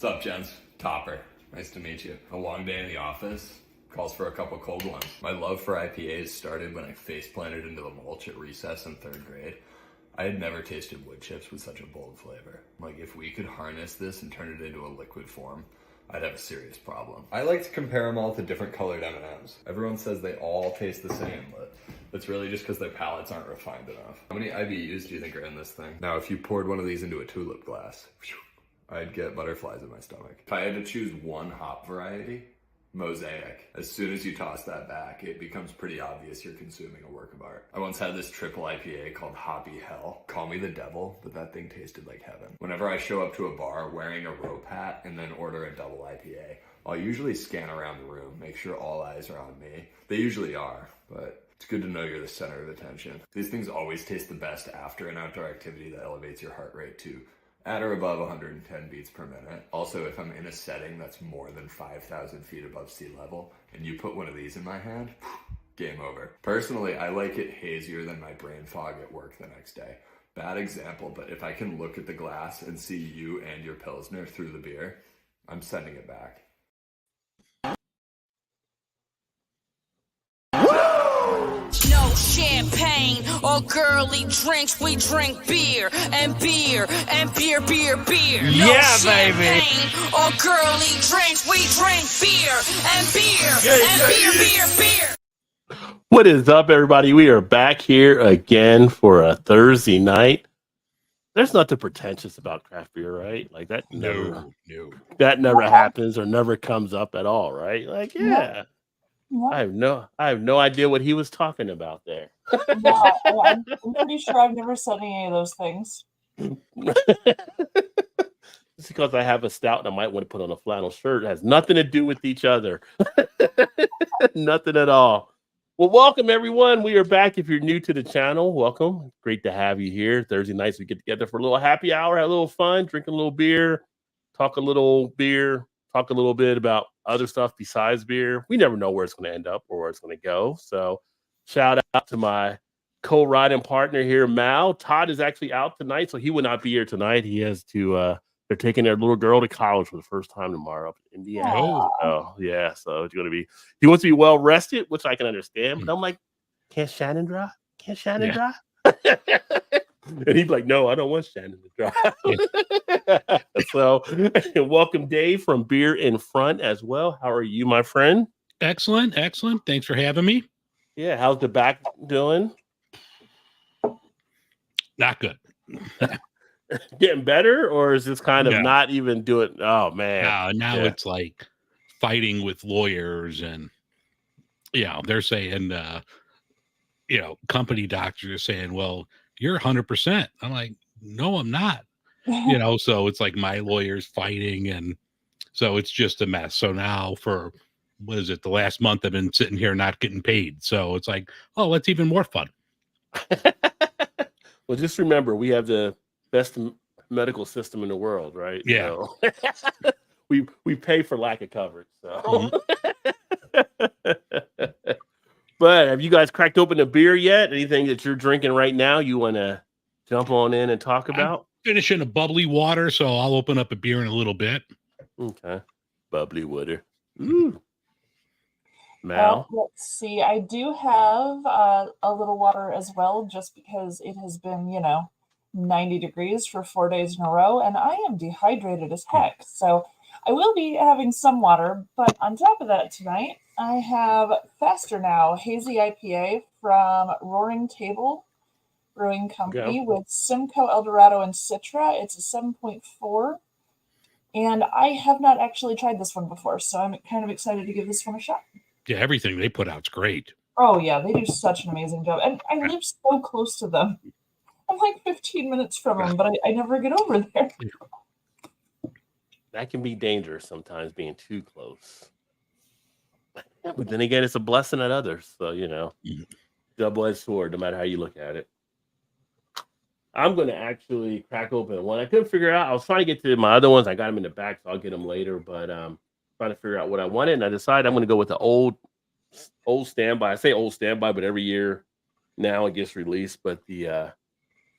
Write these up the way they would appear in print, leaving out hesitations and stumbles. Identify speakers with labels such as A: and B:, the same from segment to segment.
A: What's up, gents? Topper. Nice to meet you. A long day in the office calls for a couple cold ones. My love for IPAs started when I face planted into the mulch at recess in 3rd grade. I had never tasted wood chips with such a bold flavor. Like, if we could harness this and turn it into a liquid form, I'd have a serious problem. I like to compare them all to different colored M&Ms. Everyone says they all taste the same, but it's really just because their palates aren't refined enough. How many IBUs do you think are in this thing? Now, if you poured one of these into a tulip glass, I'd get butterflies in my stomach. If I had to choose one hop variety, Mosaic. As soon as you toss that back, it becomes pretty obvious you're consuming a work of art. I once had this triple IPA called Hoppy Hell. Call me the devil, but that thing tasted like heaven. Whenever I show up to a bar wearing a rope hat and then order a double IPA, I'll usually scan around the room, make sure all eyes are on me. They usually are, but it's good to know you're the center of attention. These things always taste the best after an outdoor activity that elevates your heart rate to at or above 110 beats per minute. Also, if I'm in a setting that's more than 5,000 feet above sea level and you put one of these in my hand, game over. Personally, I like it hazier than my brain fog at work the next day. Bad example, but if I can look at the glass and see you and your Pilsner through the beer, I'm sending it back.
B: No champagne or girly drinks, we drink beer and beer and beer. No
C: yeah,
B: champagne
C: baby.
B: or girly drinks, we drink beer and beer.
C: What is up, everybody? We are back here again for a Thursday night. There's nothing pretentious about craft beer, right? Like that never happens or never comes up at all, right? Like, yeah. I have no idea what he was talking about there.
D: Yeah, I'm pretty sure I've never said any of those things.
C: Just because I have a stout and I might want to put on a flannel shirt, it has nothing to do with each other. Nothing at all. Well, welcome everyone. We are back. If you're new to the channel, welcome. Great to have you here. Thursday nights we get together for a little happy hour, have a little fun, drink a little beer, talk a little beer, talk a little bit about other stuff besides beer. We never know where it's going to end up or where it's going to go. So shout out to my co-riding partner here, Mal. Todd is actually out tonight, so he will not be here tonight. He has to, they're taking their little girl to college for the first time tomorrow up in Indiana. Oh, yeah. So it's going to be, he wants to be well rested, which I can understand. But I'm like, can't Shannon drive? Can't Shannon drive? And he's like, no, I don't want Shannon to drive. So welcome Dave from Beer in Front as well. How are you, my friend?
E: Excellent. Thanks for having me.
C: Yeah, how's the back doing?
E: Not good.
C: Getting better, or is this kind of not even doing? Oh man,
E: now it's like fighting with lawyers, and they're saying, company doctors are saying, well, you're 100%. I'm like, no, I'm not. So it's like my lawyer's fighting, and so it's just a mess. So now for the last month I've been sitting here not getting paid. So it's like, oh, that's even more fun.
C: Well, just remember, we have the best medical system in the world, right?
E: Yeah.
C: So we pay for lack of coverage. So But have you guys cracked open a beer yet? Anything that you're drinking right now you want to jump on in and talk about?
E: I'm finishing a bubbly water, so I'll open up a beer in a little bit.
C: Okay. Bubbly water. Ooh. Mal?
D: Let's see. I do have a little water as well, just because it has been, 90 degrees for 4 days in a row, and I am dehydrated as heck. So I will be having some water, but on top of that tonight, I have Faster Now Hazy IPA from Roaring Table Brewing Company with Simcoe, Eldorado, and Citra. It's a 7.4, and I have not actually tried this one before, so I'm kind of excited to give this one a shot.
E: Yeah, everything they put out's great.
D: Oh, yeah, they do such an amazing job. And I live so close to them. I'm like 15 minutes from them, but I never get over there.
C: That can be dangerous sometimes, being too close. But then again, it's a blessing at others. So, double-edged sword, no matter how you look at it. I'm going to actually crack open one. I couldn't figure out. I was trying to get to my other ones. I got them in the back, so I'll get them later. But trying to figure out what I wanted, and I decided I'm going to go with the old standby. I say old standby, but every year now it gets released. But the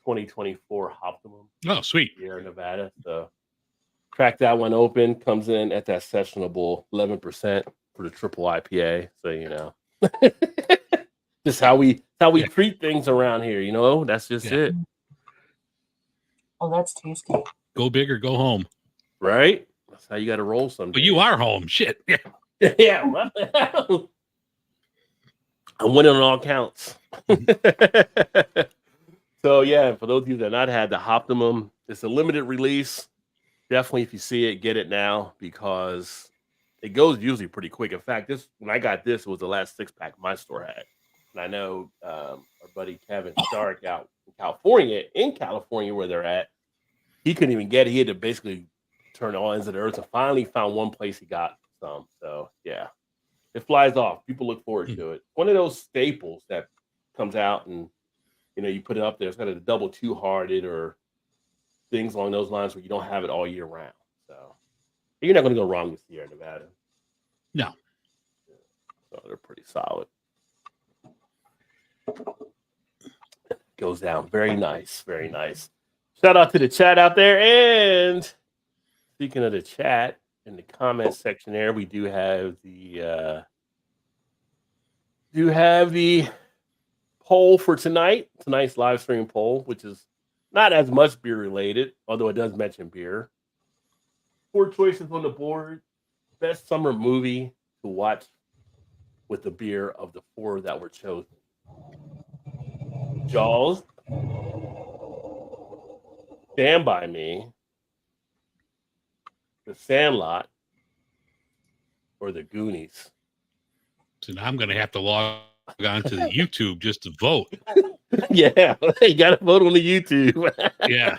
C: 2024 Optimum.
E: Oh, sweet.
C: Here in Nevada. So Crack that one open. Comes in at that sessionable 11% for the triple IPA. So you know, just how we treat things around here. You know, that's just it,
D: Oh, that's tasty.
E: Go big or go home.
C: right? That's how you got to roll sometimes.
E: But you are home. Shit. Yeah.
C: Yeah. I'm winning on all counts. So yeah, for those of you that have not had the Optimum, it's a limited release. Definitely, if you see it, get it now because it goes usually pretty quick. In fact, when I got this, it was the last 6-pack my store had. And I know our buddy Kevin Stark out in California where they're at, he couldn't even get it. He had to basically turn all ends of the earth and finally found one place he got some. So yeah, it flies off. People look forward to it. One of those staples that comes out and you put it up there. It's got a double 2-hearted or things along those lines where you don't have it all year round. So you're not going to go wrong with Sierra Nevada.
E: No.
C: So they're pretty solid. Goes down. Very nice. Very nice. Shout out to the chat out there. And speaking of the chat, in the comment section there, we do have the poll for tonight's live stream poll, which is not as much beer related, although it does mention beer. 4 choices on the board. Best summer movie to watch with the beer of the 4 that were chosen. Jaws, Stand By Me, The Sandlot, or The Goonies.
E: So now I'm going to have to log on to the YouTube just to vote.
C: Yeah, you got to vote on the YouTube.
E: Yeah.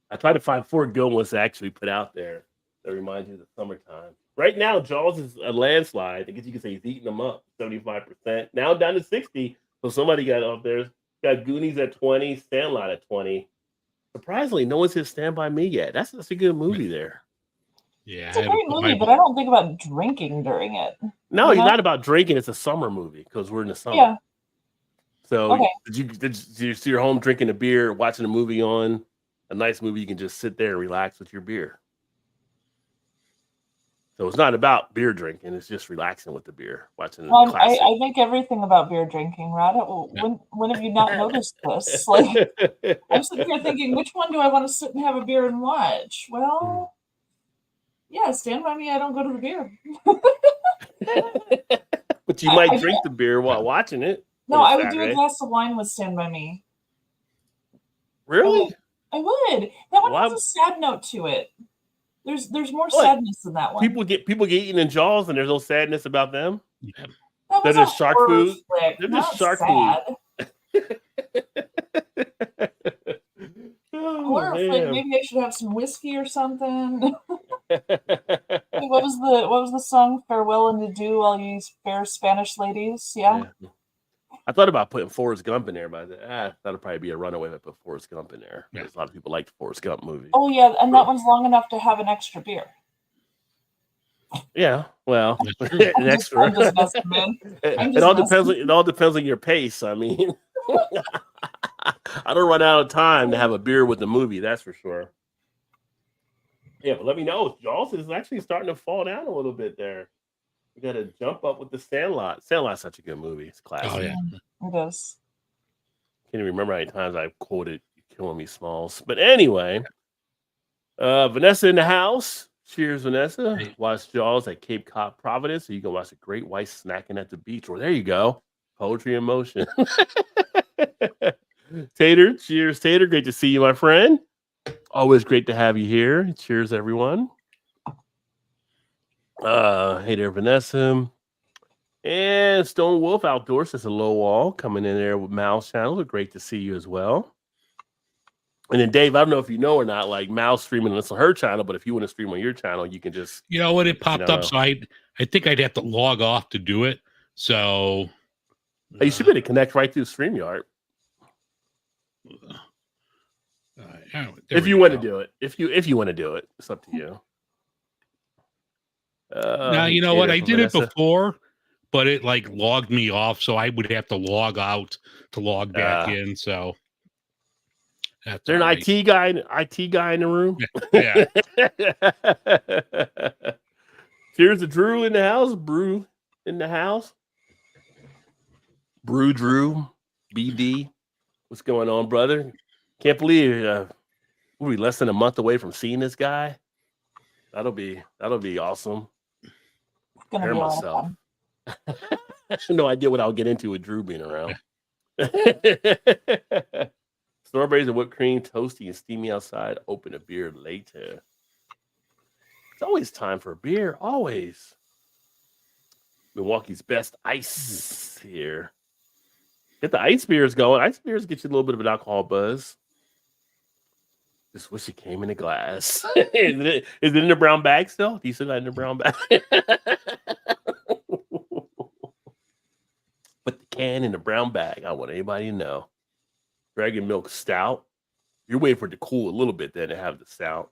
C: I tried to find 4 good ones to actually put out there that remind you of the summertime. Right now, Jaws is a landslide. I guess you could say he's eating them up, 75%. Now down to 60. So somebody got up there. Got Goonies at 20, Sandlot at 20. Surprisingly, no one's hit Stand By Me yet. That's a good movie there.
E: Yeah.
D: It's a great movie, but I don't think about drinking during it.
C: No, it's not about drinking. It's a summer movie because we're in the summer.
D: Yeah.
C: So
D: Okay.
C: did you see your home drinking a beer, watching a movie on a nice movie? You can just sit there and relax with your beer. So it's not about beer drinking. It's just relaxing with the beer, watching the classic.
D: I make everything about beer drinking, Rod. When have you not noticed this? Like, I'm sitting here thinking, which one do I want to sit and have a beer and watch? Well, yeah, Stand By Me. I don't go to the beer.
C: But you might drink the beer while watching it.
D: No, I would do a glass of wine with Stand By Me.
C: Really?
D: I would. That one has a sad note to it. There's more sadness in that one.
C: People get eaten in Jaws, and there's no sadness about them.
E: Yeah.
C: They're just shark food.
D: Flick,
C: They're just shark
D: sad.
C: food.
D: Horror flick. Maybe I should have some whiskey or something. What was the song? Farewell and adieu, all ye fair Spanish ladies. Yeah.
C: I thought about putting Forrest Gump in there, but that'll probably be a runaway if I put Forrest Gump in there.
E: Yeah.
C: Because a lot of people like the Forrest Gump movie.
D: Oh yeah, and that one's long enough to have an extra beer.
C: Yeah, well, an extra. It all depends. It all depends on your pace. I mean, I don't run out of time to have a beer with the movie. That's for sure. Yeah, but let me know. Jaws is actually starting to fall down a little bit there. You got to jump up with the Sandlot. Sandlot's such a good movie. It's classic.
E: Oh, yeah.
D: It is.
C: Can't even remember how many times I've quoted Killing Me Smalls. But anyway, Vanessa in the house. Cheers, Vanessa.
E: Hey.
C: Watch Jaws at Cape Cod, Providence. So you can watch a great white snacking at the beach. Well, there you go. Poetry in motion. Tater. Cheers, Tater. Great to see you, my friend. Always great to have you here. Cheers, everyone. Hey there, Vanessa. And Stone Wolf Outdoors is a low wall coming in there with Mal's channel. Great to see you as well. And then Dave, I don't know if you know or not, like Mal's streaming on her channel, but if you want to stream on your channel, you can just
E: what it popped up. So I think I'd have to log off to do it. So
C: you should be able to connect right through StreamYard. If you want to do it. If you want to do it, it's up to you.
E: Now you know what? I did Vanessa. It before, but it like logged me off, so I would have to log out to log back in. So That's
C: There's an
E: all right.
C: IT guy in the room.
E: Yeah.
C: Here's the Drew in the house. Brew in the house. Brew Drew, BD. What's going on, brother? Can't believe we'll be less than a month away from seeing this guy. That'll be awesome.
D: It's gonna be a lot of fun.
C: I have no idea what I'll get into with Drew being around. Strawberries and whipped cream, toasty and steamy outside. Open a beer later. It's always time for a beer. Always. Milwaukee's best ice here. Get the ice beers going. Ice beers get you a little bit of an alcohol buzz. Just wish it came in a glass. Is it in a brown bag still? Do you still got it in a brown bag? Put the can in the brown bag. I want anybody to know. Dragon Milk Stout. You're waiting for it to cool a little bit then to have the stout.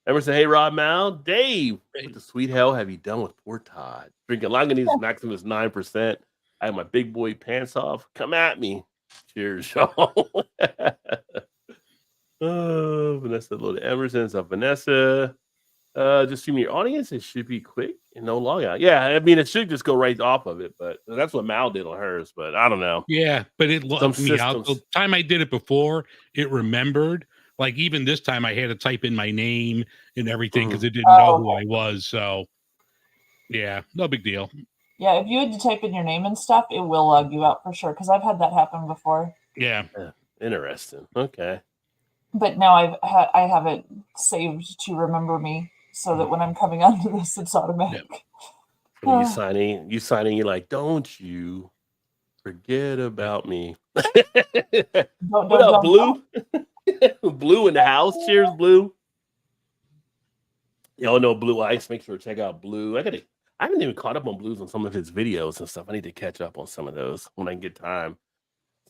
C: Emerson, hey, Rob Mal. Dave, what the sweet hell have you done with poor Todd? Drinking Lagunitas Maximus 9%. I have my big boy pants off. Come at me. Cheers, y'all. Vanessa, hello to Emerson. What's up, Vanessa? Just streaming your audience. It should be quick and no logout. Yeah, I mean, it should just go right off of it, but that's what Mal did on hers, but I don't know.
E: Yeah, but it logged me out. The time I did it before, it remembered. Like even this time, I had to type in my name and everything because it didn't know who I was. So, yeah, no big deal.
D: Yeah, if you had to type in your name and stuff, it will log you out for sure. Because I've had that happen before.
E: Yeah.
C: Interesting. Okay.
D: But now I have it saved to remember me, so that when I'm coming onto this, it's automatic.
C: Yeah. You sign in. You're like, don't you forget about me. What up, Blue? Blue in the house. Cheers, Blue. Y'all know Blue Ice. Make sure to check out Blue. I haven't even caught up on Blues on some of his videos and stuff. I need to catch up on some of those when I can get time.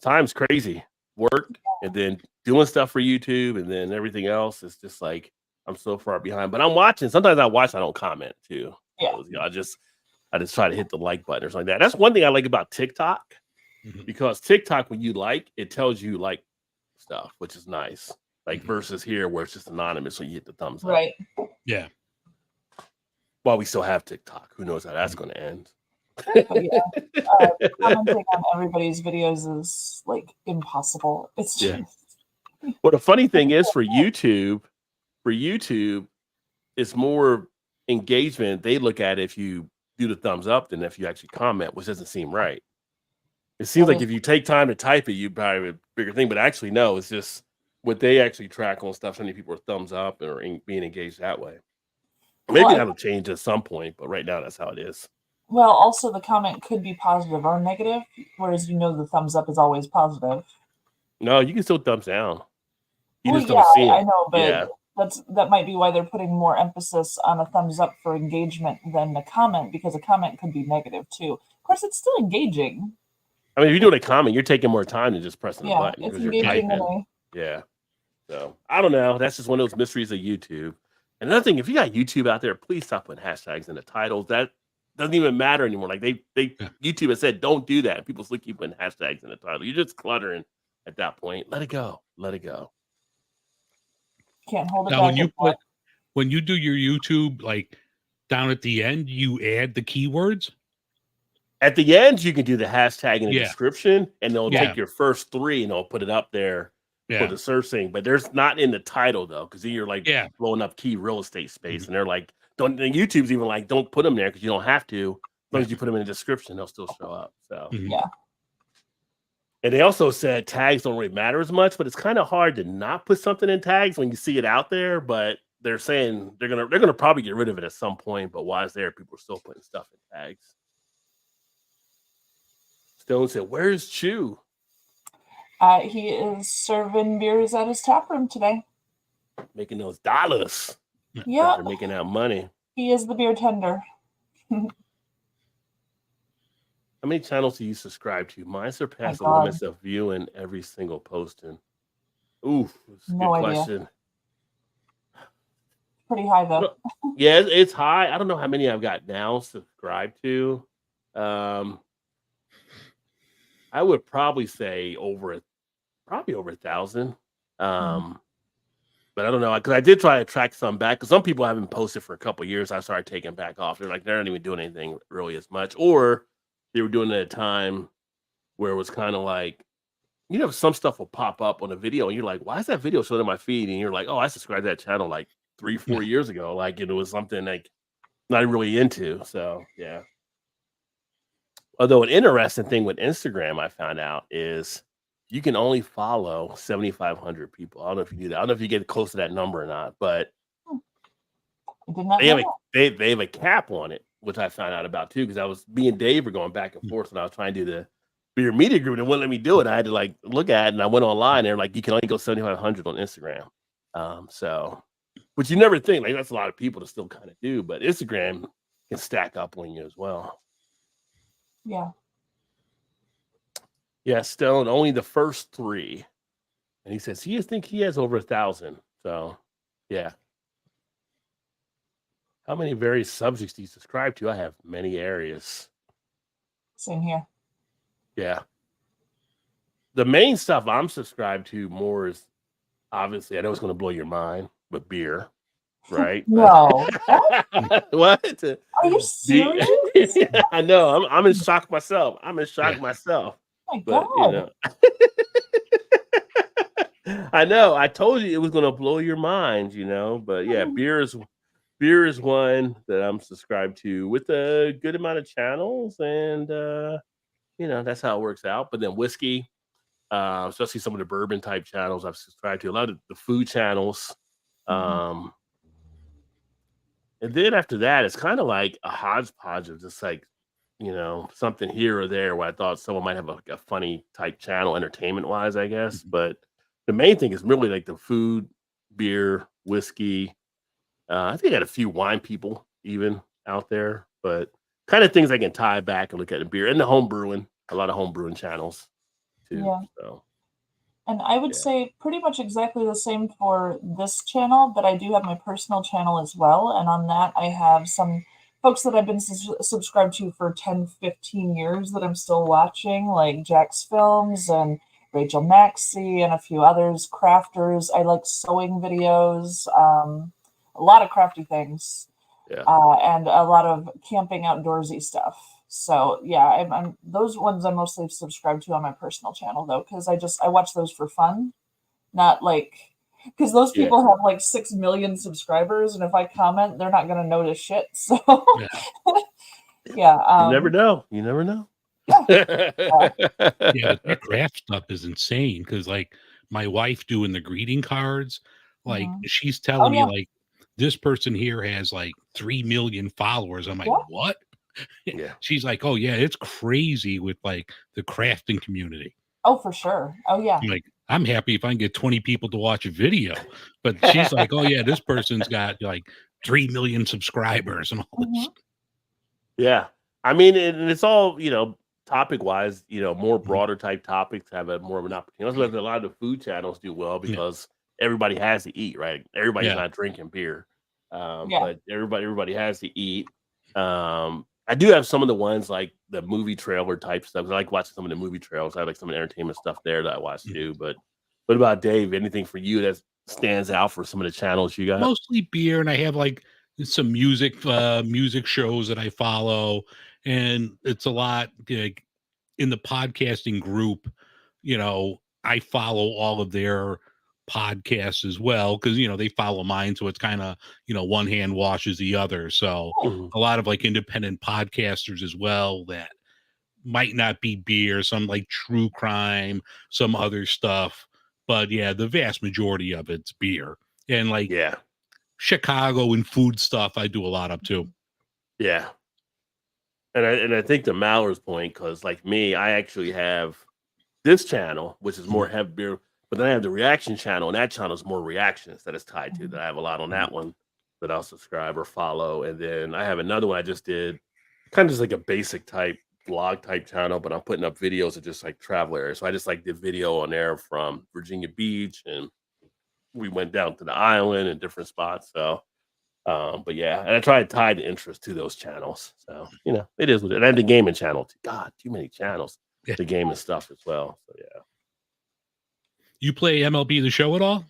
C: Time's crazy. Work and then doing stuff for YouTube and then everything else. It's just like I'm so far behind. But I'm watching. Sometimes I watch. I don't comment too.
D: Yeah.
C: So, I just try to hit the like button or something like that. That's one thing I like about TikTok, because TikTok, when you like, it tells you like stuff, which is nice. Like versus here where it's just anonymous, so you hit the thumbs up.
D: Right.
E: Yeah.
C: While we still have TikTok, who knows how that's going to end?
D: Yeah. Commenting on everybody's videos is like impossible. It's just.
C: Well, the funny thing is for YouTube, it's more engagement. They look at if you do the thumbs up than if you actually comment, which doesn't seem right. It seems like if you take time to type it, you probably have a bigger thing. But actually, no, it's just what they actually track on stuff. So many people are thumbs up or being engaged that way. Maybe that'll change at some point, but right now that's how it is.
D: Well, also the comment could be positive or negative, whereas the thumbs up is always positive.
C: No, you can still thumbs down. You
D: well,
C: just don't see it.
D: I know, but that might be why they're putting more emphasis on a thumbs up for engagement than a comment, because a comment could be negative too. Of course, it's still engaging.
C: I mean, if you're doing a comment, you're taking more time than just pressing the button.
D: It's engaging anyway.
C: Yeah. So I don't know. That's just one of those mysteries of YouTube. And another thing, if you got YouTube out there, please stop putting hashtags in the titles. That doesn't even matter anymore. Like YouTube has said, don't do that. People still keep putting hashtags in the title. You're just cluttering at that point. Let it go. Let it go.
D: Can't hold it
E: now,
D: back.
E: When you do your YouTube, like down at the end, you add the keywords.
C: At the end, you can do the hashtag in the description, and they'll take your first 3 and they'll put it up there for the search thing. But there's not in the title though, because then you're like blowing up key real estate space, and they're like, don't. And YouTube's even like, don't put them there because you don't have to. As long as you put them in the description, they'll still show up. So And they also said tags don't really matter as much, but it's kind of hard to not put something in tags when you see it out there. But they're saying they're gonna probably get rid of it at some point. But while it's there, people are still putting stuff in tags. Stone said, "Where's Chew?"
D: He is serving beers at his tap room today,
C: making those dollars.
D: Yeah,
C: they're making that money.
D: He is the beer tender.
C: How many channels do you subscribe to? Mine surpass the limits of viewing every single posting. Ooh, that's a good question.
D: Pretty high though.
C: Yeah, it's high. I don't know how many I've got now subscribed to. I would probably say over probably over 1,000. But I don't know, because I did try to track some back, because some people haven't posted for a couple of years. I started taking back off. They're like, they're not even doing anything really as much, or they were doing it at a time where it was kind of like, some stuff will pop up on a video and you're like, why is that video showing in my feed? And you're like, oh, I subscribed to that channel like 3-4 years ago. Like it was something like not really into. So yeah. Although an interesting thing with Instagram I found out is you can only follow 7,500 people. I don't know if you do that. I don't know if you get close to that number or not, but
D: I did not
C: they have
D: know
C: they have a cap on it, which I found out about too, because I was me and Dave were going back and forth when I was trying to do the Beer Media Group, and it wouldn't let me do it. I had to like look at it, and I went online. And they're like, you can only go 7,500 on Instagram. So, which you never think like that's a lot of people to still kind of do, but Instagram can stack up on you as well.
D: Yeah.
C: Yeah, Stone, only the first 3. And he says he think he has over 1,000. So, yeah. How many various subjects do you subscribe to? I have many areas.
D: Same here.
C: Yeah. The main stuff I'm subscribed to more is, obviously, I know it's going to blow your mind, but beer, right?
D: No.
C: What?
D: Are you serious?
C: I know. I'm in shock myself. Myself.
D: Oh my
C: But,
D: God.
C: I know. I told you it was going to blow your mind, But yeah, beer is one that I'm subscribed to with a good amount of channels, and that's how it works out. But then whiskey, especially some of the bourbon type channels, I've subscribed to a lot of the food channels. And then after that, it's kind of like a hodgepodge of just like, something here or there where I thought someone might have a funny type channel, entertainment wise, I guess. But the main thing is really like the food, beer, whiskey. I think I got a few wine people even out there, but kind of things I can tie back and look at the beer and the home brewing. A lot of home brewing channels too.
D: Yeah.
C: So.
D: And I would say pretty much exactly the same for this channel, but I do have my personal channel as well. And on that, I have some folks that I've been subscribed to for 10, 15 years that I'm still watching, like Jack's Films and Rachel Maxey and a few others, crafters. I like sewing videos, a lot of crafty things, and a lot of camping outdoorsy stuff. So yeah, I'm those ones I mostly subscribe to on my personal channel though, because I watch those for fun, not like because those people have like 6 million subscribers, and if I comment, they're not gonna notice shit. So yeah,
C: you never know.
E: The craft stuff is insane because like my wife doing the greeting cards, like she's telling me like this person here has like 3 million followers. I'm like, what?
C: Yeah.
E: She's like, oh yeah, it's crazy with like the crafting community.
D: Oh, for sure. Oh yeah.
E: I'm like, I'm happy if I can get 20 people to watch a video, but she's like, oh yeah, this person's got like 3 million subscribers and all this.
C: Yeah, I mean, and it's all topic wise, more broader type topics have more of an opportunity. That's what a lot of the food channels do well because everybody has to eat, right? Everybody's not drinking beer, but everybody has to eat. I do have some of the ones like the movie trailer type stuff. I like watching some of the movie trailers. I like some of the entertainment stuff there that I watch too. But what about Dave? Anything for you that stands out for some of the channels you got?
E: Mostly beer, and I have like some music shows that I follow, and it's a lot like in the podcasting group. I follow all of their podcasts as well because they follow mine, so it's kind of one hand washes the other. So a lot of like independent podcasters as well that might not be beer, some like true crime, some other stuff, but yeah, the vast majority of it's beer. And like Chicago and food stuff I do a lot of too.
C: Yeah. And I think to Mallory's point, because like me, I actually have this channel, which is more heavy beer. But then I have the reaction channel, and that channel is more reactions that it's tied to. That I have a lot on that one that I'll subscribe or follow. And then I have another one I just did, kind of just like a basic type vlog type channel, but I'm putting up videos of just like travel areas. So I just like did video on there from Virginia Beach, and we went down to the island and different spots. So, but yeah, and I try to tie the interest to those channels. So it is what it is. And the gaming channel, God, too many channels. The gaming stuff as well. So yeah.
E: You play MLB The Show at all?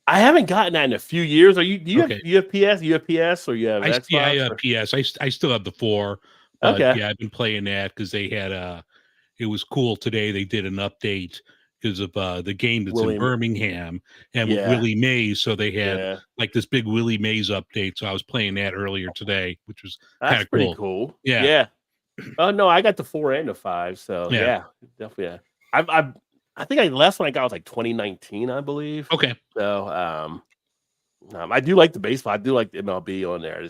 C: I haven't gotten that in a few years. Are you? Do you
E: Okay.
C: have? You have PS? You have PS or you have Xbox?
E: I have PS. I still have the 4. But
C: Okay.
E: yeah, I've been playing that because they had it was cool today. They did an update because of the game that's in Birmingham and with Willie Mays. So they had like this big Willie Mays update. So I was playing that earlier today, which was kind of
C: pretty cool.
E: Yeah.
C: Yeah. Oh no, I got the 4 and the 5. So yeah, definitely. Yeah. I think the last one I got was like 2019, I believe.
E: Okay.
C: So I do like the baseball. I do like the MLB on there.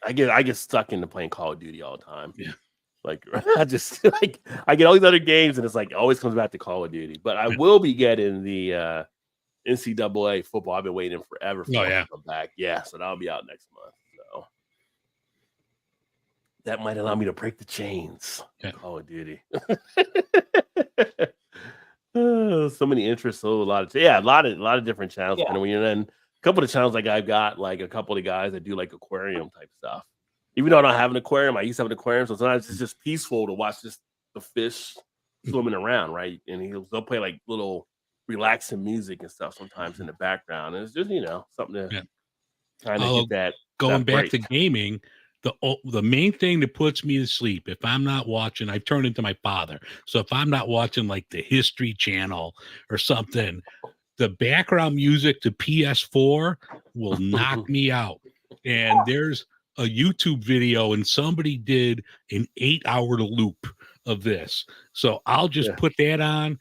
C: I get stuck into playing Call of Duty all the time.
E: Yeah.
C: Like I just like I get all these other games and it's like always comes back to Call of Duty. But I will be getting the NCAA football. I've been waiting forever for it to come back. Yeah, so that'll be out next month. So that might allow me to break the chains.
E: Yeah.
C: Call of Duty. So many interests, so a lot of different channels. And when you're in a couple of channels, like I've got like a couple of guys that do like aquarium type stuff. Even though I don't have an aquarium, I used to have an aquarium, so sometimes it's just peaceful to watch just the fish swimming around, right? And they'll play like little relaxing music and stuff sometimes in the background, and it's just something to kind of get that.
E: Going back to gaming, the main thing that puts me to sleep, if I'm not watching, I've turned into my father. So if I'm not watching like the History Channel or something, the background music to PS4 will knock me out. And there's a YouTube video and somebody did an 8-hour loop of this. So I'll just put that on.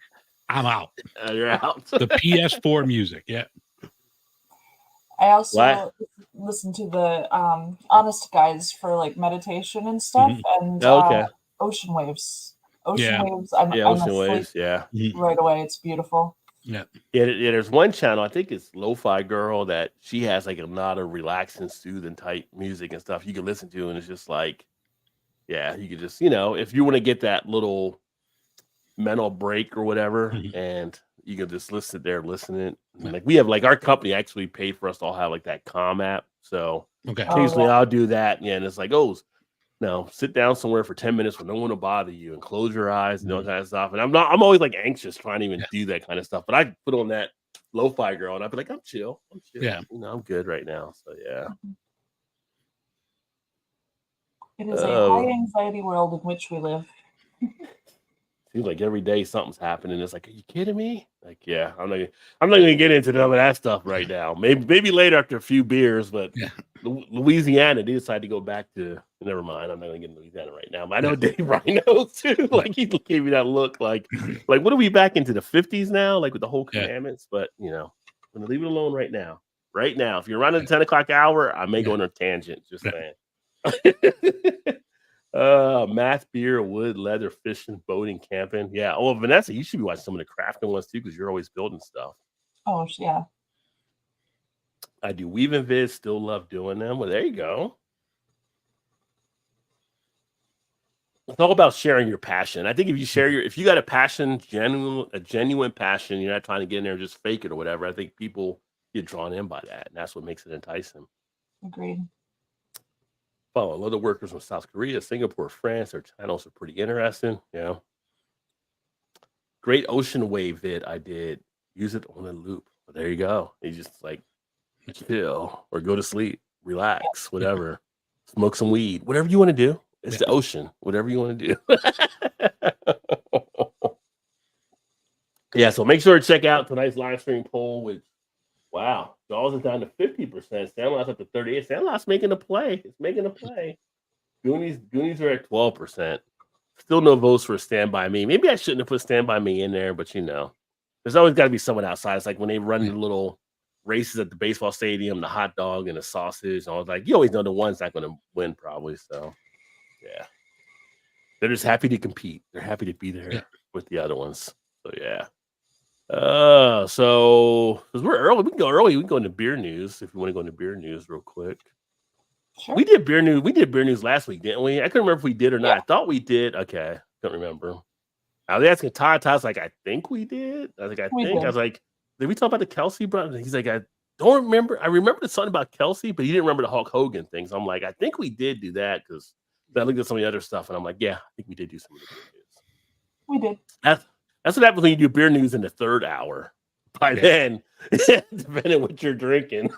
E: I'm out.
C: You're out.
E: The PS4 music. Yeah.
D: I also listen to the Honest Guys for like meditation and stuff, and Ocean Waves. Ocean Waves. I'm
C: Waves. Yeah.
D: Right away. It's beautiful.
E: Yeah.
C: There's one channel, I think it's Lo-Fi Girl, that she has like a lot of relaxing, soothing type music and stuff you can listen to, and it's just like, you could just if you want to get that little mental break or whatever, and you can just listen there, listening. Like we have like our company actually paid for us to all have like that Calm app. So occasionally I'll do that. Yeah. And it's like, sit down somewhere for 10 minutes where no one will bother you and close your eyes and all kind of stuff. And I'm always like anxious trying to even do that kind of stuff. But I put on that Lo-Fi Girl and I'd be like, I'm chill.
E: Yeah.
C: I'm good right now. So yeah.
D: It is a high anxiety world in which we live.
C: Seems like every day something's happening. It's like, are you kidding me? Like, yeah, I'm not gonna get into none of that stuff right now. Maybe later after a few beers. But Louisiana, they decided to go back to. Never mind, I'm not gonna get into Louisiana right now. But I know Dave Rhino too. Like he gave me that look. Like what are we back into the 50s now? Like with the whole commandments. But I'm gonna leave it alone right now. Right now, if you're around the 10 o'clock hour, I may go on a tangent. Just saying. Math, beer, wood, leather, fishing, boating, camping. Yeah. Oh, Vanessa, you should be watching some of the crafting ones too, because you're always building stuff.
D: Oh yeah.
C: I do weaving vids, still love doing them. Well, there you go. It's all about sharing your passion. I think if you got a passion, a genuine passion, you're not trying to get in there and just fake it or whatever. I think people get drawn in by that, and that's what makes it enticing.
D: Agreed.
C: Follow other workers from South Korea, Singapore, France. Their channels are pretty interesting. Great ocean wave vid I did. Use it on a loop. But there you go. You just like chill or go to sleep, relax, whatever. Smoke some weed, whatever you want to do. It's the ocean, whatever you want to do. So make sure to check out tonight's live stream poll, which wow, Jaws is down to 50%. Sandlot's up to 38%. Sandlot's making a play. It's making a play. Goonies are at 12%. Still no votes for Stand By Me. Maybe I shouldn't have put Stand By Me in there, but there's always got to be someone outside. It's like when they run the little races at the baseball stadium, the hot dog and the sausage. I was like, you always know the one's not going to win probably. So, yeah. They're just happy to compete. They're happy to be there with the other ones. So, yeah. So because we're early, we can go early. We can go into beer news if you want to go into beer news real quick.
D: Sure.
C: We did beer news last week, didn't we? I couldn't remember if we did or not. I thought we did. Okay, couldn't remember. I was asking Todd. Todd's like, I think we did. I was like, I think. I was like, did we talk about the Kelsey brother? He's like, I don't remember. I remember something about Kelsey, but he didn't remember the Hulk Hogan things. I'm like, I think we did do that because I looked at some of the other stuff, and I'm like, yeah, I think we did do some of the beer news.
D: We did.
C: That's That's what happens when you do beer news in the third hour. By then, depending what you're drinking.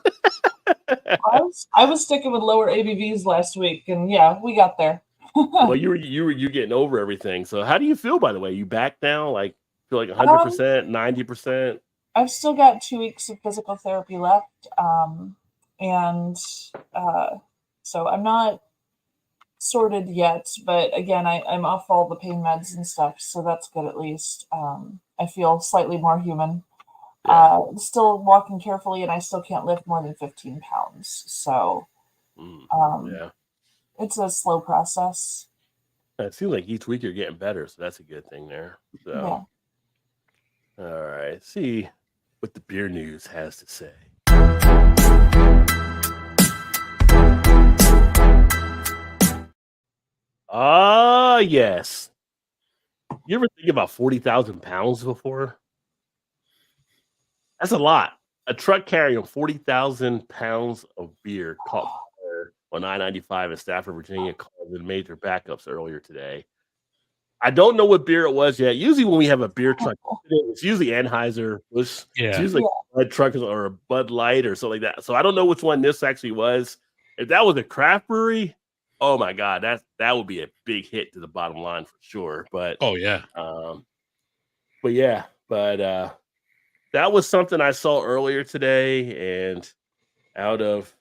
D: I was sticking with lower ABVs last week, and yeah, we got there.
C: Well, you getting over everything. So how do you feel, by the way? You back down, like feel like 100%, 90%?
D: I've still got 2 weeks of physical therapy left. And so I'm not sorted yet, but again, I'm off all the pain meds and stuff, so that's good at least. I feel slightly more human.
C: Yeah.
D: Still walking carefully, and I still can't lift more than 15 pounds. So
C: Yeah.
D: it's a slow process.
C: It seems like each week you're getting better, so that's a good thing there. So,
D: Yeah.
C: all right, let's see what the beer news has to say. Yes. You ever think about 40,000 pounds before? That's a lot. A truck carrying 40,000 pounds of beer caught fire on I-95 in Stafford, Virginia, causing major backups earlier today. I don't know what beer it was yet. Usually when we have a beer truck, it's usually Anheuser-Busch. It's usually a truck or a Bud Light or something like that. So I don't know which one this actually was. If that was a craft brewery, oh my God, that would be a big hit to the bottom line for sure. But that was something I saw earlier today, and out of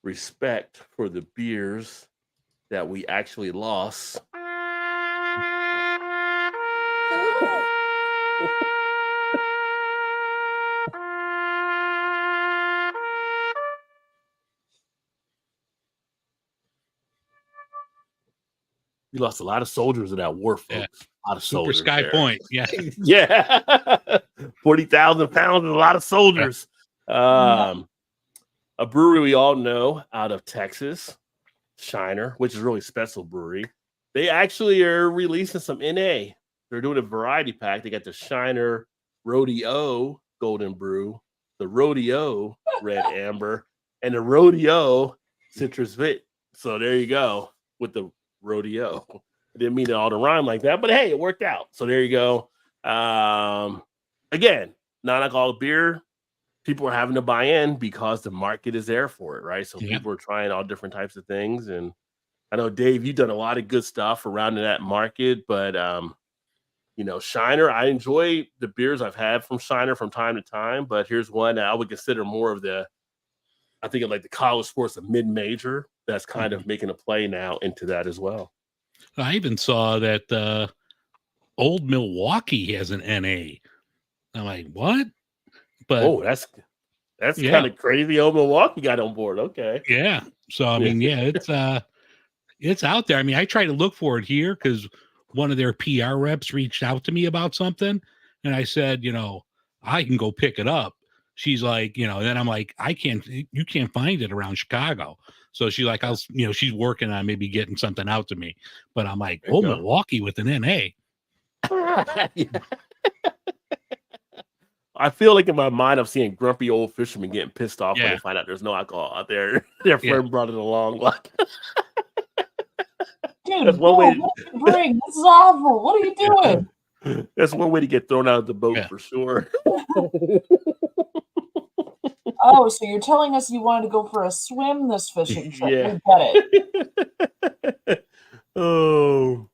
C: respect for the beers that we actually lost. We lost a lot of soldiers in that war, folks.
E: Yeah.
C: A lot of
E: Super
C: soldiers.
E: Sky
C: there.
E: Point. Yeah.
C: Yeah. 40,000 pounds and a lot of soldiers. A brewery we all know out of Texas, Shiner, which is a really special brewery. They actually are releasing some NA. They're doing a variety pack. They got the Shiner Rodeo Golden Brew, the Rodeo Red Amber, and the Rodeo Citrus Vit. So there you go with the Rodeo. I didn't mean it all to rhyme like that, but hey, it worked out. So there you go. Again, non-alcoholic beer. People are having to buy in because the market is there for it, right? So people are trying all different types of things. And I know, Dave, you've done a lot of good stuff around in that market, but Shiner, I enjoy the beers I've had from Shiner from time to time, but here's one that I would consider more of the college sports, a mid-major that's kind of making a play now into that as well.
E: I even saw that Old Milwaukee has an NA. I'm like, what? But
C: that's kind of crazy. Old Milwaukee got on board. Okay.
E: Yeah. So I mean, it's out there. I mean, I try to look for it here because one of their PR reps reached out to me about something, and I said, I can go pick it up. She's like, then I'm like, you can't find it around Chicago. So she's like, she's working on maybe getting something out to me. But I'm like, Milwaukee with an NA.
C: I feel like in my mind, I'm seeing grumpy old fishermen getting pissed off when they find out there's no alcohol out there. Their friend brought it along. Like,
D: dude, that's one way. What you bring? This is awful. What are you doing?
C: That's one way to get thrown out of the boat for sure.
D: Oh, so you're telling us you wanted to go for a swim this fishing trip? We get it.
C: Oh.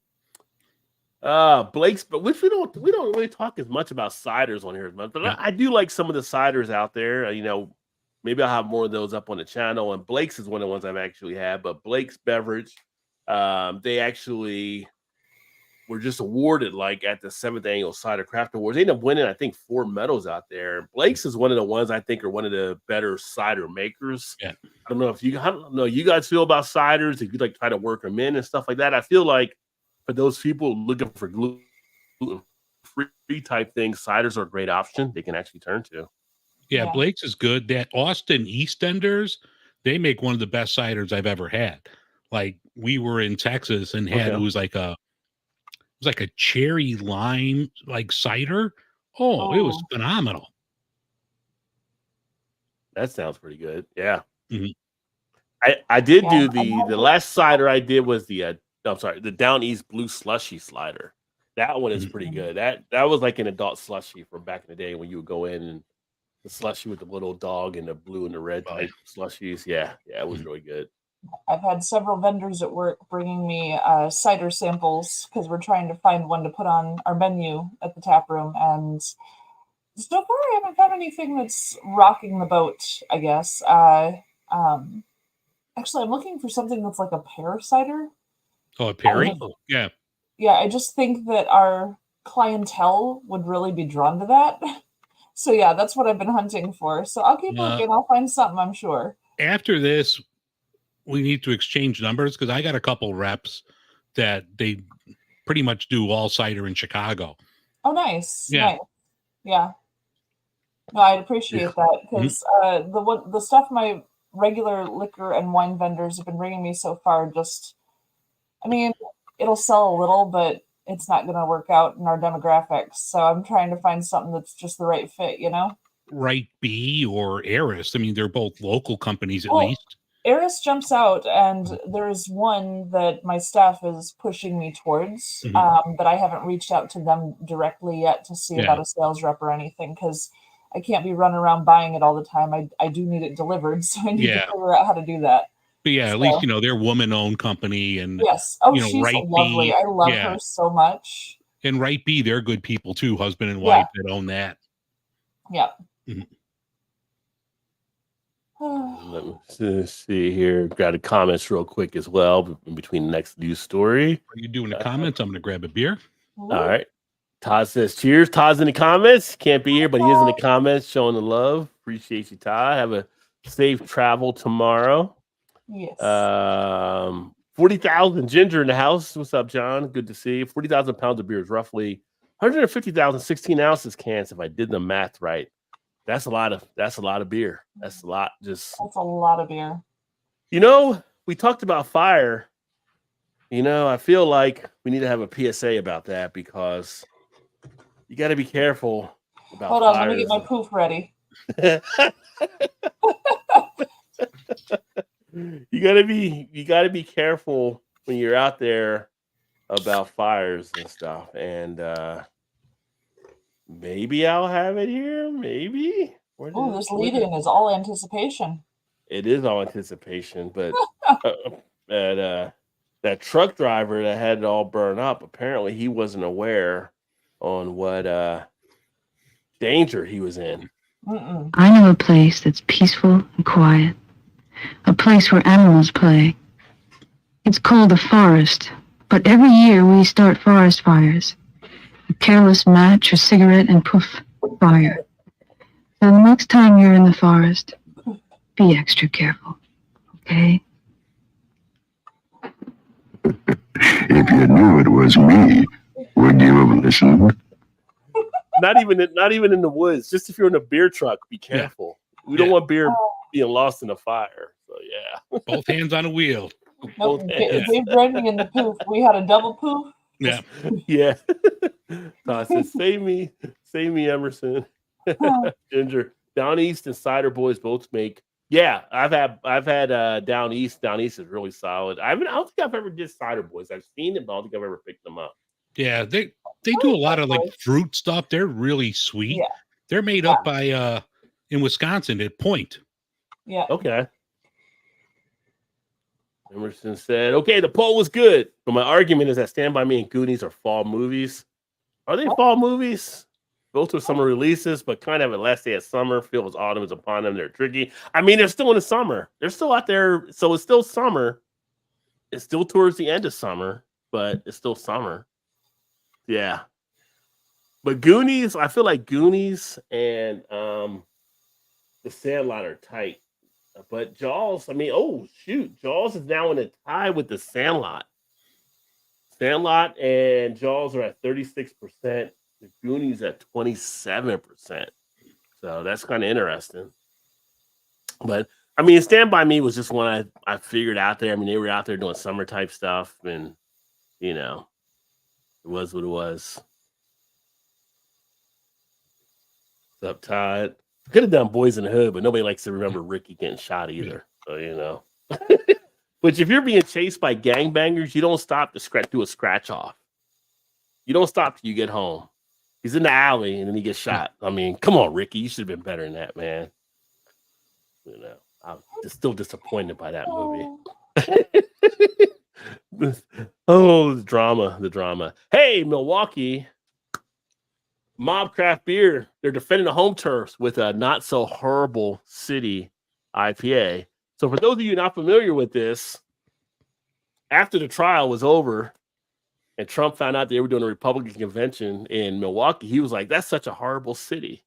C: Blake's, but which we don't really talk as much about ciders on here as much, but I do like some of the ciders out there. Maybe I'll have more of those up on the channel. And Blake's is one of the ones I've actually had, but Blake's Beverage, they actually were just awarded at the 7th annual Cider Craft Awards. They ended up winning, I think, 4 medals out there. Blake's is one of the ones I think are one of the better cider makers. Yeah. I don't know you guys feel about ciders, if you try to work them in and stuff like that. I feel like for those people looking for gluten-free type things, ciders are a great option they can actually turn to.
E: Yeah, Blake's is good. That Austin Eastenders, they make one of the best ciders I've ever had. Like, we were in Texas and had it was like a cherry lime cider. Oh, it was phenomenal.
C: That sounds pretty good. Yeah.
E: Mm-hmm.
C: I did do the last cider I did was the Down East Blue Slushy Slider. That one is pretty good. That was like an adult slushy from back in the day when you would go in and the slushy with the little dog and the blue and the red type slushies. Yeah, it was really good.
D: I've had several vendors at work bringing me cider samples because we're trying to find one to put on our menu at the tap room. And so far, I haven't found anything that's rocking the boat, I guess. Actually, I'm looking for something that's like a pear cider.
E: Oh, a Perry? Yeah.
D: Yeah, I just think that our clientele would really be drawn to that. So yeah, that's what I've been hunting for. So I'll keep looking. I'll find something, I'm sure.
E: After this, we need to exchange numbers because I got a couple reps that they pretty much do all cider in Chicago.
D: Oh, nice.
E: Yeah.
D: Nice. Yeah. No, I'd appreciate that because the stuff my regular liquor and wine vendors have been bringing me so far just, I mean, it'll sell a little, but it's not going to work out in our demographics. So I'm trying to find something that's just the right fit, you know?
E: Right B or Eris. I mean, they're both local companies at least.
D: Eris jumps out, and there's one that my staff is pushing me towards, but I haven't reached out to them directly yet to see about a sales rep or anything because I can't be running around buying it all the time. I do need it delivered, so I need to figure out how to do that.
E: But yeah, at least, they're a woman-owned company. And
D: yes. Oh, she's
E: Right
D: lovely.
E: B,
D: I love her so much.
E: And Right B, they're good people too, husband and wife that own that.
D: Yeah.
C: Let me see here. Got a comments real quick as well in between the next news story.
E: Are you doing the comments? I'm going to grab a beer.
C: All right. Todd says, cheers. Todd's in the comments. Can't be here, but he is in the comments showing the love. Appreciate you, Todd. Have a safe travel tomorrow.
D: Yes.
C: 40,000 ginger in the house. What's up, John? Good to see you. 40,000 pounds of beer is roughly 150,000 16 ounces cans, if I did the math right. That's a lot of beer. That's a lot. That's
D: a lot of beer.
C: We talked about fire. I feel like we need to have a PSA about that because you got to be careful about
D: Hold on, let me get my poof ready.
C: You gotta be careful when you're out there about fires and stuff. And maybe I'll have it here. Maybe.
D: Oh, this lead-in is all anticipation.
C: It is all anticipation, but that truck driver that had it all burned up, apparently he wasn't aware on what danger he was in.
F: I know a place that's peaceful and quiet, a place where animals play. It's called the forest, but every year we start forest fires. A careless match or cigarette and poof, fire. So the next time you're in the forest, be extra careful, okay?
G: If you knew it was me, would you have listened?
C: Not even in the woods. Just if you're in a beer truck, be careful. We don't want beer being lost in a fire. So yeah,
E: both hands on the wheel.
D: Nope. Dave Branding and the poof. We had a double poof.
E: Yeah,
C: yeah. So I said, "Save me, Emerson." Ginger, Down East and Cider Boys both make. Yeah, I've had Down East. Down East is really solid. I don't think I've ever did Cider Boys. I've seen them, but I don't think I've ever picked them up.
E: Yeah, they do a lot of like fruit stuff. They're really sweet.
D: Yeah.
E: They're made up by in Wisconsin at Point.
D: Yeah.
C: Okay. Emerson said, "Okay, the poll was good, but my argument is that Stand By Me and Goonies are fall movies. Are they fall movies? Both are summer releases, but kind of at last day of summer. Feels autumn is upon them. They're tricky. I mean, they're still in the summer. They're still out there, so it's still summer. It's still towards the end of summer, but it's still summer. Yeah. But Goonies, I feel like Goonies and The Sandlot are tight. But Jaws, Jaws is now in a tie with The Sandlot. Sandlot and Jaws are at 36%. The Goonies at 27%. So that's kind of interesting. But I mean, Stand By Me was just one I figured out there. I mean, they were out there doing summer type stuff, and it was what it was. What's up, Todd? Could have done Boys in the Hood, but nobody likes to remember Ricky getting shot either. So Which if you're being chased by gangbangers, you don't stop to do a scratch off. You don't stop till you get home. He's in the alley and then he gets shot. I mean, come on, Ricky. You should have been better than that, man. You know, I'm just still disappointed by that movie. Oh, the drama. Hey, Milwaukee. Mob Craft Beer. They're defending the home turfs with a Not So Horrible City IPA. So for those of you not familiar with this, after the trial was over and Trump found out they were doing a Republican convention in Milwaukee, he was like, that's such a horrible city.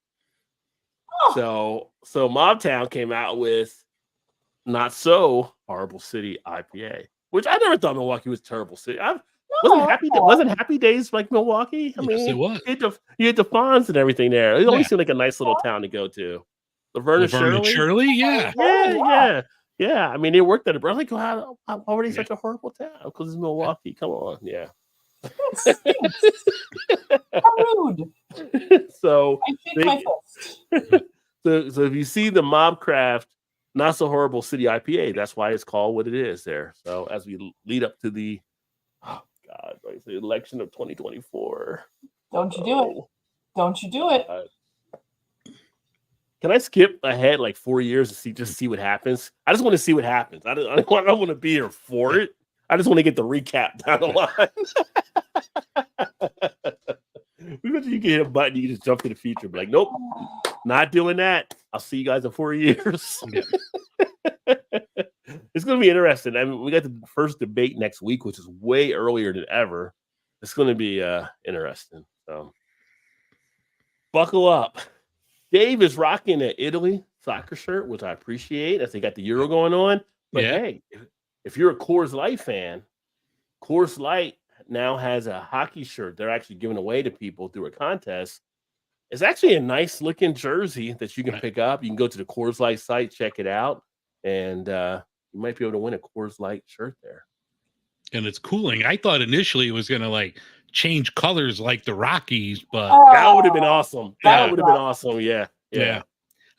C: So Mobtown came out with Not So Horrible City IPA, which I never thought Milwaukee was a terrible city. Wasn't Happy Days like Milwaukee? I mean,
E: it was.
C: You had the Fonz and everything there. It always seemed like a nice little town to go to. Laverne and Shirley? Yeah. I mean, they worked at it. I'm like, how are they such a horrible town? Because it's Milwaukee. Come on, yeah.
D: How rude.
C: So,
D: I shake my fist.
C: so if you see the Mobcraft Not So Horrible City IPA, that's why it's called what it is there. So as we lead up to the election of 2024.
D: Don't you do it. Don't you do it.
C: Can I skip ahead like 4 years to see what happens? I just want to see what happens. I don't want to be here for it. I just want to get the recap down the line. You can hit a button, you can just jump to the future. But like, nope, not doing that. I'll see you guys in 4 years. It's going to be interesting. I mean, we got the first debate next week, which is way earlier than ever. It's going to be interesting. So, buckle up. Dave is rocking an Italy soccer shirt, which I appreciate as they got the Euro going on. But hey, if you're a Coors Light fan, Coors Light now has a hockey shirt they're actually giving away to people through a contest. It's actually a nice looking jersey that you can pick up. You can go to the Coors Light site, check it out, and you might be able to win a Coors Light shirt there.
E: And it's cooling. I thought initially it was going to like change colors like the Rockies, but
C: that would have been awesome. That would have been awesome. Yeah.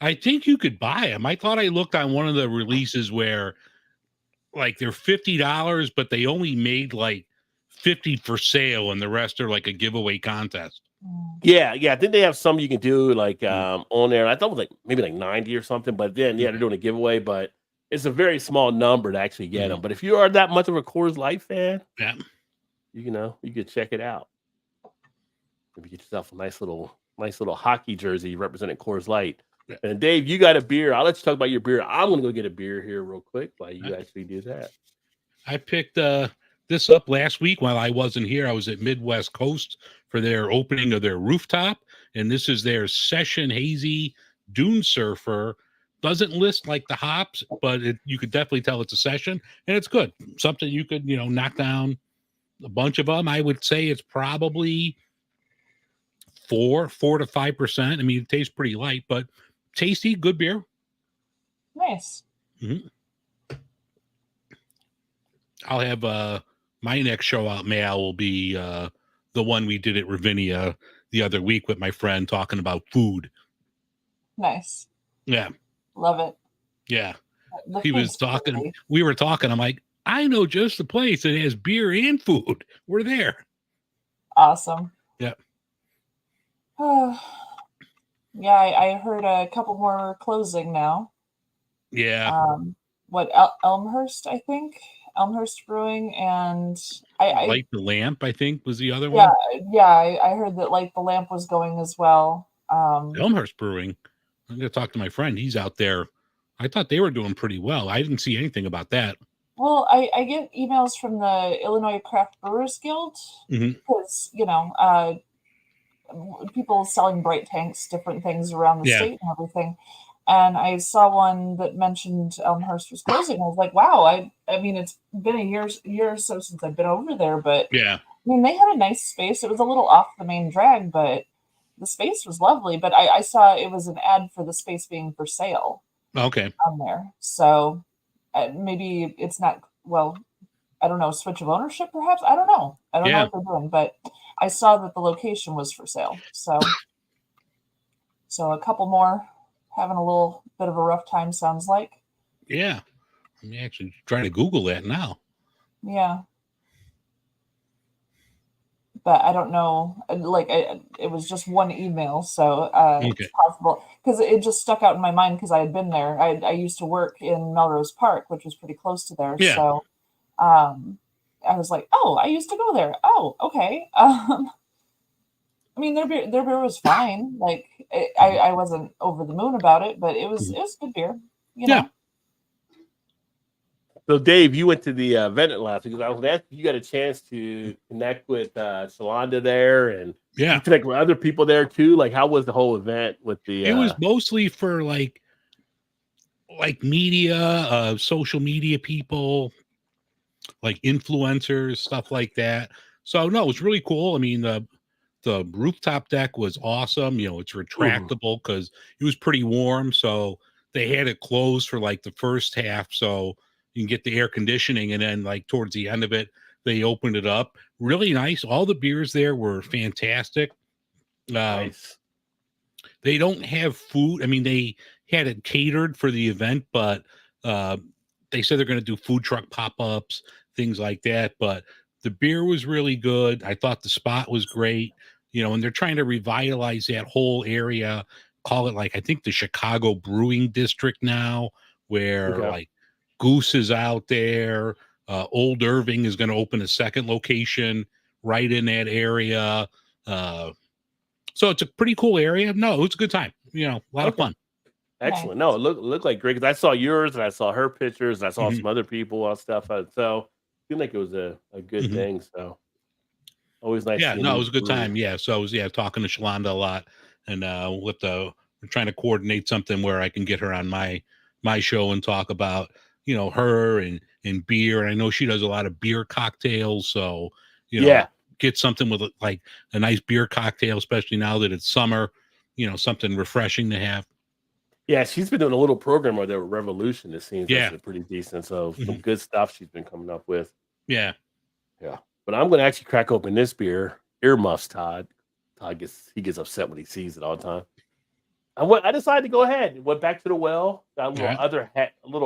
E: I think you could buy them. I thought I looked on one of the releases where like they're $50, but they only made like 50 for sale and the rest are like a giveaway contest.
C: Yeah. I think they have some you can do like on there. I thought it was like maybe like 90 or something, but then they're doing a giveaway, but it's a very small number to actually get them. But if you are that much of a Coors Light fan, you could check it out. Maybe get yourself a nice little hockey jersey representing Coors Light. Yeah. And Dave, you got a beer. I'll let you talk about your beer. I'm gonna go get a beer here real quick while you actually do that.
E: I picked this up last week while I wasn't here. I was at Midwest Coast for their opening of their rooftop, and this is their Session Hazy Dune Surfer. Doesn't list like the hops, but you could definitely tell it's a session, and it's good. Something you could knock down a bunch of them. I would say it's probably 4 to 5%. I mean, it tastes pretty light, but tasty, good beer.
D: Nice.
E: Mm-hmm. I'll have my next show out mail will be the one we did at Ravinia the other week with my friend talking about food.
D: Nice.
E: Yeah.
D: Love it.
E: Yeah. He was talking. Crazy. We were talking. I'm like, I know just the place that has beer and food. We're there.
D: Awesome.
E: Yeah.
D: Yeah, I heard a couple more closing now.
E: Yeah.
D: Elmhurst, I think. Elmhurst Brewing, and I
E: Light the Lamp, I think, was the other one.
D: Yeah, I heard that Light the Lamp was going as well.
E: Elmhurst Brewing. I'm going to talk to my friend. He's out there. I thought they were doing pretty well. I didn't see anything about that.
D: Well, I get emails from the Illinois Craft Brewers Guild because, people selling bright tanks, different things around the state and everything. And I saw one that mentioned Elmhurst was closing. I was like, wow, I mean, it's been a year or so since I've been over there, but I mean, they had a nice space. It was a little off the main drag, but the space was lovely. But I saw it was an ad for the space being for sale.
E: Okay.
D: On there. So maybe it's not, I don't know, switch of ownership perhaps? I don't know. I don't know what they're doing, but I saw that the location was for sale. So a couple more having a little bit of a rough time, sounds like.
E: Yeah. I'm actually trying to Google that now.
D: Yeah. but I don't know. Like it was just one email, so
E: Okay.
D: it's possible because it just stuck out in my mind because I had been there. I used to work in Melrose Park, which was pretty close to there.
E: Yeah.
D: So I was like, oh, I used to go there. Oh, okay. I mean, their beer was fine. Like I wasn't over the moon about it, but it was good beer. You
E: Yeah.
D: know.
C: So, Dave, you went to the event last week because I was asking you got a chance to connect with Shalonda there, and
E: Yeah.
C: you connect with other people there too. Like, how was the whole event with the?
E: It was mostly for like media, social media people, like influencers, stuff like that. So no, it was really cool. I mean, the rooftop deck was awesome. You know, it's retractable because it was pretty warm. So they had it closed for like the first half, so you can get the air conditioning, and then like towards the end of it, they opened it up. Really nice. All the beers there were fantastic.
C: nice.
E: They don't have food. I mean, they had it catered for the event, but they said they're going to do food truck pop-ups, things like that. But the beer was really good. I thought the spot was great. You know, and they're trying to revitalize that whole area, call it like, I think the Chicago Brewing District now, where
C: Okay.
E: like Goose is out there. Old Irving is going to open a second location right in that area. So it's a pretty cool area. No, it was a good time. You know, a lot of fun.
C: Excellent. No, it looked like great because I saw yours and I saw her pictures and I saw
E: Mhm.
C: some other people and stuff. So it seemed like it was a good
E: Mhm.
C: thing. So always nice.
E: Yeah,
C: seeing
E: no, it
C: new
E: was a good
C: breweries.
E: time. Yeah, so I was talking to Shalonda a lot, and we're trying to coordinate something where I can get her on my show and talk about her and beer. And I know she does a lot of beer cocktails, so
C: Yeah.
E: get something with like a nice beer cocktail, especially now that it's summer. Something refreshing to have.
C: Yeah, she's been doing a little program with the Revolution. It seems
E: Yeah.
C: that's pretty decent. So some
E: Mhm.
C: good stuff she's been coming up with.
E: Yeah.
C: Yeah. But I'm going to actually crack open this beer. Earmuffs, Todd. Todd gets upset when he sees it all the time. I decided to go ahead. Went back to the well. Got a little
E: Yeah.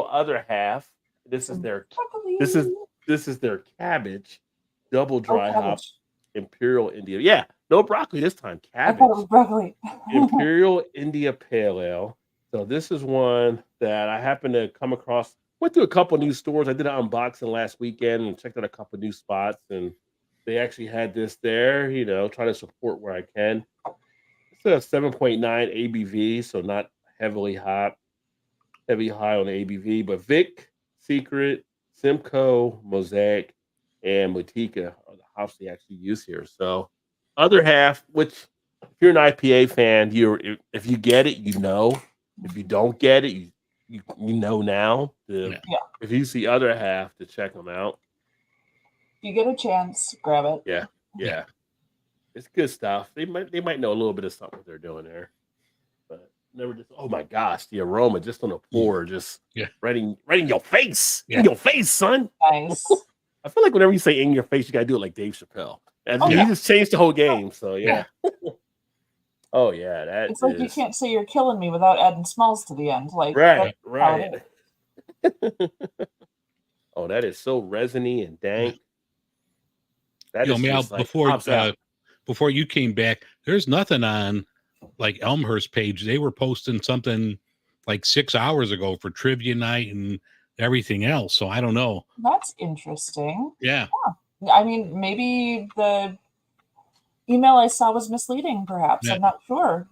C: other half. This is
D: Some
C: their
D: broccoli.
C: this is their cabbage, double dry hop
D: cabbage.
C: Imperial India. Yeah, no broccoli this time.
D: I thought it
C: Cabbage.
D: was broccoli.
C: Imperial India Pale Ale. So this is one that I happened to come across. Went to a couple new stores. I did an unboxing last weekend and checked out a couple new spots, and they actually had this there. Trying to support where I can. It's a 7.9 ABV, so not heavy high on the ABV. But Vic, Secret, Simcoe, Mosaic, and Motika are the hops they actually use here. So other half, which if you're an IPA fan, if you get it, you know. If you don't get it, you know now. If you see other half, to check them out.
D: If you get a chance, grab it.
C: Yeah. It's good stuff. They might know a little bit of something they're doing there, but never just. Oh my gosh, the aroma just on the pour, just right in your face, in your face, son.
D: Nice.
C: I feel like whenever you say "in your face," you gotta do it like Dave Chappelle. And
D: Oh,
C: he
D: yeah.
C: just changed the whole game. So yeah. Oh yeah, that
D: It's like you can't say you're killing me without adding smells to the end. Like
C: right. Oh, that is so resiny and dank. That is
E: Mal,
C: just like pops out.
E: before you came back, there's nothing on like Elmhurst page. They were posting something like 6 hours ago for trivia night and everything else. So I don't know.
D: That's interesting.
E: Yeah.
D: I mean, maybe the email I saw was misleading, perhaps.
E: Yeah.
D: I'm not sure.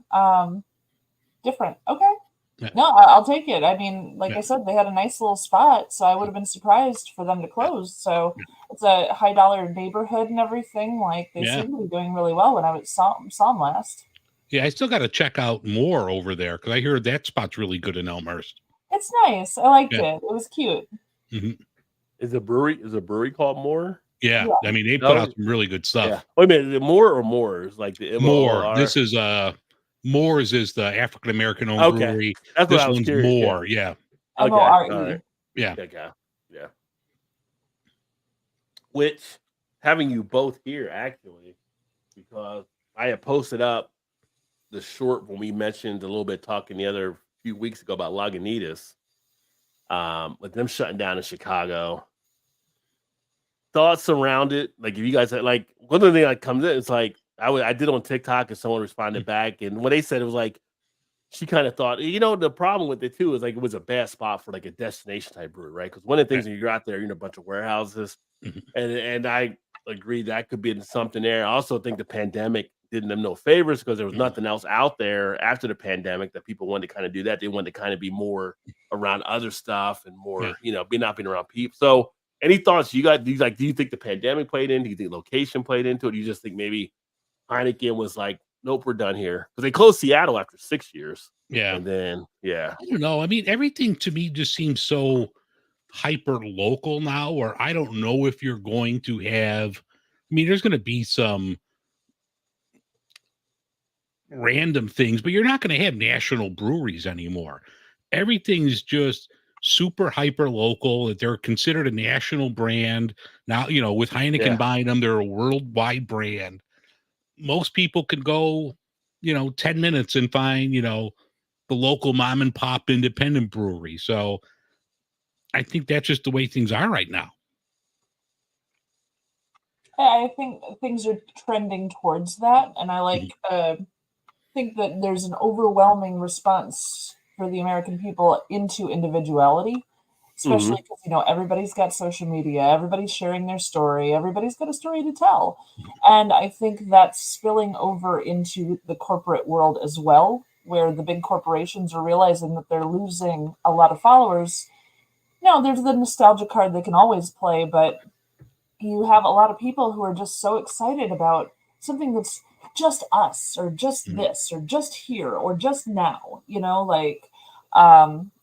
D: Different. Okay.
E: Yeah.
D: No, I'll take it. I mean, like I said, they had a nice little spot, so I would have been surprised for them to close. So it's a high dollar neighborhood and everything. Like they seem to be doing really well when I saw them last.
E: Yeah, I still got to check out more over there because I heard that spot's really good in Elmhurst.
D: It's nice. I liked it. It was cute.
E: Mm-hmm.
C: Is a brewery called More?
E: Yeah. I mean, they put out some really good stuff.
C: Yeah. Wait a minute, is it More or Moors? Like the
E: More.
C: M-O-R?
E: This is Moore's is the African American owned brewery.
C: That's
E: this
C: what I was
E: one's
C: curious.
E: More. Yeah.
C: Okay.
D: M-O-R-E.
C: All right.
E: Yeah.
C: Okay. Yeah. Which having you both here actually, because I had posted up the short when we mentioned a little bit talking the other few weeks ago about Lagunitas, with them shutting down in Chicago. thoughts around it? Like, if you guys like, one of the things that comes in, it's like I did on TikTok and someone responded back, and what they said, it was like she kind of thought, the problem with it too is like it was a bad spot for like a destination type brewery, right? Because one of the things when you're out there, you're in a bunch of warehouses,
E: Mhm.
C: and I agree that could be something there. I also think the pandemic did them no favors because there was nothing else out there after the pandemic that people wanted to kind of do that. They wanted to kind of be more around other stuff and more, not being around people. So, any thoughts you got? Do you think the pandemic played in? Do you think location played into it? Do you just think maybe Heineken was like, nope, we're done here? Because they closed Seattle after 6 years.
E: Yeah.
C: And then,
E: I don't know. I mean, everything to me just seems so hyper local now, or I don't know if you're going to have, I mean, there's going to be some random things, but you're not going to have national breweries anymore. Everything's just super hyper local, that they're considered a national brand. Now, with Heineken buying them, they're a worldwide brand. Most people can go, 10 minutes and find, the local mom and pop independent brewery. So I think that's just the way things are right now.
D: I think things are trending towards that, and I think that there's an overwhelming response for the American people into individuality, especially because everybody's got social media, everybody's sharing their story, everybody's got a story to tell, and I think that's spilling over into the corporate world as well, where the big corporations are realizing that they're losing a lot of followers. There's the nostalgia card they can always play, but you have a lot of people who are just so excited about something that's just us or just this or just here or just now,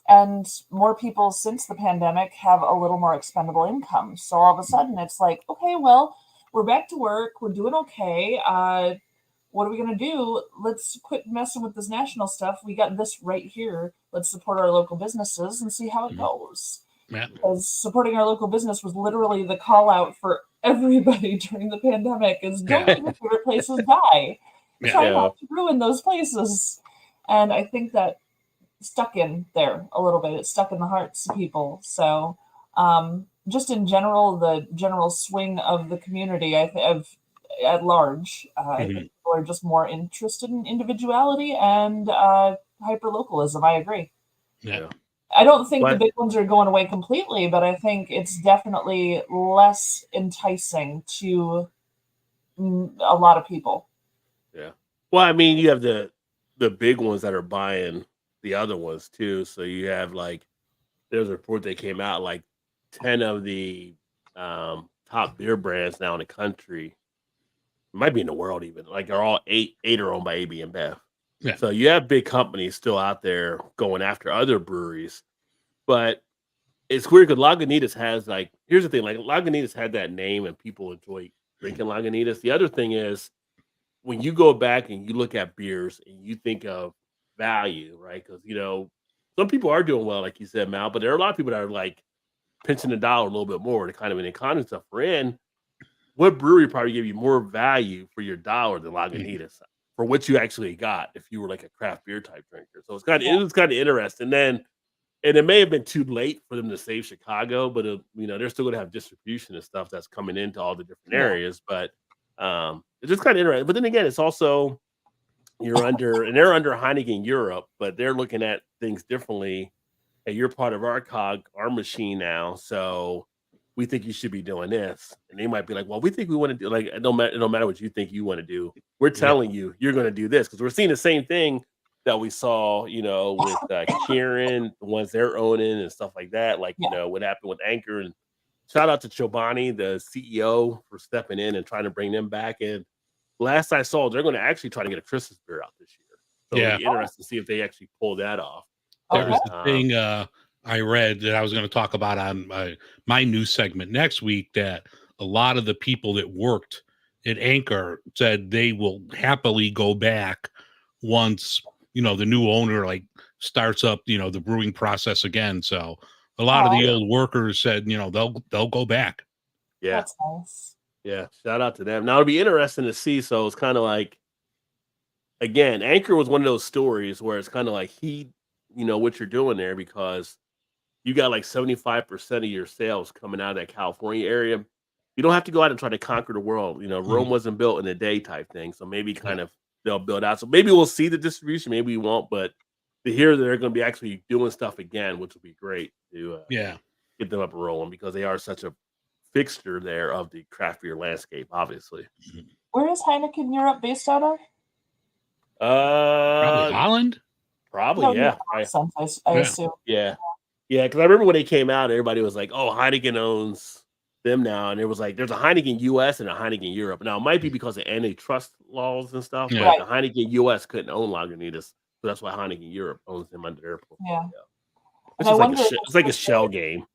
D: and more people since the pandemic have a little more expendable income. So all of a sudden it's like, okay, well, we're back to work. We're doing okay. What are we going to do? Let's quit messing with this national stuff. We got this right here. Let's support our local businesses and see how it goes.
E: Yeah.
D: Because supporting our local business was literally the call out for everybody during the pandemic is don't let your favorite places die. Try not to ruin those places. And I think that stuck in there a little bit. It's stuck in the hearts of people. So just in general, the general swing of the community at large, I think people are just more interested in individuality and hyper-localism. I agree.
E: Yeah.
D: I don't think the big ones are going away completely, but I think it's definitely less enticing to a lot of people.
C: Yeah. Well, I mean, you have the big ones that are buying the other ones too. So you have there's a report that came out 10 of the top beer brands now in the country, might be in the world even, are all eight are owned by AB InBev.
E: Yeah.
C: So you have big companies still out there going after other breweries, but it's weird because Lagunitas has here's the thing, Lagunitas had that name and people enjoy drinking Lagunitas. The other thing is when you go back and you look at beers and you think of value, right? Because some people are doing well, like you said, Mal, but there are a lot of people that are pinching the dollar a little bit more to kind of an economy stuff we're in. What brewery probably give you more value for your dollar than Lagunitas for what you actually got if you were a craft beer type drinker? So it's kind of interesting. And it may have been too late for them to save Chicago, but they're still going to have distribution and stuff that's coming into all the different areas. But it's just kind of interesting. But then again, it's also they're under Heineken Europe, but they're looking at things differently. Hey, you're part of our machine now, so we think you should be doing this. And they might be like, well, we think we want to do it don't matter what you think you want to do. We're telling you you're going to do this because we're seeing the same thing that we saw, with Kieran, the ones they're owning and stuff like that. What happened with Anchor. And shout out to Chobani, the CEO, for stepping in and trying to bring them back. And last I saw, they're going to actually try to get a Christmas beer out this year. So it'll be interesting to see if they actually pull that off.
E: There was a thing I read that I was going to talk about on my news segment next week, that a lot of the people that worked at Anchor said they will happily go back once, the new owner starts up, the brewing process again. So a lot of the old workers said, they'll go back.
C: Yeah.
D: That's nice.
C: Yeah. Shout out to them. Now it'll be interesting to see. So it's kind of again, Anchor was one of those stories where it's kind of what you're doing there, because you got 75% of your sales coming out of that California area. you don't have to go out and try to conquer the world. You know, Rome
E: Mhm.
C: wasn't built in a day type thing. So maybe kind of they'll build out. So maybe we'll see the distribution, maybe we won't, but to hear that they're going to be actually doing stuff again, which would be great to
E: Yeah.
C: get them up and rolling because they are such a fixture there of the craft beer landscape, obviously.
D: Where is Heineken Europe based out of?
E: Probably Holland.
C: Probably,
D: No,
C: yeah.
D: makes sense. I
E: Yeah.
D: assume.
C: Yeah. Yeah, because I remember when they came out, everybody was like, "Oh, Heineken owns them now," and it was like, "There's a Heineken US and a Heineken Europe." Now it might be because of antitrust laws and stuff,
E: Yeah.
C: but
D: Right.
C: the Heineken US couldn't own Lagunitas, so that's why Heineken Europe owns them under their portfolio.
D: Yeah.
C: It's
D: And I
C: just like
D: wonder if
C: it's like a shell game.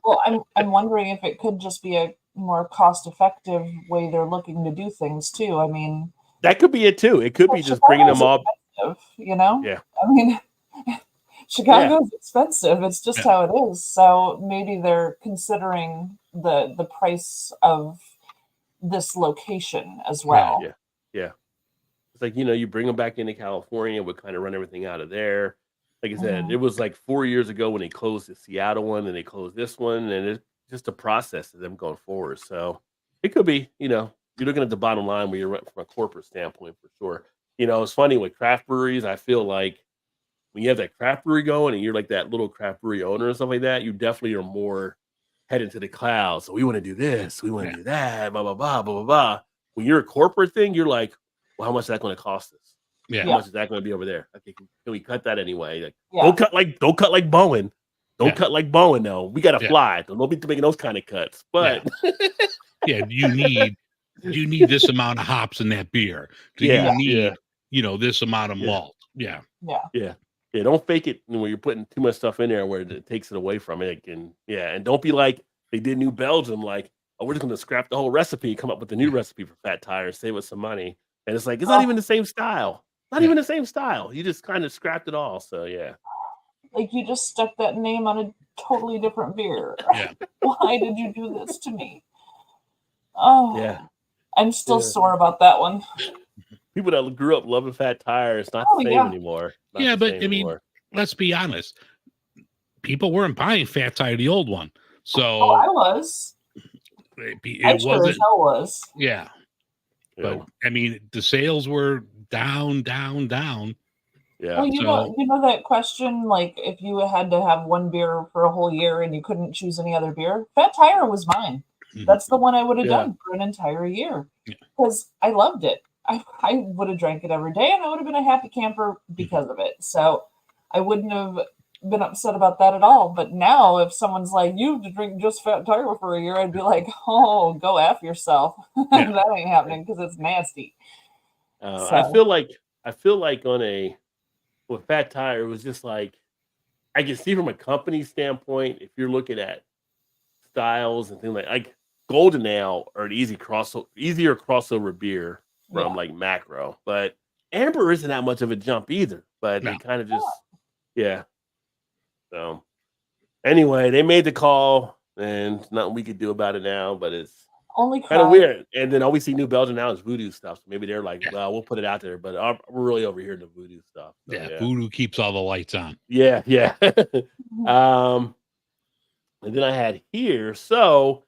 D: Well, I'm wondering if it could just be a more cost-effective way they're looking to do things too. I mean,
C: That could be it too. It could be just bringing them all.
D: expensive, you know?
C: Yeah.
D: I mean, Chicago's expensive. It's just how it is. So maybe they're considering the price of this location as well.
C: Yeah. It's like, you bring them back into California, we kind of run everything out of there. Like I said, it was like 4 years ago when they closed the Seattle one and they closed this one, and it's just a process of them going forward. So it could be, you're looking at the bottom line when you're from a corporate standpoint for sure. It's funny with craft breweries, I feel like when you have that craft brewery going and you're like that little craft brewery owner and stuff like that, you definitely are more headed to the clouds. So we want to do this, we want to do that, blah, blah, blah, blah, blah, blah. When you're a corporate thing, you're like, well, how much is that going to cost us?
E: Yeah.
C: How much is that going to be over there? Okay, can we cut that anyway? Like,
D: Yeah.
C: don't cut like Bowen. Don't cut like Bowen. Though we got to
E: Yeah.
C: fly. Don't be making those kind of cuts. But
E: Yeah, you need this amount of hops in that beer. Do
C: Yeah,
E: you need this amount of malt? Yeah.
D: Yeah.
C: Don't fake it when you're putting too much stuff in there where it takes it away from it. And don't be like they did New Belgium, like, oh, we're just going to scrap the whole recipe, come up with a new recipe for Fat Tire, save us some money. And it's like it's not even the same style. Not even the same style. You just kind of scrapped it all. So yeah.
D: Like you just stuck that name on a totally different beer.
E: Yeah.
D: Why did you do this to me? Oh,
C: Yeah.
D: I'm still sore about that one.
C: People that grew up loving Fat Tire, it's not the same anymore. Not
E: Yeah,
C: the
E: but
C: same
E: I mean,
C: anymore.
E: let's be honest. People weren't buying Fat Tire, the old one. So
D: I was.
E: it
D: sure
E: wasn't.
D: as hell was.
E: Yeah.
C: Yeah.
E: But I mean, the sales were down.
C: Yeah.
D: Well, you know that question, like if you had to have one beer for a whole year and you couldn't choose any other beer, Fat Tire was mine. That's the one I would have done for an entire year because I loved it. I would have drank it every day and I would have been a happy camper because of it. So I wouldn't have been upset about that at all. But now if someone's like, you have to drink just Fat Tire for a year, I'd be like, oh, go F yourself. That ain't happening because it's nasty.
C: I feel like with Fat Tire, it was just like I can see from a company standpoint, if you're looking at styles and things like Golden Ale or an easier crossover beer from like Macro, but Amber isn't that much of a jump either. But they kind of just So anyway, they made the call, and nothing we could do about it now. But it's
D: only
C: kind of weird. And then all we see New Belgium now is Voodoo stuff. So maybe they're like, well, we'll put it out there, but we're really over here in the Voodoo stuff. So,
E: Voodoo keeps all the lights on.
C: Yeah. And then I had here, so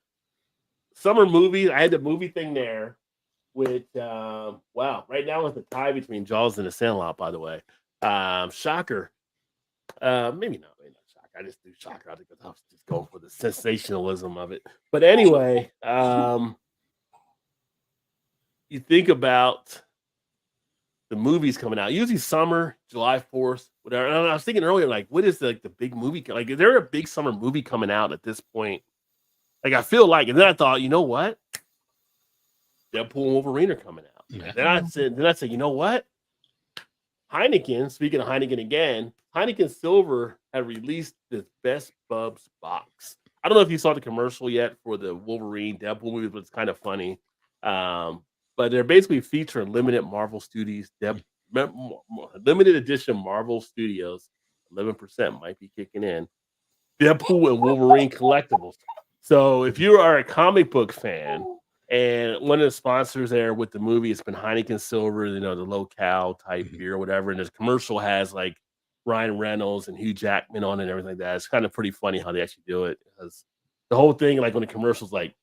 C: summer movies. I had the movie thing there, which wow, right now it's a tie between Jaws and The Sandlot. By the way, shocker. Maybe not shocker. I just do shocker because I was just going for the sensationalism of it. But anyway, you think about the movies coming out. Usually summer, July 4th, whatever. And I was thinking earlier, like, what is the big movie? Like, is there a big summer movie coming out at this point? Like, I feel like, and then I thought, you know what? Deadpool and Wolverine are coming out.
E: Yeah.
C: Then I said, you know what? Heineken, speaking of Heineken again, Heineken Silver had released this Best Bubs box. I don't know if you saw the commercial yet for the Wolverine Deadpool movie, but it's kind of funny. But they're basically featuring limited Marvel Studios, limited edition Marvel Studios, 11% might be kicking in, Deadpool and Wolverine collectibles. So if you are a comic book fan, and one of the sponsors there with the movie, it's been Heineken Silver, the low-cal type beer or whatever, and this commercial has like Ryan Reynolds and Hugh Jackman on it and everything like that. It's kind of pretty funny how they actually do it because the whole thing, like when the commercials, like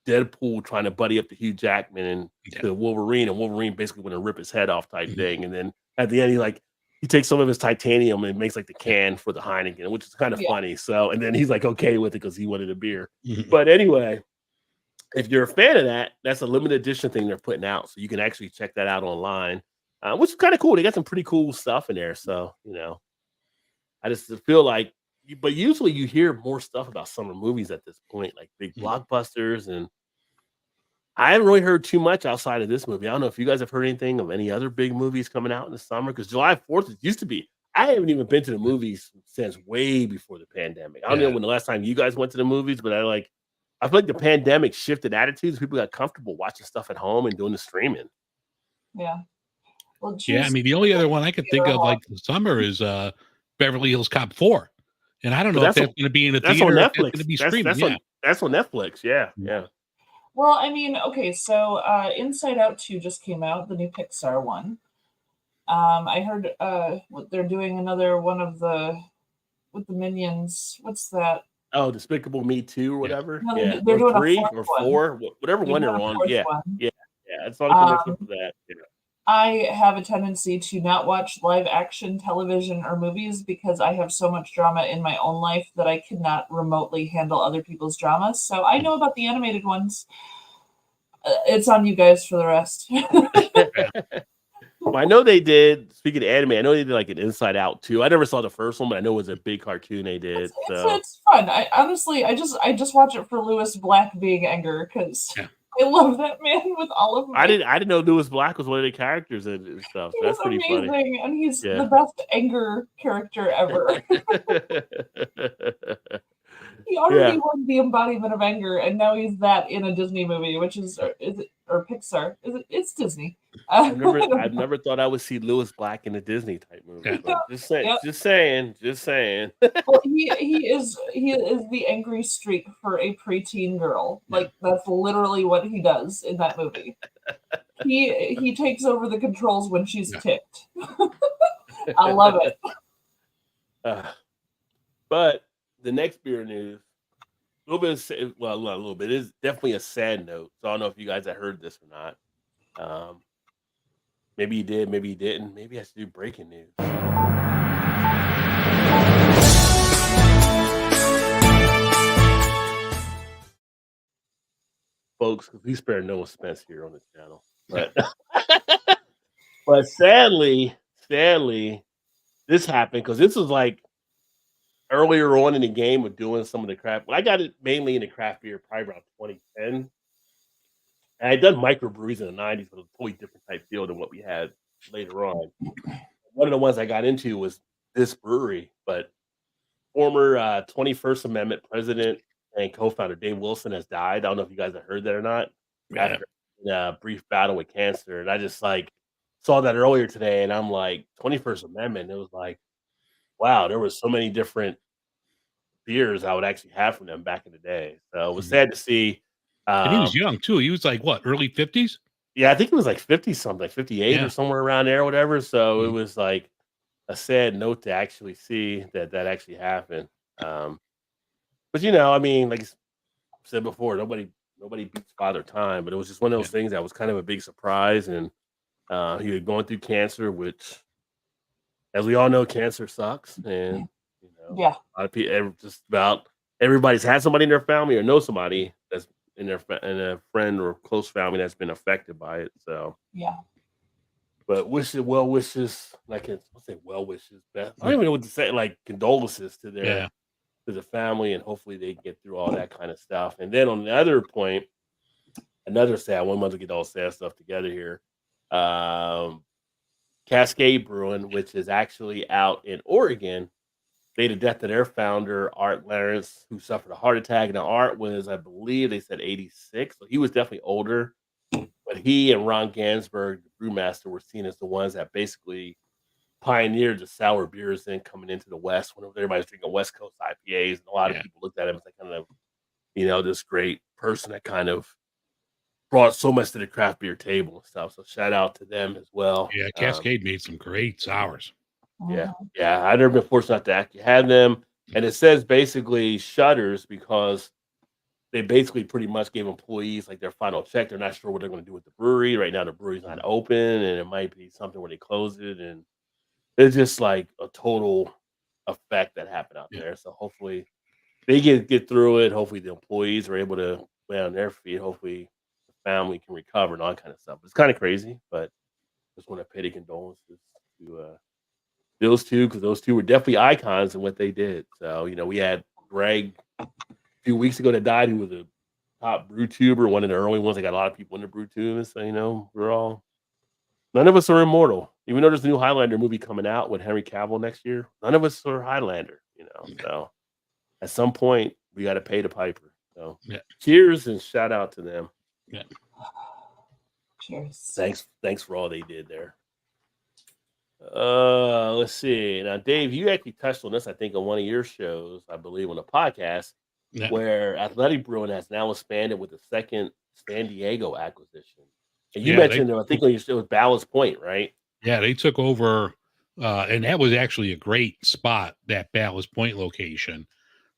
C: Deadpool trying to buddy up to Hugh Jackman and to Wolverine, and Wolverine basically want to rip his head off type thing. And then at the end, he takes some of his titanium and makes like the can for the Heineken, which is kind of funny. So, and then he's like okay with it because he wanted a beer. But anyway, if you're a fan of that, that's a limited edition thing they're putting out, so you can actually check that out online, which is kind of cool. They got some pretty cool stuff in there. So, I just feel like, but usually you hear more stuff about summer movies at this point, like big blockbusters, and I haven't really heard too much outside of this movie. I don't know if you guys have heard anything of any other big movies coming out in the summer, because July 4th, it used to be. I haven't even been to the movies since way before the pandemic. I don't know when the last time you guys went to the movies, but I feel like the pandemic shifted attitudes. People got comfortable watching stuff at home and doing the streaming.
D: Yeah. Well,
E: I mean, the only other one I could think of like the summer is Beverly Hills Cop 4. And I don't know if that's going to be in a theater.
C: That's on Netflix.
E: Going to be streaming.
C: That's on Netflix. Yeah.
D: Well, I mean, okay, so Inside Out 2 just came out, the new Pixar one. I heard they're doing another one with the Minions. What's that?
C: Oh, Despicable Me 2 or whatever.
D: No,
C: yeah,
D: they're doing
C: 3
D: a
C: or
D: 4,
C: whatever one they're on. Yeah. It's on commercial for that. Yeah.
D: I have a tendency to not watch live action television or movies because I have so much drama in my own life that I cannot remotely handle other people's drama. So I know about the animated ones. It's on you guys for the rest.
C: Well, I know they did. Speaking of anime, I know they did like an Inside Out 2. I never saw the first one, but I know it was a big cartoon they did.
D: It's fun. I honestly just watch it for Lewis Black being Anger because I love that man with all of my.
C: I didn't know Lewis Black was one of the characters and stuff. So that's pretty
D: amazing,
C: funny.
D: And he's the best Anger character ever. He already won the embodiment of anger, and now he's that in a Disney movie, which is Pixar? It's Disney.
C: I've never thought I would see Lewis Black in a Disney type movie. Just saying.
D: Well, he is the angry streak for a preteen girl. Like that's literally what he does in that movie. He takes over the controls when she's ticked. I love it.
C: But the next beer news, a little bit is definitely a sad note. So I don't know if you guys have heard this or not. Maybe you did, maybe you didn't. Maybe I should do breaking news. Folks, we spare no expense here on the channel. But sadly, this happened because this was like earlier on in the game of doing some of the craft. Well, I got it mainly in the craft beer probably around 2010. And I'd done microbreweries in the 90s, but it was a totally different type deal than what we had later on. One of the ones I got into was this brewery, but former 21st Amendment president and co-founder Dave Wilson has died. I don't know if you guys have heard that or not. After a brief battle with cancer. And I just saw that earlier today, and I'm like, 21st Amendment. It was like, wow, there was so many different beers I would actually have from them back in the day. So it was sad to see.
E: And he was young too. He was like what, early 50s?
C: Yeah, I think it was like 50 something, like 58 or somewhere around there, or whatever. So it was like a sad note to actually see that actually happened. But I mean, like I said before, nobody beats Father Time, but it was just one of those things that was kind of a big surprise. And he had gone through cancer, which, as we all know, cancer sucks. And a lot of people, just about everybody's had somebody in their family or know somebody that's in a friend or close family that's been affected by it. So but well wishes, like I'll say well wishes, but I don't even know what to say, like condolences to their to the family, and hopefully they get through all that kind of stuff. And then on the other point, another sad one, might as well get all sad stuff together here. Cascade Brewing, which is actually out in Oregon, they had the death of their founder, Art Lawrence, who suffered a heart attack. Now, Art was, I believe, they said 86, so he was definitely older. But he and Ron Gansberg, the brewmaster, were seen as the ones that basically pioneered the sour beers then coming into the West when everybody's drinking West Coast IPAs. And a lot of people looked at him as like kind of, this great person that kind of brought so much to the craft beer table and stuff. So shout out to them as well.
E: Yeah, Cascade made some great sours.
C: Yeah. I've never been fortunate to actually have them. And it says basically shutters because they basically pretty much gave employees like their final check. They're not sure what they're going to do with the brewery. Right now, the brewery's not open, and it might be something where they close it. And it's just like a total effect that happened out
E: Yeah.
C: there. So hopefully they get through it. Hopefully the employees are able to lay on their feet. Hopefully the family can recover and all that kind of stuff. It's kind of crazy, but just want to pay the condolences to those two, because those two were definitely icons in what they did. So, we had Greg a few weeks ago that died, who was a top brew tuber, one of the early ones that got a lot of people into brew tubing. So, none of us are immortal. Even though there's a new Highlander movie coming out with Henry Cavill next year, none of us are Highlander, So at some point we got to pay the piper. So cheers and shout out to them.
E: Yeah.
D: Cheers.
C: Thanks for all they did there. Let's see. Now, Dave, you actually touched on this, I think, on one of your shows, I believe, on the podcast, where Athletic Brewing has now expanded with the second San Diego acquisition. And you mentioned, I think, on your show with Ballast Point, right?
E: Yeah, they took over, and that was actually a great spot, that Ballast Point location.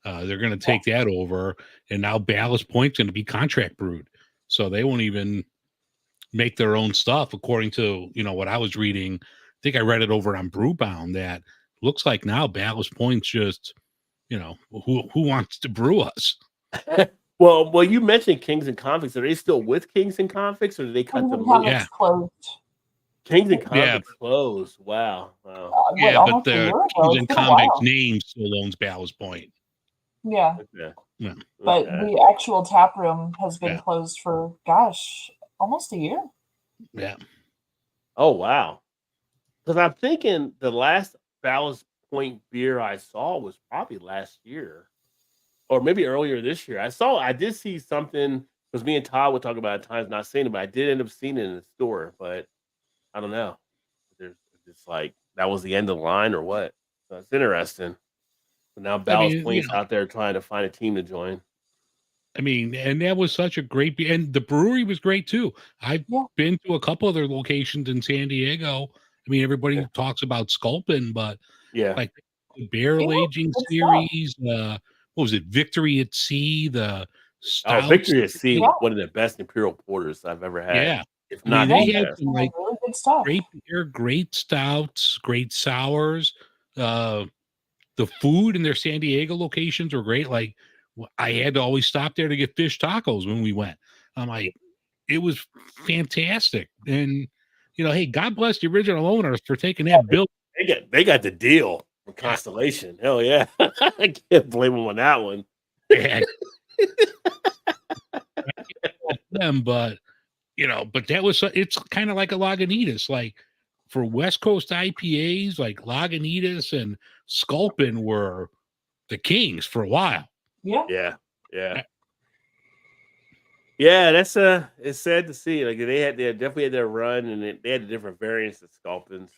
E: They're going to take that over, and now Ballast Point's going to be contract brewed, so they won't even make their own stuff, according to what I was reading. I think I read it over on Brewbound that looks like now Ballast Point's just, who wants to brew us?
C: Well, you mentioned Kings and Convicts. Are they still with Kings and Convicts, or did they cut them loose?
D: Yeah. Closed.
C: Kings and Convicts closed. Wow.
E: Yeah, but the Kings and Convicts name still owns Ballast Point.
D: Yeah.
C: Okay.
E: Yeah.
D: But the actual tap room has been closed for, almost a year.
E: Yeah.
C: Oh, wow. Because I'm thinking the last Ballast Point beer I saw was probably last year, or maybe earlier this year. I did see something, because me and Todd would talk about it at times not seeing it, but I did end up seeing it in the store. But I don't know. It's like that was the end of the line or what. So it's interesting. But now Ballast Point's out there trying to find a team to join.
E: I mean, and that was such a great beer. And the brewery was great too. I've been to a couple other locations in San Diego. I mean, everybody talks about Sculpin, but like the barrel aging series, what was it? Victory at Sea, the stouts.
C: Victory at Sea, one of the best imperial porters I've ever had.
E: Yeah.
C: If not,
E: they had some
D: really good stuff.
E: Great beer, great stouts, great sours. The food in their San Diego locations were great. Like, I had to always stop there to get fish tacos when we went. I'm like, it was fantastic. And, hey, God bless the original owners for taking that bill.
C: They got the deal from Constellation. Hell yeah. I can't blame them on that one.
E: Yeah. Them, but that was, it's kind of like a Lagunitas. Like, for West Coast IPAs, like Lagunitas and Sculpin were the kings for a while.
C: Yeah. That's it's sad to see. Like they definitely had their run, and they had the different variants of Sculpins.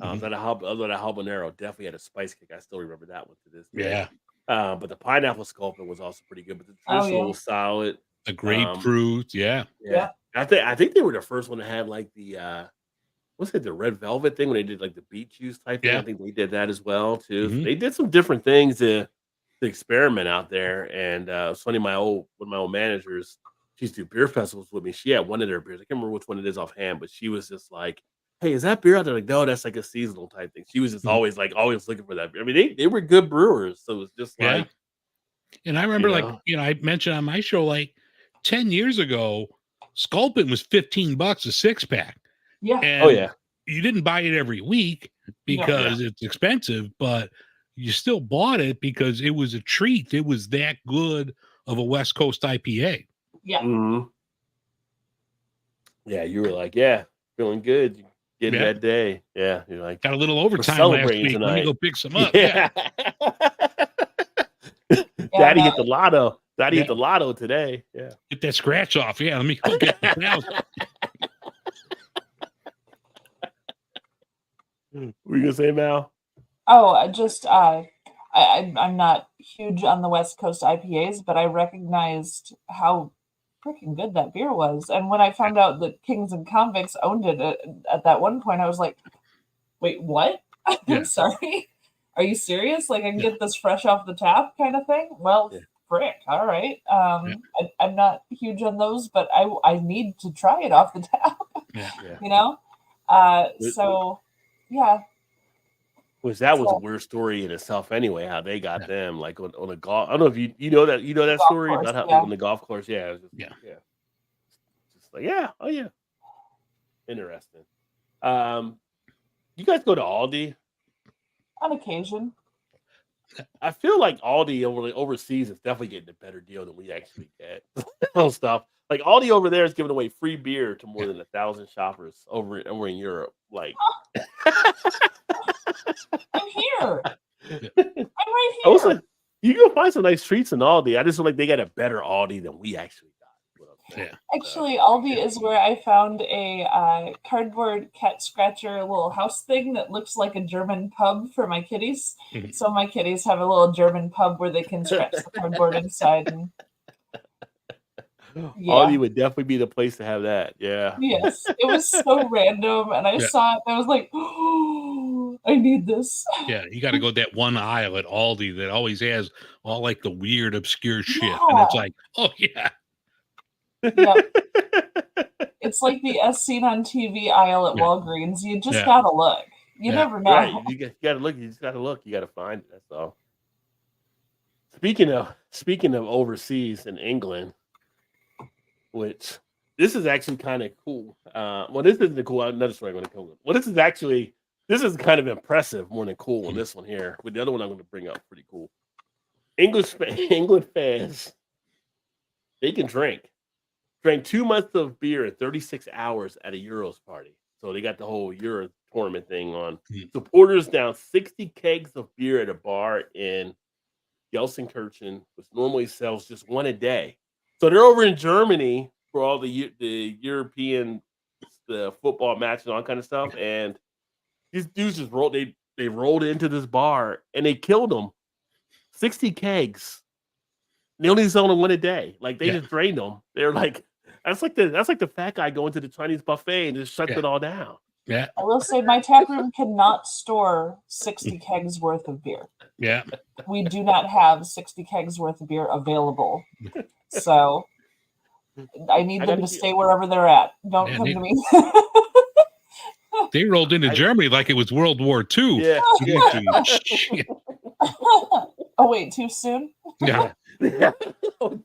C: That habanero definitely had a spice kick. I still remember that one to this day.
E: Yeah.
C: But the pineapple Sculpin was also pretty good. But the traditional was solid.
E: The grapefruit, yeah.
C: I think they were the first one to have like the what's it, the red velvet thing when they did like the beet juice type thing. I think they did that as well too. So they did some different things to experiment out there. And it's funny, one of my old managers, she used to do beer festivals with me. She had one of their beers. I can't remember which one it is offhand, but she was just like, "Hey, is that beer out there?" Like, no, that's like a seasonal type thing. She was just always looking for that beer. I mean, they were good brewers, so it was just like.
E: And I remember, I mentioned on my show, like 10 years ago, Sculpin was $15 a 6-pack.
D: Yeah.
E: And you didn't buy it every week because it's expensive, but you still bought it because it was a treat. It was that good of a West Coast IPA.
D: Yeah.
C: Mm-hmm. Yeah, you were like, feeling good. Getting that day. Yeah. You're like,
E: got a little overtime last week.
C: Tonight.
E: Let me go pick some up.
C: Yeah. Daddy hit the lotto. Daddy hit the lotto today. Yeah.
E: Get that scratch off. Yeah. Let me go get that now.
C: What were you gonna say, Mal?
D: Oh, just I'm not huge on the West Coast IPAs, but I recognized how freaking good that beer was. And when I found out that Kings and Convicts owned it at that one point, I was like, "Wait, what?" I'm sorry. are you serious? Like I can get this fresh off the tap kind of thing? Well,
C: Yeah.
D: frick. All right. I'm not huge on those, but I need to try it off the tap.
E: Yeah.
C: Yeah.
D: You know. So yeah.
C: Which that was a
D: So,
C: weird story in itself anyway, how they got them like on a golf. I don't know if you know that
D: golf
C: story
D: course,
C: about how
D: yeah.
C: on the golf course. Yeah, it was just,
E: Yeah.
C: Just like oh yeah, interesting. You guys go to Aldi?
D: on occasion.
C: I feel like Aldi overseas is definitely getting a better deal than we actually get on stuff. Like Aldi over there is giving away free beer to more than 1,000 shoppers over in Europe. Like,
D: I'm here.
E: Yeah.
D: I'm right
C: I was
D: here.
C: like, you can find some nice treats in Aldi. I just feel like they got a better Aldi than we actually got.
E: Yeah.
D: Actually, Aldi is where I found a cardboard cat scratcher little house thing that looks like a German pub for my kitties.
E: Mhm.
D: So my kitties have a little German pub where they can scratch the cardboard inside. And
C: Aldi would definitely be the place to have that. Yeah.
D: yes, it was so random, and I
E: Yeah.
D: saw it, and I was like, "Oh, I need this."
E: Yeah, you got to go that one aisle at Aldi that always has all like the weird, obscure shit, and
D: Yeah.
E: it's like, oh yeah,
D: Yep. It's like the as seen on TV aisle at
E: Yeah.
D: Walgreens. You just
E: Yeah.
D: gotta look. You
E: Yeah.
D: never know.
C: Right. You gotta look. You just gotta look. You gotta find it. That's all. Speaking of overseas in England, which this is actually kind of cool. Well, this isn't cool. Another story I'm going to go. Well, this is kind of impressive more than cool on this one here. With the other one I'm going to bring up, pretty cool. England fans, they can drink. Drank 2 months of beer in 36 hours at a Euros party. So they got the whole Euro tournament thing on.
E: Mhm.
C: Supporters down 60 kegs of beer at a bar in Gelsenkirchen, which normally sells just one a day. So they're over in Germany for all the European football match and all kind of stuff. And these dudes just they rolled into this bar and they killed them. 60 kegs. They only sell them one a day. Like they just drained them. They're like, that's like the fat guy going to the Chinese buffet and just shuts it all down.
E: yeah,
D: I will say my tap room cannot store 60 kegs worth of beer.
E: yeah.
D: We do not have 60 kegs worth of beer available. So I need them to stay wherever they're at. Don't come to me.
E: They rolled into Germany like it was World War II.
C: Yeah.
E: Shit.
D: Oh wait, too soon?
E: Yeah.
C: Came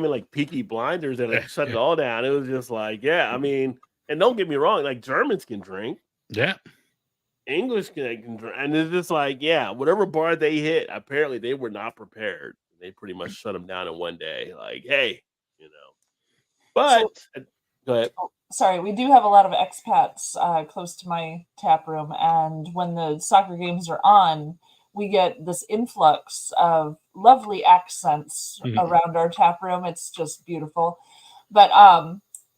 C: in like Peaky Blinders and like shut it all down. It was just like, I mean, and don't get me wrong, like Germans can drink.
E: Yeah.
C: English can drink. And it's just like, whatever bar they hit, apparently they were not prepared. They pretty much shut them down in one day. Like, hey, But go ahead.
D: Sorry, we do have a lot of expats close to my tap room, and when the soccer games are on, we get this influx of lovely accents around our tap room. It's just beautiful. But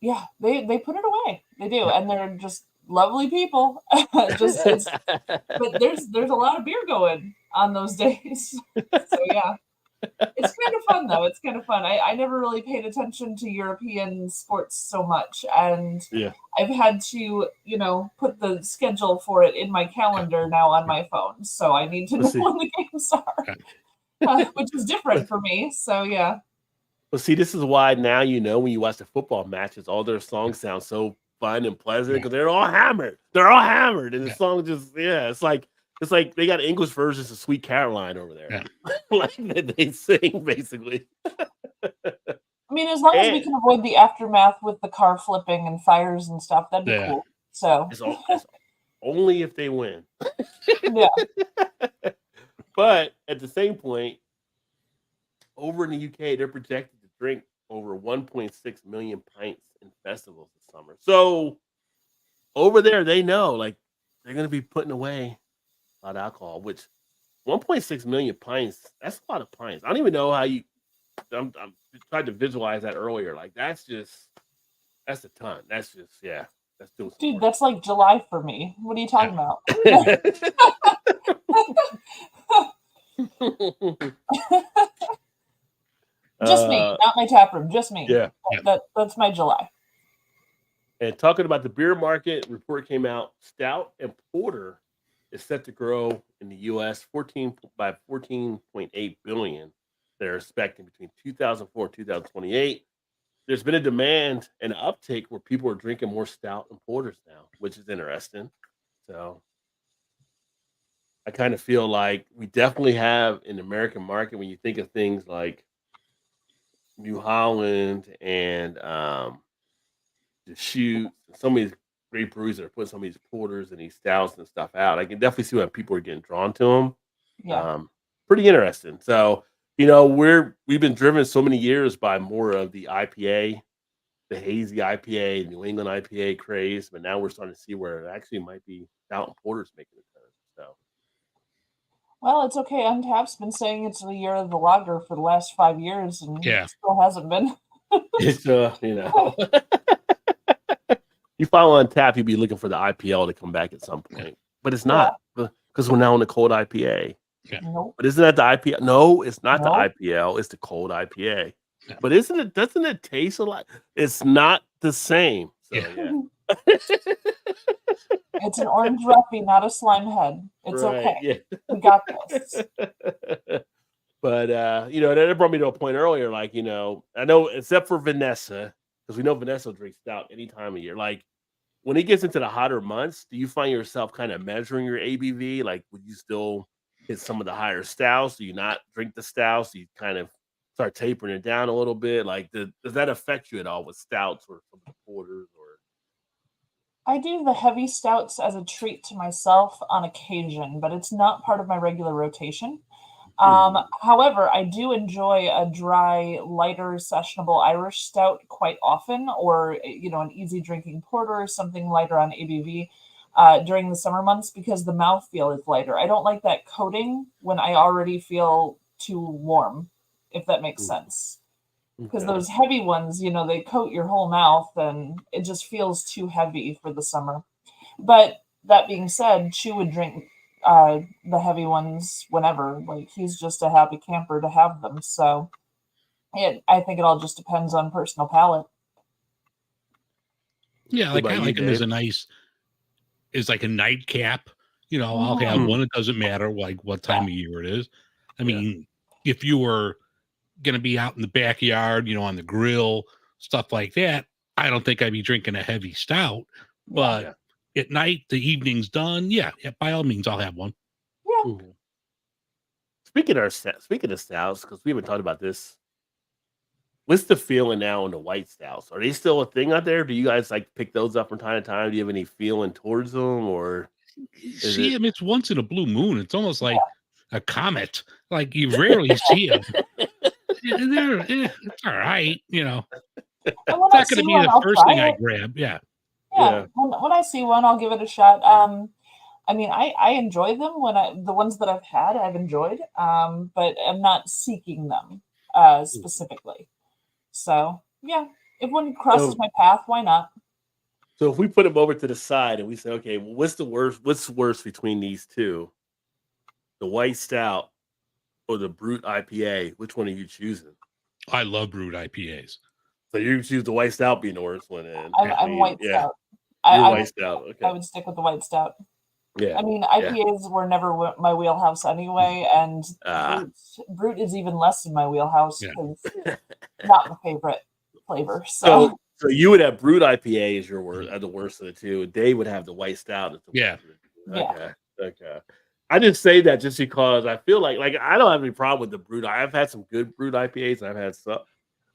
D: they put it away. They do, and they're just lovely people. But there's a lot of beer going on those days. So yeah. It's kind of fun though. It's kind of fun. I never really paid attention to European sports so much, and I've had to, put the schedule for it in my calendar now on my phone. So I need to know when the games are, which is different for me. So yeah.
C: Well, see, this is why now when you watch the football matches, all their songs sound so fun and pleasant because they're all hammered. They're all hammered, and the song just it's like they got English versions of Sweet Caroline over there. Like they sing, basically.
D: I mean, as long as we can avoid the aftermath with the car flipping and fires and stuff, that'd be cool. So
C: it's only if they win.
D: Yeah.
C: But at the same point, over in the UK, they're projected to drink over 1.6 million pints in festivals this summer. So over there, they know, like, they're going to be putting away a lot of alcohol, which 1.6 million pints, that's a lot of pints. I don't even know how I'm tried to visualize that earlier. Like, that's a ton. That's just, that's doing some
D: dude,
C: work.
D: that's like July for me. What are you talking about? Just me, not my tap room. Just me.
C: Yeah.
D: That's my July.
C: And talking about the beer market, report came out, stout and porter is set to grow in the U.S. 14.8 billion. They're expecting between 2004 and 2028. There's been a demand and an uptake where people are drinking more stout and porters now, which is interesting. So I kind of feel like we definitely have in the American market, when you think of things like New Holland and the Shoot, some of these great breweries that are putting some of these porters and these stouts and stuff out, I can definitely see why people are getting drawn to them.
D: Yeah.
C: Pretty interesting. So, we've been driven so many years by more of the IPA, the hazy IPA, New England IPA craze, but now we're starting to see where it actually might be stout and porters making a turn. So,
D: Well, it's okay. Untapped's been saying it's the year of the lager for the last 5 years, and
E: Yeah.
D: it still hasn't been.
C: it's you follow on tap, you'd be looking for the IPL to come back at some point, but it's not because we're now in the cold IPA.
E: Yeah.
D: Nope.
C: But isn't that the IPL? No, it's not
D: Nope.
C: the IPL. It's the cold IPA.
E: Yeah.
C: But doesn't it taste a lot? It's not the same. So, yeah.
D: It's an orange roughy, not a slime head. It's okay.
C: Yeah.
D: We got this.
C: But that brought me to a point earlier. Like, I know except for Vanessa, because we know Vanessa drinks stout any time of year. Like, when it gets into the hotter months, do you find yourself kind of measuring your ABV? Like, would you still hit some of the higher stouts? Do you not drink the stouts? Do you kind of start tapering it down a little bit? Like, does that affect you at all with stouts or some of the porters? Or
D: I do the heavy stouts as a treat to myself on occasion, but it's not part of my regular rotation. However, I do enjoy a dry, lighter, sessionable Irish stout quite often, or an easy drinking porter or something lighter on ABV during the summer months because the mouthfeel is lighter. I don't like that coating when I already feel too warm, if that makes sense. Because those heavy ones, they coat your whole mouth and it just feels too heavy for the summer. But that being said, Chu would drink the heavy ones whenever. Like, he's just a happy camper to have them. So I think it all just depends on personal palate.
E: Yeah,
C: What
E: like I
C: about you,
E: like them as
C: Dave?
E: is like a nightcap. I'll have one. It doesn't matter like what time of year it is. I mean, if you were gonna be out in the backyard, on the grill, stuff like that, I don't think I'd be drinking a heavy stout. But at night, the evening's done. Yeah, by all means, I'll have one.
D: Yeah.
C: Speaking of stouts, because we haven't talked about this, what's the feeling now on the white stouts? Are they still a thing out there? Do you guys like pick those up from time to time? Do you have any feeling towards them, or
E: see them? It's once in a blue moon. It's almost like a comet. Like, you rarely see them. It's all right, It's not going to be the first thing I grab. Yeah.
D: When I see one, I'll give it a shot. I mean, I enjoy them the ones that I've enjoyed, but I'm not seeking them specifically. So yeah, if one crosses my path, why not?
C: So if we put them over to the side and we say, okay, well, what's worse between these two? The white stout or the brute IPA? Which one are you choosing?
E: I love brewed IPAs.
C: So you choose the white stout being the worst one.
D: I'm white stout.
C: White stout. Okay.
D: I would stick with the white stout.
C: Yeah.
D: I mean, IPAs were never my wheelhouse anyway, and brute is even less in my wheelhouse because not my favorite flavor. So
C: you would have brute IPA as your worst, the worst of the two. Dave would have the white stout as the worst of the two. Okay. I just say that just because I feel like I don't have any problem with the brute. I've had some good brute IPAs, and I've had some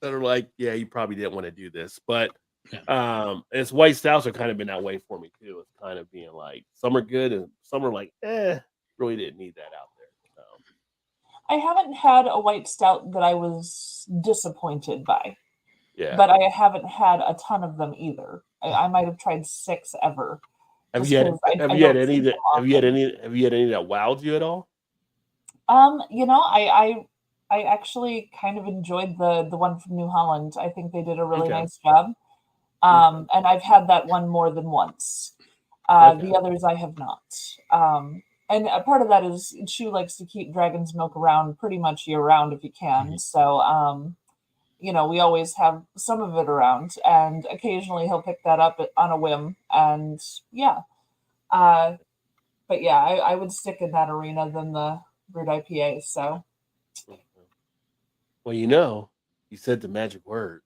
C: that are like, yeah, you probably didn't want to do this, but it's white stouts have kind of been that way for me too. It's kind of being like some are good and some are like, really didn't need that out there. So.
D: I haven't had a white stout that I was disappointed by.
C: Yeah,
D: but I haven't had a ton of them either. I might have tried 6 ever.
C: Have you had any that wowed you at all?
D: I actually kind of enjoyed the one from New Holland. I think they did a really nice job. And I've had that one more than once. The others I have not. And a part of that is Chu likes to keep Dragon's Milk around pretty much year round if he can. So, we always have some of it around, and occasionally he'll pick that up on a whim. And but But yeah, I would stick in that arena than the brewed IPAs. So
C: Well, you said the magic word.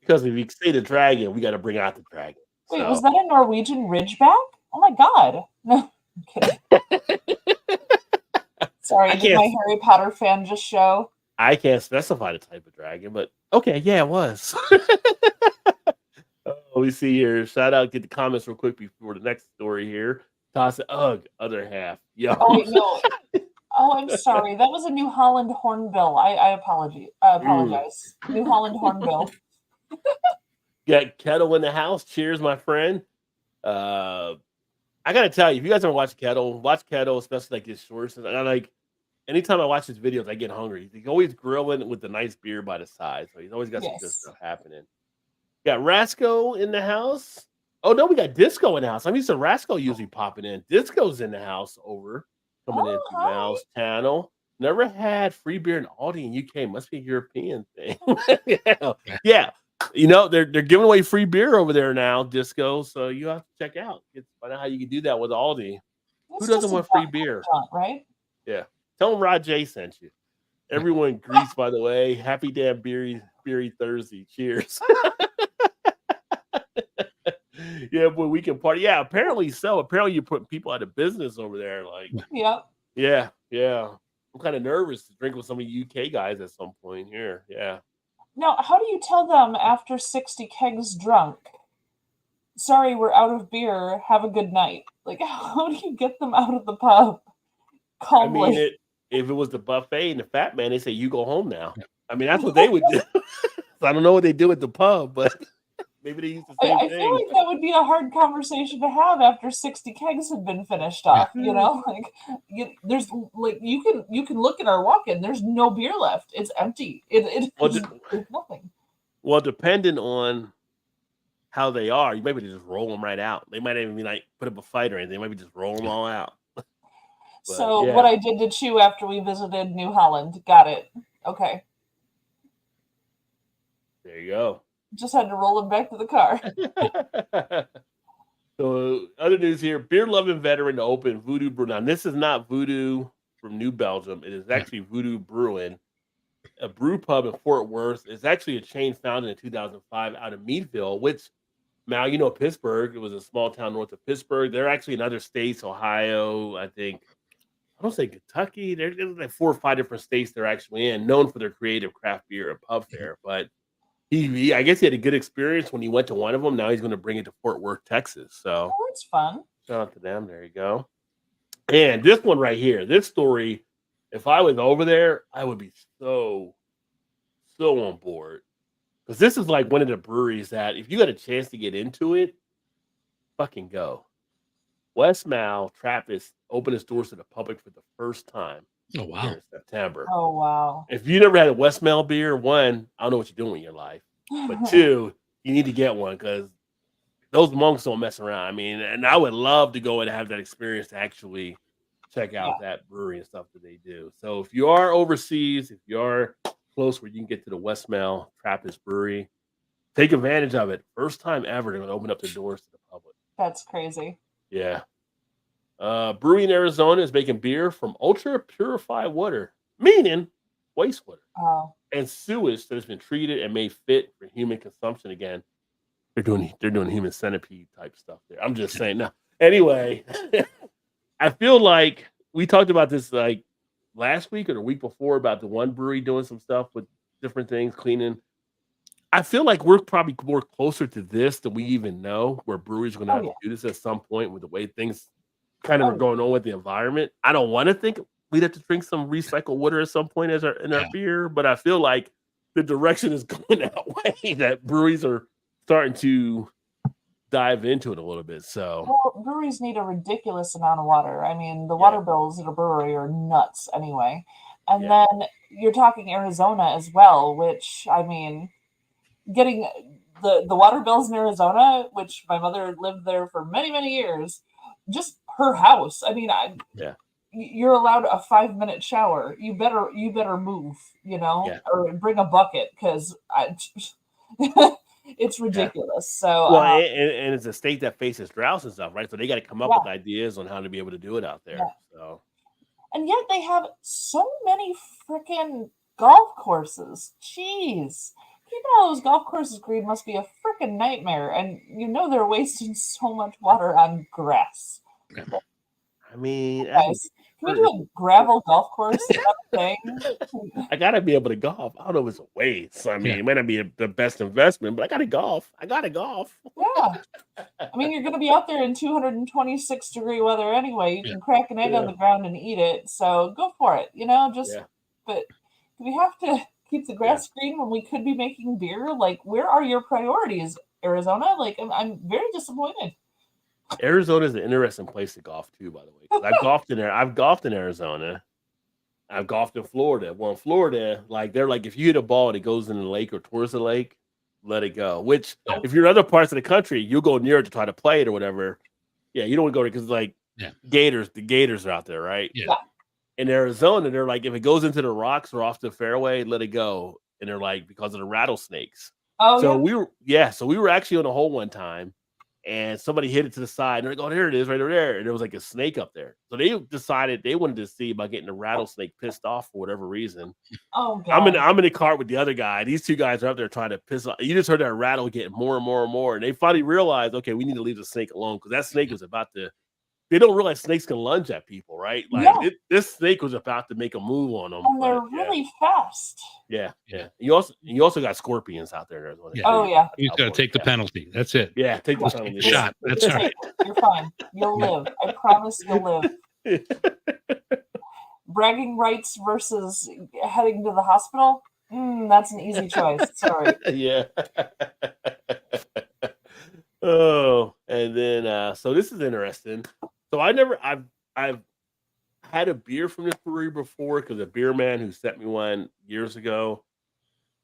C: Because if you say the dragon, we got to bring out the dragon.
D: wait,
C: So-
D: was that a Norwegian Ridgeback? Oh my god! No, I'm kidding. Sorry,
C: I
D: did
C: can't-
D: my Harry Potter fan just show?
C: I can't specify the type of dragon, but okay, yeah, it was. We see here. Shout out, get the comments real quick before the next story here. Toss it, other half. Yo.
D: Oh wait, no. Oh, I'm sorry. That was a New Holland Hornbill. I apologize. New Holland Hornbill.
C: Got Kettle in the house. Cheers, my friend. I gotta tell you, if you guys ever watch Kettle, especially like his shorts. And I like anytime I watch his videos, I get hungry. He's always grilling with the nice beer by the side. So he's always got some good stuff happening. Got Rasco in the house. Oh no, we got Disco in the house. I'm used to Rasco usually popping in. Disco's in the house coming in through Mal's channel. Never had free beer in Aldi in UK. Must be a European thing. yeah. They're giving away free beer over there now, Disco. So you have to check out. Find out how you can do that with Aldi. Who doesn't want free beer?
D: Right?
C: Yeah. Tell them Rod J sent you. Everyone in Greece, by the way. Happy damn beery Thursday. Cheers. Yeah, boy, we can party. Yeah, apparently so. Apparently you put people out of business over there. Like, yeah. I'm kind of nervous to drink with some of you UK guys at some point here. Yeah.
D: Now, how do you tell them after 60 kegs drunk, sorry, we're out of beer, have a good night? Like, how do you get them out of the pub calmly?
C: I mean, if it was the buffet and the fat man, they say, you go home now. I mean, that's what they would do. So I don't know what they do at the pub, but maybe they use the same
D: I
C: thing.
D: feel like that would be a hard conversation to have after 60 kegs have been finished off. Like there's like you can look at our walk-in. There's no beer left. It's empty. There's nothing.
C: Well, depending on how they are, you maybe just roll them right out. They might even be like put up a fight or anything. They maybe just roll them all out.
D: What I did to Chew after we visited New Holland. Got it. Okay.
C: There you go.
D: Just had to roll him back to the car.
C: So, other news here: beer loving veteran to open Voodoo Brew. Now, this is not Voodoo from New Belgium. It is actually Voodoo Brewing, a brew pub in Fort Worth. It's actually a chain founded in 2005 out of Meadville, which now Pittsburgh. It was a small town north of Pittsburgh. They're actually in other states, Ohio, I think. I don't say Kentucky. There's like 4 or 5 different states they're actually in, known for their creative craft beer and pub fare, but. I guess he had a good experience when he went to one of them. Now he's going to bring it to Fort Worth, Texas. So
D: it's fun.
C: Shout out to them. There you go. And this one right here, this story, if I was over there, I would be so on board. Because this is like one of the breweries that if you got a chance to get into it, fucking go. West Mal Trappist opened its doors to the public for the first time.
E: Oh, wow.
C: In September.
D: Oh, wow.
C: If you never had a West Mal beer, one, I don't know what you're doing in your life. But 2, you need to get one because those monks don't mess around. I mean, and I would love to go and have that experience to actually check out that brewery and stuff that they do. So if you are overseas, if you are close where you can get to the West Mal Trappist Brewery, take advantage of it. First time ever they're going to open up the doors to the public.
D: That's crazy.
C: Yeah. Brewing in Arizona is making beer from ultra purified water, meaning wastewater, and sewage that has been treated and made fit for human consumption. Again, they're doing human centipede type stuff there. I'm just saying. Now, anyway, I feel like we talked about this like last week or the week before about the one brewery doing some stuff with different things, cleaning. I feel like we're probably more closer to this than we even know, where breweries are going to have to do this at some point with the way things kind of are going on with the environment. I don't want to think we'd have to drink some recycled water at some point in our beer, but I feel like the direction is going that way, that breweries are starting to dive into it a little bit. So
D: breweries need a ridiculous amount of water. I mean, the water bills at a brewery are nuts anyway. And then you're talking Arizona as well, which, I mean, getting the water bills in Arizona, which my mother lived there for many, many years, just her house. I mean, you're allowed a 5-minute shower. You better move, or bring a bucket because It's ridiculous. So
C: Well, and it's a state that faces droughts and stuff, right? So they got to come up
D: Yeah.
C: with ideas on how to be able to do it out there.
D: Yeah.
C: So
D: and yet they have so many freaking golf courses. Jeez. Keeping all those golf courses green must be a freaking nightmare. And they're wasting so much water on grass.
C: I mean,
D: Guys, can we do a gravel golf course? Is that a thing?
C: I gotta be able to golf. I don't know if it's a waste. I mean,
E: Yeah.
C: it might not be the best investment, but I gotta golf. I gotta golf.
D: Yeah. I mean, you're going to be out there in 226-degree weather anyway. You can crack an egg on the ground and eat it. So go for it. But do we have to keep the grass green when we could be making beer? Like, where are your priorities, Arizona? Like, I'm very disappointed.
C: Arizona is an interesting place to golf too, by the way. 'Cause I've golfed in there. I've golfed in Arizona. I've golfed in Florida. Well, in Florida, like they're like, if you hit a ball and it goes in the lake or towards the lake, let it go. Which, if you're in other parts of the country, you'll go near it to try to play it or whatever. Yeah, you don't want to go there because like gators. The gators are out there, right?
E: Yeah.
C: In Arizona, they're like, if it goes into the rocks or off the fairway, let it go. And they're like, because of the rattlesnakes.
D: Oh,
C: so we were actually on a hole one time. And somebody hit it to the side, and they're like, "Oh, here it is, right over there." And there was like a snake up there. So they decided they wanted to see about getting the rattlesnake pissed off for whatever reason.
D: Oh, God.
C: I'm in the cart with the other guy. These two guys are up there trying to piss off. You just heard that rattle getting more and more and more, and they finally realized, okay, we need to leave the snake alone because that snake was about to. They don't realize snakes can lunge at people, right? Like this snake was about to make a move on them.
D: And they're really fast.
C: Yeah. You also got scorpions out there.
D: Oh yeah.
E: You just got to take the penalty. That's it.
C: Yeah, take the penalty.
E: Shot. That's right.
D: You're fine. You'll live. I promise you'll live. Bragging rights versus heading to the hospital. That's an easy choice. Sorry.
C: Yeah. Oh, and then so this is interesting. So I've had a beer from this brewery before because a beer man who sent me one years ago,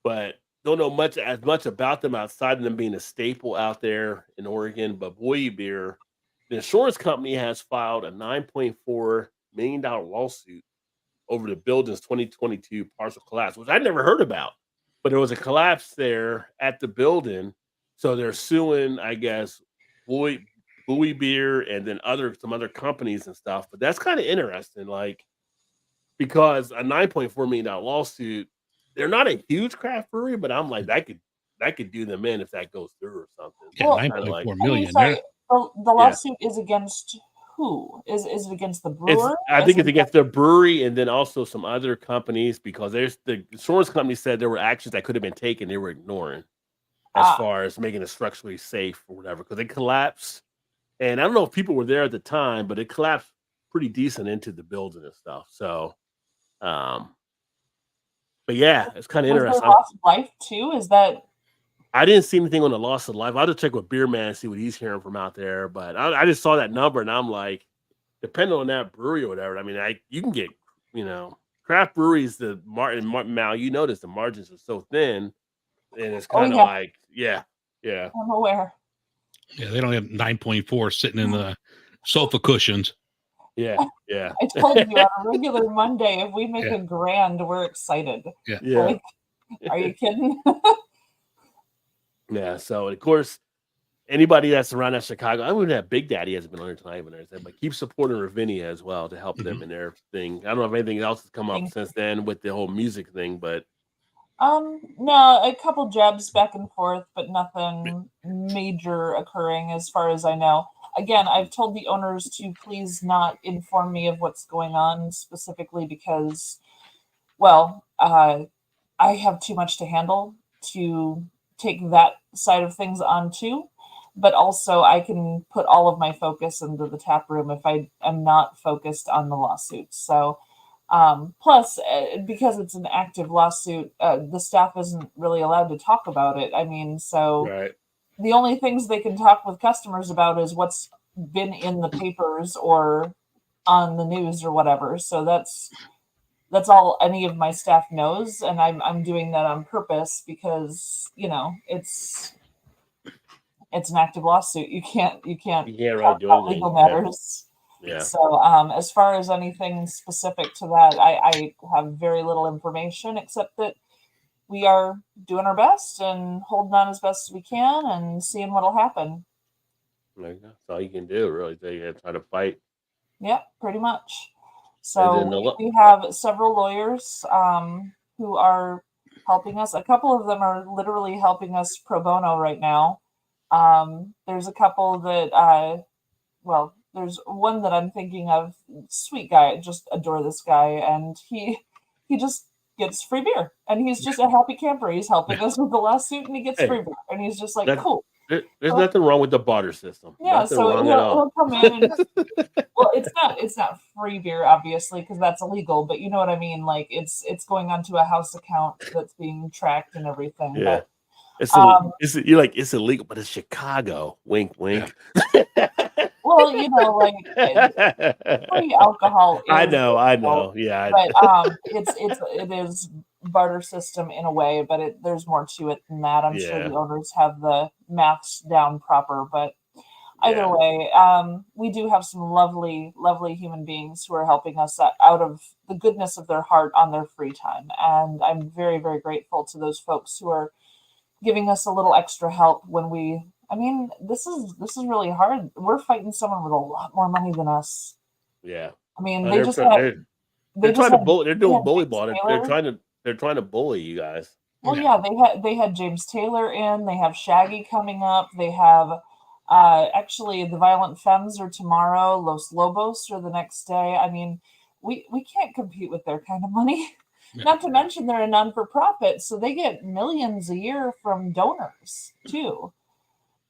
C: but don't know as much about them outside of them being a staple out there in Oregon. But Boye Beer, the insurance company has filed a $9.4 million lawsuit over the building's 2022 partial collapse, which I'd never heard about. But there was a collapse there at the building. So they're suing, I guess, Boye Beer and then some other companies and stuff. But that's kind of interesting, like, because a $9.4 million lawsuit, they're not a huge craft brewery, but I'm like, that could do them in if that goes through or something.
E: Yeah,
D: Well,
E: 9.4 million.
D: Sorry, the lawsuit is against who? Is it against the brewer?
C: I think it's against the brewery and then also some other companies because there's the insurance company said there were actions that could have been taken they were ignoring as far as making it structurally safe or whatever because it collapsed. And I don't know if people were there at the time, but it collapsed pretty decent into the building and stuff. So, but yeah, it's kind of interesting.
D: There loss of life too? Is that?
C: I didn't see anything on the loss of life. I'll just check with Beer Man and see what he's hearing from out there. But I just saw that number and I'm like, depending on that brewery or whatever, I mean, you can get, craft breweries, Mal, you notice the margins are so thin and it's kind of like, yeah.
D: I'm aware.
E: Yeah, they don't have 9.4 sitting in the sofa cushions.
C: Yeah.
D: I told you on a regular Monday, if we make a grand, we're excited.
E: Yeah.
D: Like, are you kidding?
C: Yeah. So of course, anybody that's around that Chicago, I wouldn't have Big Daddy hasn't been on here tonight, but keep supporting Ravinia as well to help them in their thing. I don't know if anything else has come up since then with the whole music thing, but
D: no, a couple jabs back and forth, but nothing major occurring as far as I know. Again, I've told the owners to please not inform me of what's going on specifically because, well, I have too much to handle to take that side of things on too. But also I can put all of my focus into the tap room if I am not focused on the lawsuit. So plus, because it's an active lawsuit, the staff isn't really allowed to talk about it. I mean, so the only things they can talk with customers about is what's been in the papers or on the news or whatever. So that's all any of my staff knows, and I'm doing that on purpose because it's an active lawsuit. You can't talk about legal matters.
C: Yeah.
D: So as far as anything specific to that, I have very little information except that we are doing our best and holding on as best as we can and seeing what'll happen.
C: That's all you can do, really. So you gotta try to fight.
D: Yep, pretty much.
C: And
D: So
C: then the
D: we have several lawyers who are helping us. A couple of them are literally helping us pro bono right now. There's a couple that, well, there's one that I'm thinking of. Sweet guy, just adore this guy, and he just gets free beer, and he's just a happy camper. He's helping us with the lawsuit, and he gets
C: Hey,
D: free beer, and he's just like,
C: that's-
D: cool.
C: there's nothing wrong with the barter system.
D: Yeah,
C: Nothing
D: so
C: wrong at all.
D: he'll come in and well, it's not free beer, obviously, because that's illegal, but you know what I mean. Like it's going onto a house account that's being tracked and everything.
C: Yeah.
D: But
C: You're like, it's illegal, but it's Chicago. Wink, wink.
D: well, you know, like free alcohol.
C: I
D: is
C: know.
D: illegal,
C: Yeah.
D: but it is barter system in a way, but there's more to it than that. I'm sure the owners have the maths down proper, but either way, we do have some lovely, lovely human beings who are helping us out of the goodness of their heart on their free time, and I'm very, very grateful to those folks who are giving us a little extra help when we. I mean, this is really hard. We're fighting someone with a lot more money than us.
C: Yeah.
D: I mean,
C: they're trying to bully. They're doing bully ball. They're trying to bully you guys.
D: Well, yeah, they had James Taylor in. They have Shaggy coming up. They have actually the Violent Femmes are tomorrow. Los Lobos are the next day. I mean, we can't compete with their kind of money. Not to mention they're a non-for-profit, so they get millions a year from donors too.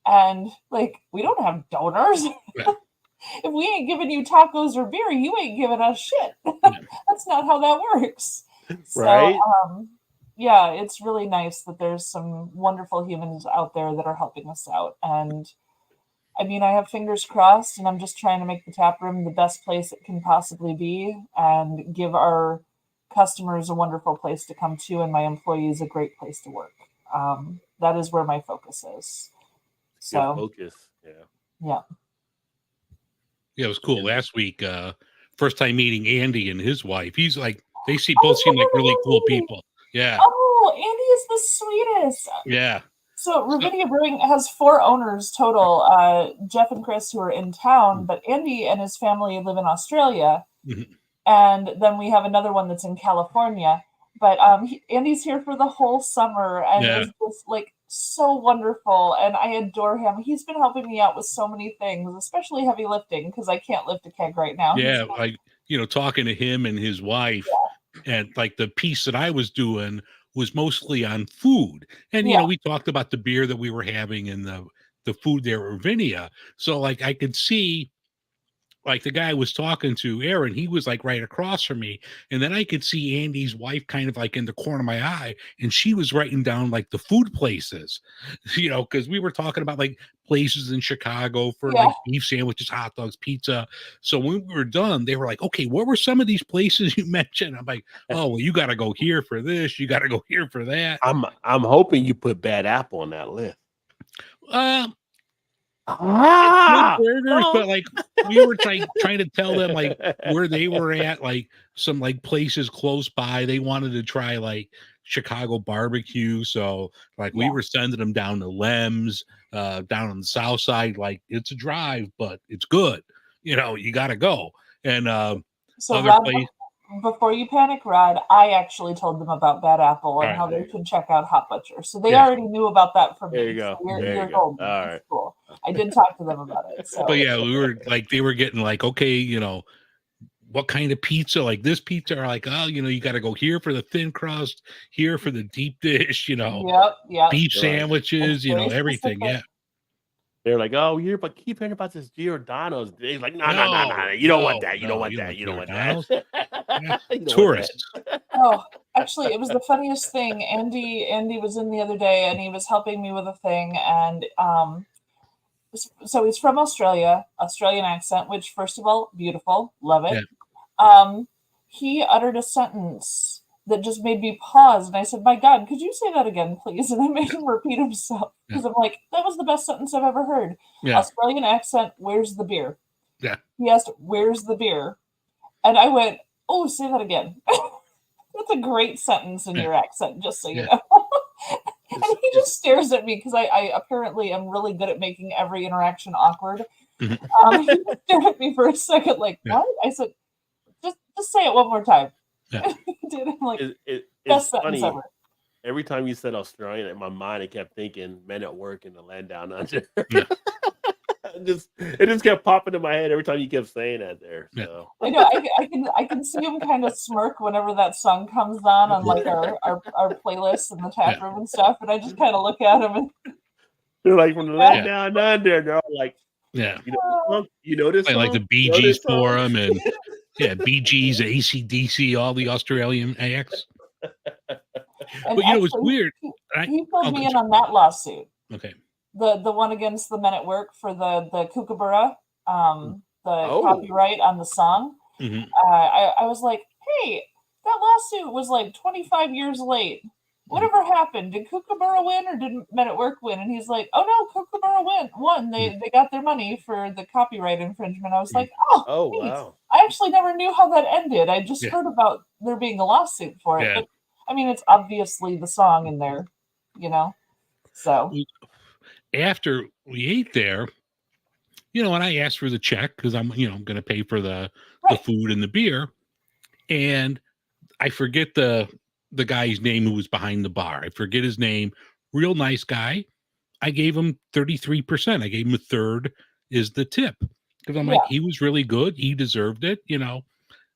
D: And like, we don't have donors. If we ain't giving you tacos or beer, you ain't giving us shit. That's not how that works.
C: Right?
D: So, yeah, it's really nice that there's some wonderful humans out there that are helping us out. And I mean, I have fingers crossed, and I'm just trying to make the tap room the best place it can possibly be and give our customers a wonderful place to come to and my employees a great place to work. That is where my focus is. So
C: focus.
D: Yeah,
E: it was cool. Last week, first time meeting Andy and his wife. He's like, they both seem like really cool people. Yeah.
D: Oh, Andy is the sweetest.
E: Yeah.
D: So Ravinia Brewing has 4 owners total, Jeff and Chris, who are in town, but Andy and his family live in Australia.
E: Mm-hmm.
D: And then we have another one that's in California. But Andy's here for the whole summer and is just like so wonderful. And I adore him. He's been helping me out with so many things, especially heavy lifting, because I can't lift a keg right now.
E: Yeah, like, talking to him and his wife, and like the piece that I was doing was mostly on food. And, we talked about the beer that we were having and the food there at Ravinia. So like I could see, like the guy I was talking to, Aaron, he was like right across from me. And then I could see Andy's wife kind of like in the corner of my eye. And she was writing down like the food places, because we were talking about like places in Chicago for like beef sandwiches, hot dogs, pizza. So when we were done, they were like, okay, what were some of these places you mentioned? I'm like, oh, well, you got to go here for this. You got to go here for that.
C: I'm hoping you put Bad Apple on that list.
E: Burgers, but like we were trying to tell them like where they were at, like some like places close by. They wanted to try like Chicago barbecue, so like we were sending them down to Lem's, down on the south side. Like it's a drive, but it's good. You got to go. And
D: so
E: other
D: Rod,
E: place.
D: Before you panic, Rod, I actually told them about Bad Apple and how they could check out Hot Butcher. So they already knew about that from me.
C: There you go.
D: So
C: There you go.
D: golden.
C: All right.
D: Cool. I did talk to them about it. So.
E: But yeah, we were like, they were getting like, okay, what kind of pizza? Like this pizza, are like, oh, you got to go here for the thin crust, here for the deep dish, beef sandwiches, everything.
D: Specific.
E: Yeah.
C: They're like, oh, but keep hearing about this Giordano's. They're like, no. You don't want that. You don't want that. You don't want that.
E: Tourists.
D: Oh, actually, it was the funniest thing. Andy was in the other day, and he was helping me with a thing, and so he's from Australia, Australian accent, which, first of all, beautiful, love it. Yeah. He uttered a sentence that just made me pause, and I said, my God, could you say that again, please? And I made him repeat himself, because I'm like, that was the best sentence I've ever heard. Yeah. Australian accent, where's the beer?
E: Yeah.
D: He asked, where's the beer? And I went, oh, say that again. What That's a great sentence in
E: Yeah.
D: your accent, just so you
E: Yeah.
D: know. And he just stares at me because I apparently am really good at making every interaction awkward.
E: Mhm.
D: He just stared at me for a second, like,
E: Yeah.
D: what? I said, just say it one more time.
E: Yeah.
D: He did. I'm like,
C: It's
D: best sentence
C: funny.
D: ever.
C: Every time you said Australian, in my mind, I kept thinking Men at Work in the Land Down Under.
E: Yeah.
C: it just kept popping in my head every time you kept saying that there.
E: Yeah.
C: So
D: I know. I can see him kind of smirk whenever that song comes on like our playlists in the tap room and stuff. And I just kind of look at him and
C: they're like from the Land Down Under. They're all like,
E: Yeah.
C: you know this song?
E: Like the Bee
C: You know
E: Gees
C: this song?
E: for him, and Bee Gees, AC/DC, all the Australian acts.
D: And
E: But it's
D: actually,
E: weird.
D: He filled me in on that lawsuit.
E: Okay.
D: The one against the Men at Work for the Kookaburra, the copyright on the song.
E: Mhm.
D: I was like, hey, that lawsuit was like 25 years late. Whatever happened? Did Kookaburra win or did Men at Work win? And he's like, oh no, Kookaburra won. They got their money for the copyright infringement. I was like, oh neat.
C: Wow.
D: I actually never knew how that ended. I just heard about there being a lawsuit for it.
E: Yeah.
D: But I mean, it's obviously the song in there, So
E: After we ate there, and I asked for the check because I'm going to pay for the food and the beer, and I forget the guy's name who was behind the bar. I forget his name. Real nice guy. I gave him 33%. I gave him a third is the tip because I'm like, he was really good. He deserved it,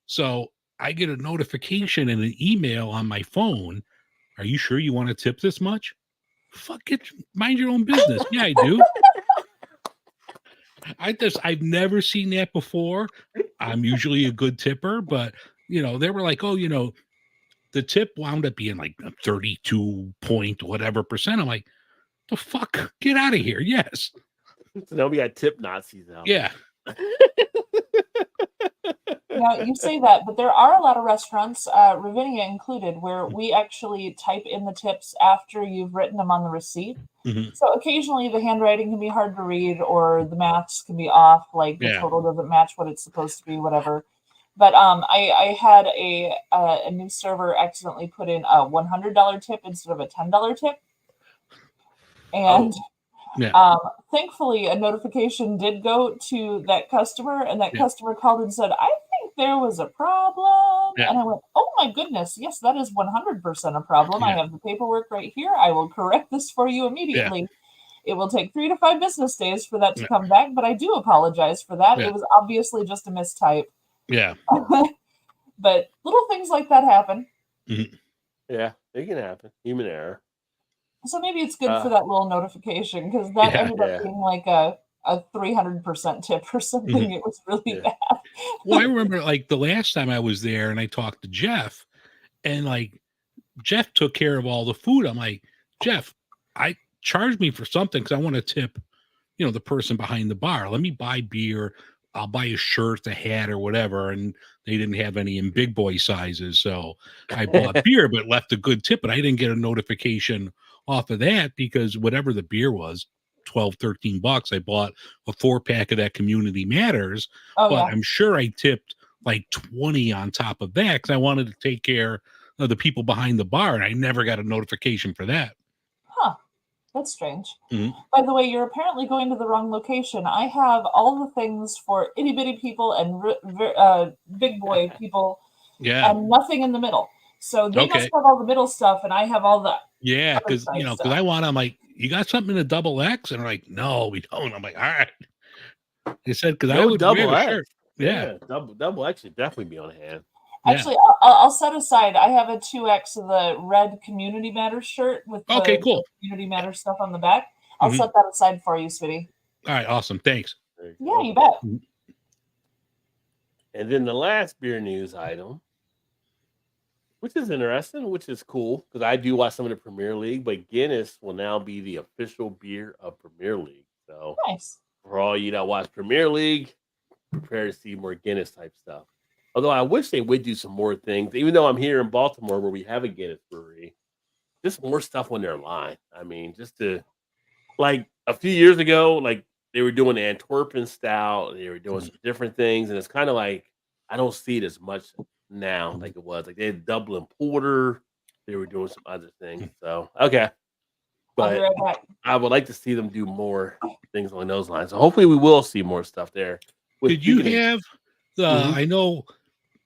E: So I get a notification and an email on my phone. Are you sure you want to tip this much? Fuck it. Mind your own business. Yeah, I do. I've never seen that before. I'm usually a good tipper, but they were like, oh, the tip wound up being like 32 point whatever percent. I'm like, the fuck? Get out of here. Yes.
C: So now we got tip Nazis out.
E: Yeah.
D: Now you say that, but there are a lot of restaurants, Ravinia included, where we actually type in the tips after you've written them on the receipt.
E: Mm-hmm.
D: So occasionally the handwriting can be hard to read or the maths can be off, like the total doesn't match what it's supposed to be, whatever. But I had a new server accidentally put in a $100 tip instead of a $10 tip. And thankfully a notification did go to that customer, and that customer called and said, I think there was a problem. And I went, oh my goodness, yes, that is 100% a problem. I have the paperwork right here. I will correct this for you immediately. It will take 3 to 5 business days for that to come back, but I do apologize for that. It was obviously just a mistype.
E: Yeah.
D: But little things like that happen.
E: Mm-hmm.
C: Yeah, it can happen. Human error.
D: So maybe it's good for that little notification, because that ended up being like a 300% tip or something.
E: Mm-hmm.
D: It was really bad.
E: Well, I remember like the last time I was there and I talked to Jeff, and like Jeff took care of all the food. I'm like, Jeff, I charge me for something because I want to tip, the person behind the bar. Let me buy beer. I'll buy a shirt, a hat, or whatever. And they didn't have any in big boy sizes. So I bought beer, but left a good tip. But I didn't get a notification off of that because whatever the beer was, $12-13, I bought a 4-pack of that Community Matters. I'm sure I tipped like 20 on top of that because I wanted to take care of the people behind the bar. And I never got a notification for that.
D: Huh. That's strange.
E: Mm-hmm.
D: By the way, you're apparently going to the wrong location. I have all the things for itty bitty people and big boy people, and nothing in the middle. So they must have all the middle stuff, and I have all the
E: because I want. I'm like, you got something in a double X, and they're like, no, we don't. I'm like, all right. They said because I would
C: double
E: wear
C: X.
E: a shirt. Yeah,
C: double X should definitely be on hand.
D: Actually, I'll set aside. I have a 2X of the red Community Matters shirt with the Community Matters stuff on the back. I'll set that aside for you, sweetie.
E: All right, awesome. Thanks.
D: Yeah, you bet.
C: And then the last beer news item, which is interesting, which is cool, because I do watch some of the Premier League, but Guinness will now be the official beer of Premier League. So
D: nice.
C: For all you that watch Premier League, prepare to see more Guinness type stuff. Although I wish they would do some more things, even though I'm here in Baltimore where we have a Guinness brewery, just more stuff on their line. I mean, just to, like a few years ago, like they were doing the Antwerpen style, they were doing some different things, and it's kind of like I don't see it as much now like it was. Like they had Dublin Porter. They were doing some other things. So okay.
D: I'll be
C: But
D: right back.
C: I would like to see them do more things along those lines. So hopefully we will see more stuff there.
E: Did you
C: speaking of-
E: have the?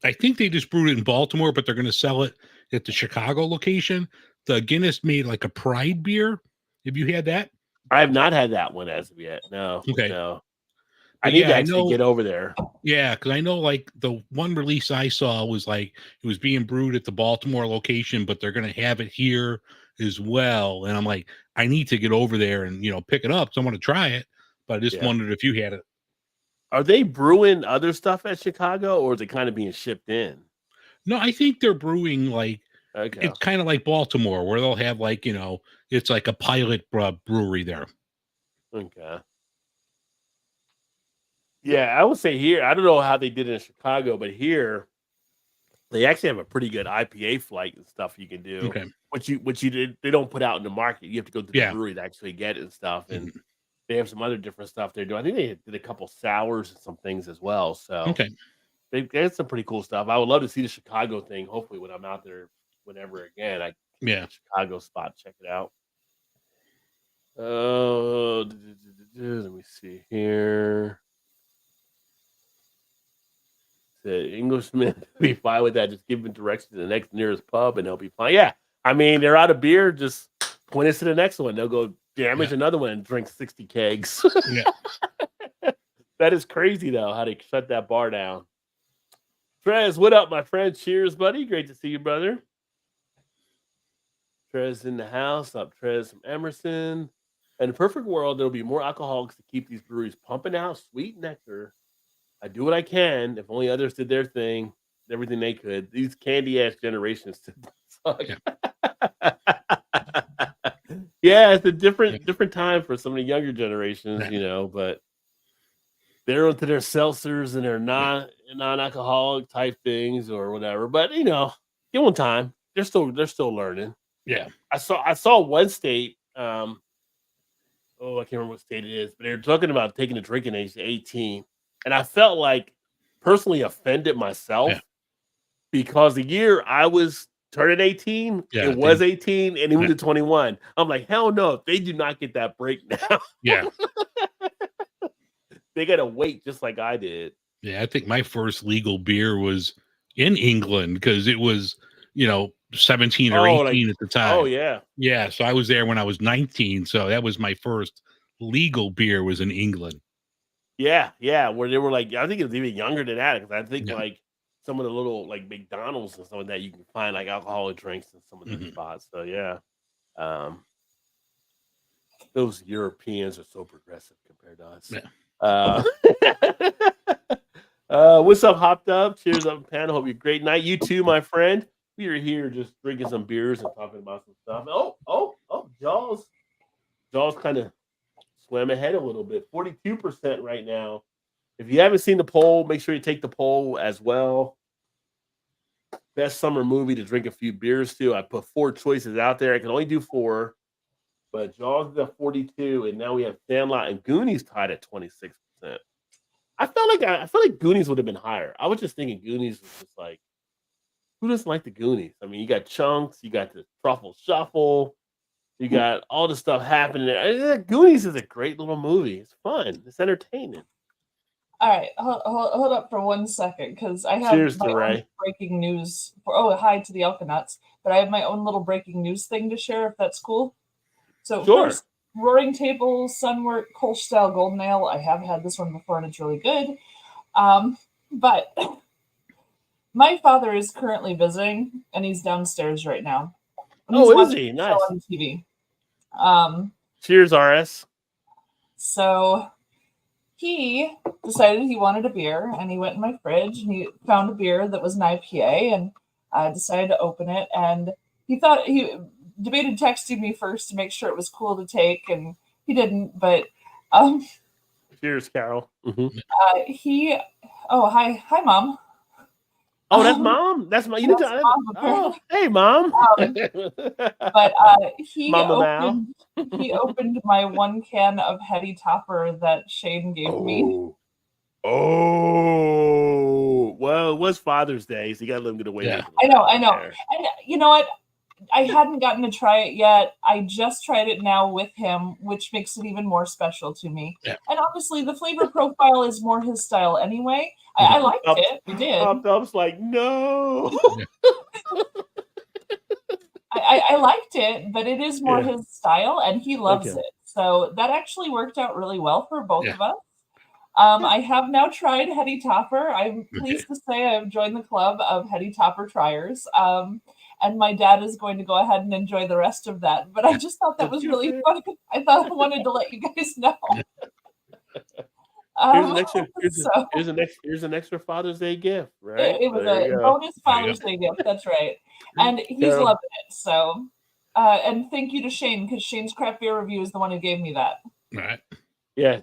E: I think they just brewed it in Baltimore, but they're going to sell it at the Chicago location. The Guinness made like a Pride beer. Have you had that?
C: I have not had that one as of yet. No.
E: Okay.
C: No.
E: But
C: I need
E: yeah,
C: to
E: I
C: actually
E: know-
C: get over there.
E: Yeah, because I know like the one release I saw was like it was being brewed at the Baltimore location, but they're going to have it here as well. And I'm like, I need to get over there and pick it up. So I want to try it, but I just
C: Yeah.
E: wondered if you had it.
C: Are they brewing other stuff at Chicago, or is it kind of being shipped in?
E: No, I think they're brewing like
C: Okay.
E: it's kind of like Baltimore, where they'll have like it's like a pilot brewery there.
C: Okay. Yeah, I would say here, I don't know how they did it in Chicago, but here they actually have a pretty good IPA flight and stuff you can do.
E: Okay.
C: Which they don't put out in the market. You have to go to the
E: Yeah.
C: brewery to actually get it and stuff. And
E: Mhm.
C: they have some other different stuff they're doing. I think they did a couple sours and some things as well. So
E: Okay.
C: they got some pretty cool stuff. I would love to see the Chicago thing. Hopefully, when I'm out there, whenever again, I
E: Yeah.
C: Chicago spot, check it out. Oh, let me see here. The Englishman be fine with that. Just give them directions to the next nearest pub, and they'll be fine. Yeah, I mean they're out of beer. Just point us to the next one. They'll go damage another one and drink 60 kegs.
E: Yeah.
C: That is crazy though. How they shut that bar down. Trez, what up, my friend? Cheers, buddy. Great to see you, brother. Trez in the house. Up, Trez from Emerson. In a perfect world, there'll be more alcoholics to keep these breweries pumping out sweet nectar. I do what I can. If only others did their thing, everything they could. These candy ass generations suck. Yeah, it's a different time for some of the younger generations, but they're into their seltzers and their non-alcoholic type things or whatever. But give them time. They're still learning.
E: Yeah.
C: I saw one state. I can't remember what state it is, but they're talking about taking the drinking age to 18. And I felt like personally offended myself because the year I was turning 18, it was 18 and it went to 21. I'm like, hell no, they do not get that break now.
E: Yeah.
C: They got to wait just like I did.
E: Yeah. I think my first legal beer was in England because it was, 17 or 18 at the time.
C: Oh, yeah.
E: Yeah. So I was there when I was 19. So that was my first legal beer was in England.
C: Yeah. Where they were like, I think it was even younger than that because I think like some of the little like McDonald's and stuff like that, you can find like alcoholic drinks in some of the spots. So yeah. Those Europeans are so progressive compared to us.
E: Yeah.
C: What's up, Hopped Up? Cheers up, panel. Hope you have a great night. You too, my friend. We are here just drinking some beers and talking about some stuff. Oh, Jaws kind of swam ahead a little bit. 42% right now. If you haven't seen the poll, make sure you take the poll as well. Best summer movie to drink a few beers to. I put 4 choices out there. I can only do 4. But Jaws is at 42, and now we have Sandlot and Goonies tied at 26%. I felt like Goonies would have been higher. I was just thinking Goonies was just like, who doesn't like the Goonies? I mean, you got Chunks, you got the Truffle Shuffle, you got all the stuff happening there. Goonies is a great little movie. It's fun. It's entertaining.
D: All right, hold up for 1 second because I have my own breaking news. Hi to the Elkanuts, but I have my own little breaking news thing to share if that's cool. So first, Roaring Table Sunwort Kolsch Style Golden Ale. I have had this one before and it's really good. But my father is currently visiting and he's downstairs right now.
C: Is he? Nice.
D: On TV.
C: Cheers, RS.
D: So he decided he wanted a beer and he went in my fridge and he found a beer that was an IPA and I decided to open it and he debated texting me first to make sure it was cool to take, and he didn't. But
C: cheers, Carol.
D: Hi, Mom.
C: Oh, that's Mom. That's my. Hey, Mom.
D: But he opened my 1 can of Heady Topper that Shane gave me.
C: Oh, well, it was Father's Day, so you got to let him get away
E: Yeah.
C: with it.
D: I know. And you know what? I hadn't gotten to try it yet. I just tried it now with him, which makes it even more special to me.
E: Yeah.
D: And obviously, the flavor profile is more his style anyway. I liked it. I did.
C: Thumbs like, no.
D: I liked it, but it is more
C: Yeah.
D: his style, and he loves
C: Okay.
D: it. So that actually worked out really well for both
E: Yeah.
D: of us. I have now tried Heady Topper. I'm pleased to say I've joined the club of Heady Topper triers. And my dad is going to go ahead and enjoy the rest of that. But I just thought that was really fun. I wanted to let you guys know.
C: Here's an extra Father's Day gift, right?
D: It was a bonus Father's Day gift. That's right. And he's loving it. So, and thank you to Shane, because Shane's Craft Beer Review is the one who gave me that.
E: Right.
C: Yeah.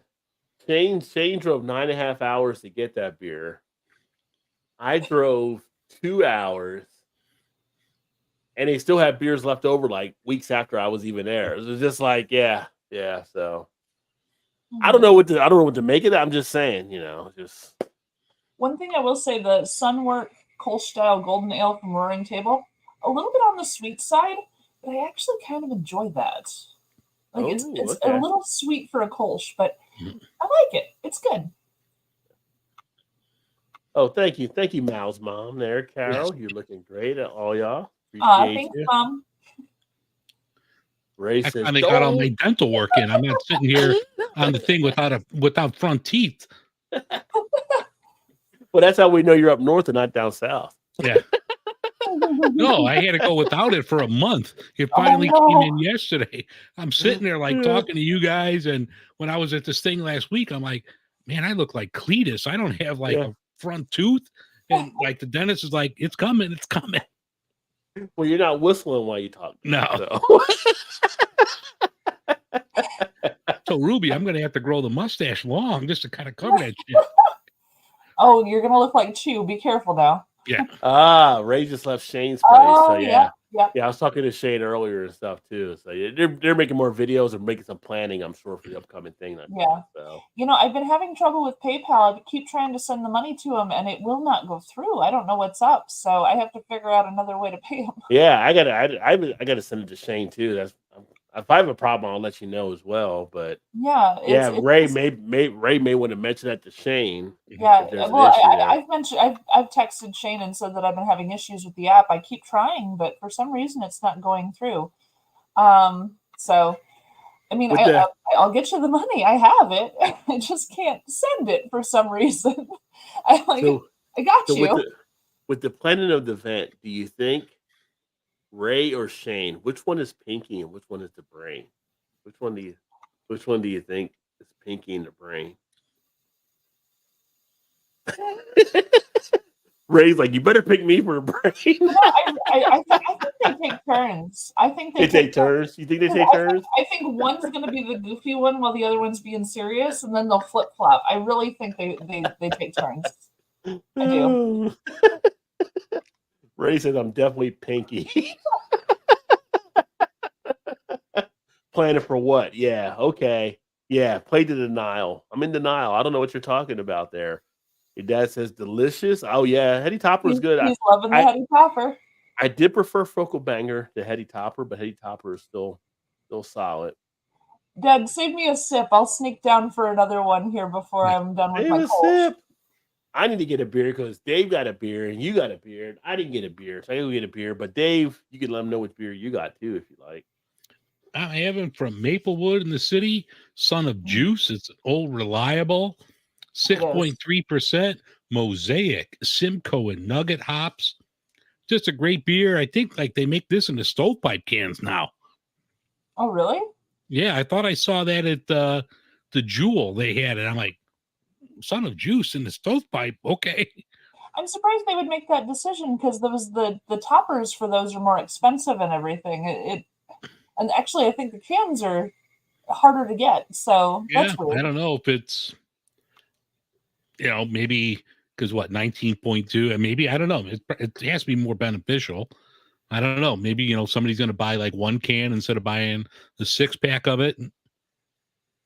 C: Shane drove 9.5 hours to get that beer. I drove 2 hours, and they still had beers left over like weeks after I was even there. It was just like, yeah. So I don't know what to make of that. I'm just saying, just
D: one thing I will say: the Sunwork Kolsch style Golden Ale from Roaring Table, a little bit on the sweet side, but I actually kind of enjoy that. Like it's a little sweet for a Kolsch, but I like it. It's good.
C: Oh, thank you, Mal's mom. There, Carol, you're looking great at all y'all.
D: Thanks, Mom.
C: Ray
E: I
C: says,
E: finally got all my dental work in. I'm not sitting here on the thing without front teeth.
C: Well, that's how we know you're up north and not down south.
E: Yeah. No, I had to go without it for a month. It finally came in yesterday. I'm sitting there like talking to you guys, and when I was at this thing last week, I'm like, man, I look like Cletus. I don't have like a front tooth. And like the dentist is like, it's coming.
C: Well, you're not whistling while you talk.
E: No. So Ruby, I'm going to have to grow the mustache long just to kind of cover that shit.
D: Oh, you're going to look like Chew. Be careful now.
C: Yeah. Ray just left Shane's place. So
D: yeah.
C: I was talking to Shane earlier and stuff too. So they're making more videos and making some planning, I'm sure, for the upcoming thing.
D: So. I've been having trouble with PayPal. I keep trying to send the money to him, and it will not go through. I don't know what's up, so I have to figure out another way to pay him.
C: Yeah, I gotta send it to Shane too. If I have a problem, I'll let you know as well. But Ray may want to mention that to Shane.
D: Yeah, well, I've texted Shane and said that I've been having issues with the app. I keep trying, but for some reason it's not going through. So, I mean, I'll get you the money. I have it. I just can't send it for some reason. I got you.
C: With the planning of the event, do you think Ray or Shane, which one is Pinky and which one is the brain? Which one do you think is Pinky and the brain? Ray's like, you better pick me for the brain.
D: No, I think they take turns. I think
C: they take turns. You think they take turns?
D: I think one's going to be the goofy one while the other one's being serious, and then they'll flip flop. I really think they take turns. I do.
C: Ray says, I'm definitely Pinky. Planning for what? Yeah, okay. Yeah, play to denial. I'm in denial. I don't know what you're talking about there. Your dad says delicious. Oh, yeah. Heady Topper is good.
D: He's loving the Heady Topper.
C: I did prefer Focal Banger to Heady Topper, but Heady Topper is still solid.
D: Dad, save me a sip. I'll sneak down for another one here before I'm done with my Kolsch.
C: I need to get a beer because Dave got a beer and you got a beer. And I didn't get a beer, so I go get a beer. But Dave, you can let him know which beer you got too, if you like.
E: I have him from Maplewood in the city. Son of Juice. It's old reliable. 6.3%. Mosaic, Simcoe, and Nugget hops. Just a great beer. I think like they make this in the stovepipe cans now.
D: Oh, really?
E: Yeah, I thought I saw that at the Jewel. They had it. I'm like, Son of Juice in the stovepipe. Okay.
D: I'm surprised they would make that decision because the toppers for those are more expensive and everything. And actually, I think the cans are harder to get. So that's weird.
E: I don't know if it's, maybe because 19.2, and maybe, I don't know. It has to be more beneficial. I don't know. Maybe, somebody's going to buy like one can instead of buying the 6-pack of it.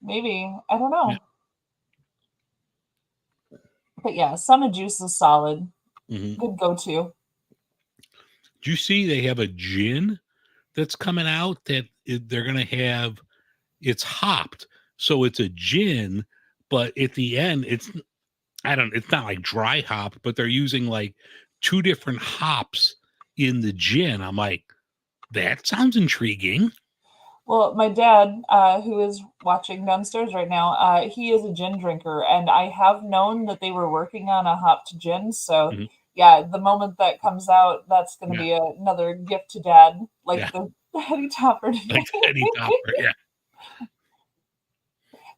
D: Maybe. I don't know. But yeah, Summer Juice is solid.
E: Mhm.
D: Good go-to.
E: Do you see they have a gin that's coming out that they're going to have? It's hopped, so it's a gin, but at the end, it's not like dry hop, but they're using like 2 different hops in the gin. I'm like, that sounds intriguing.
D: Well, my dad, who is watching downstairs right now, he is a gin drinker, and I have known that they were working on a hopped gin. So,
E: Mhm.
D: yeah, the moment that comes out, that's going to be another gift to Dad, like
E: Yeah.
D: the heady topper.
E: Like Eddie Topper, yeah.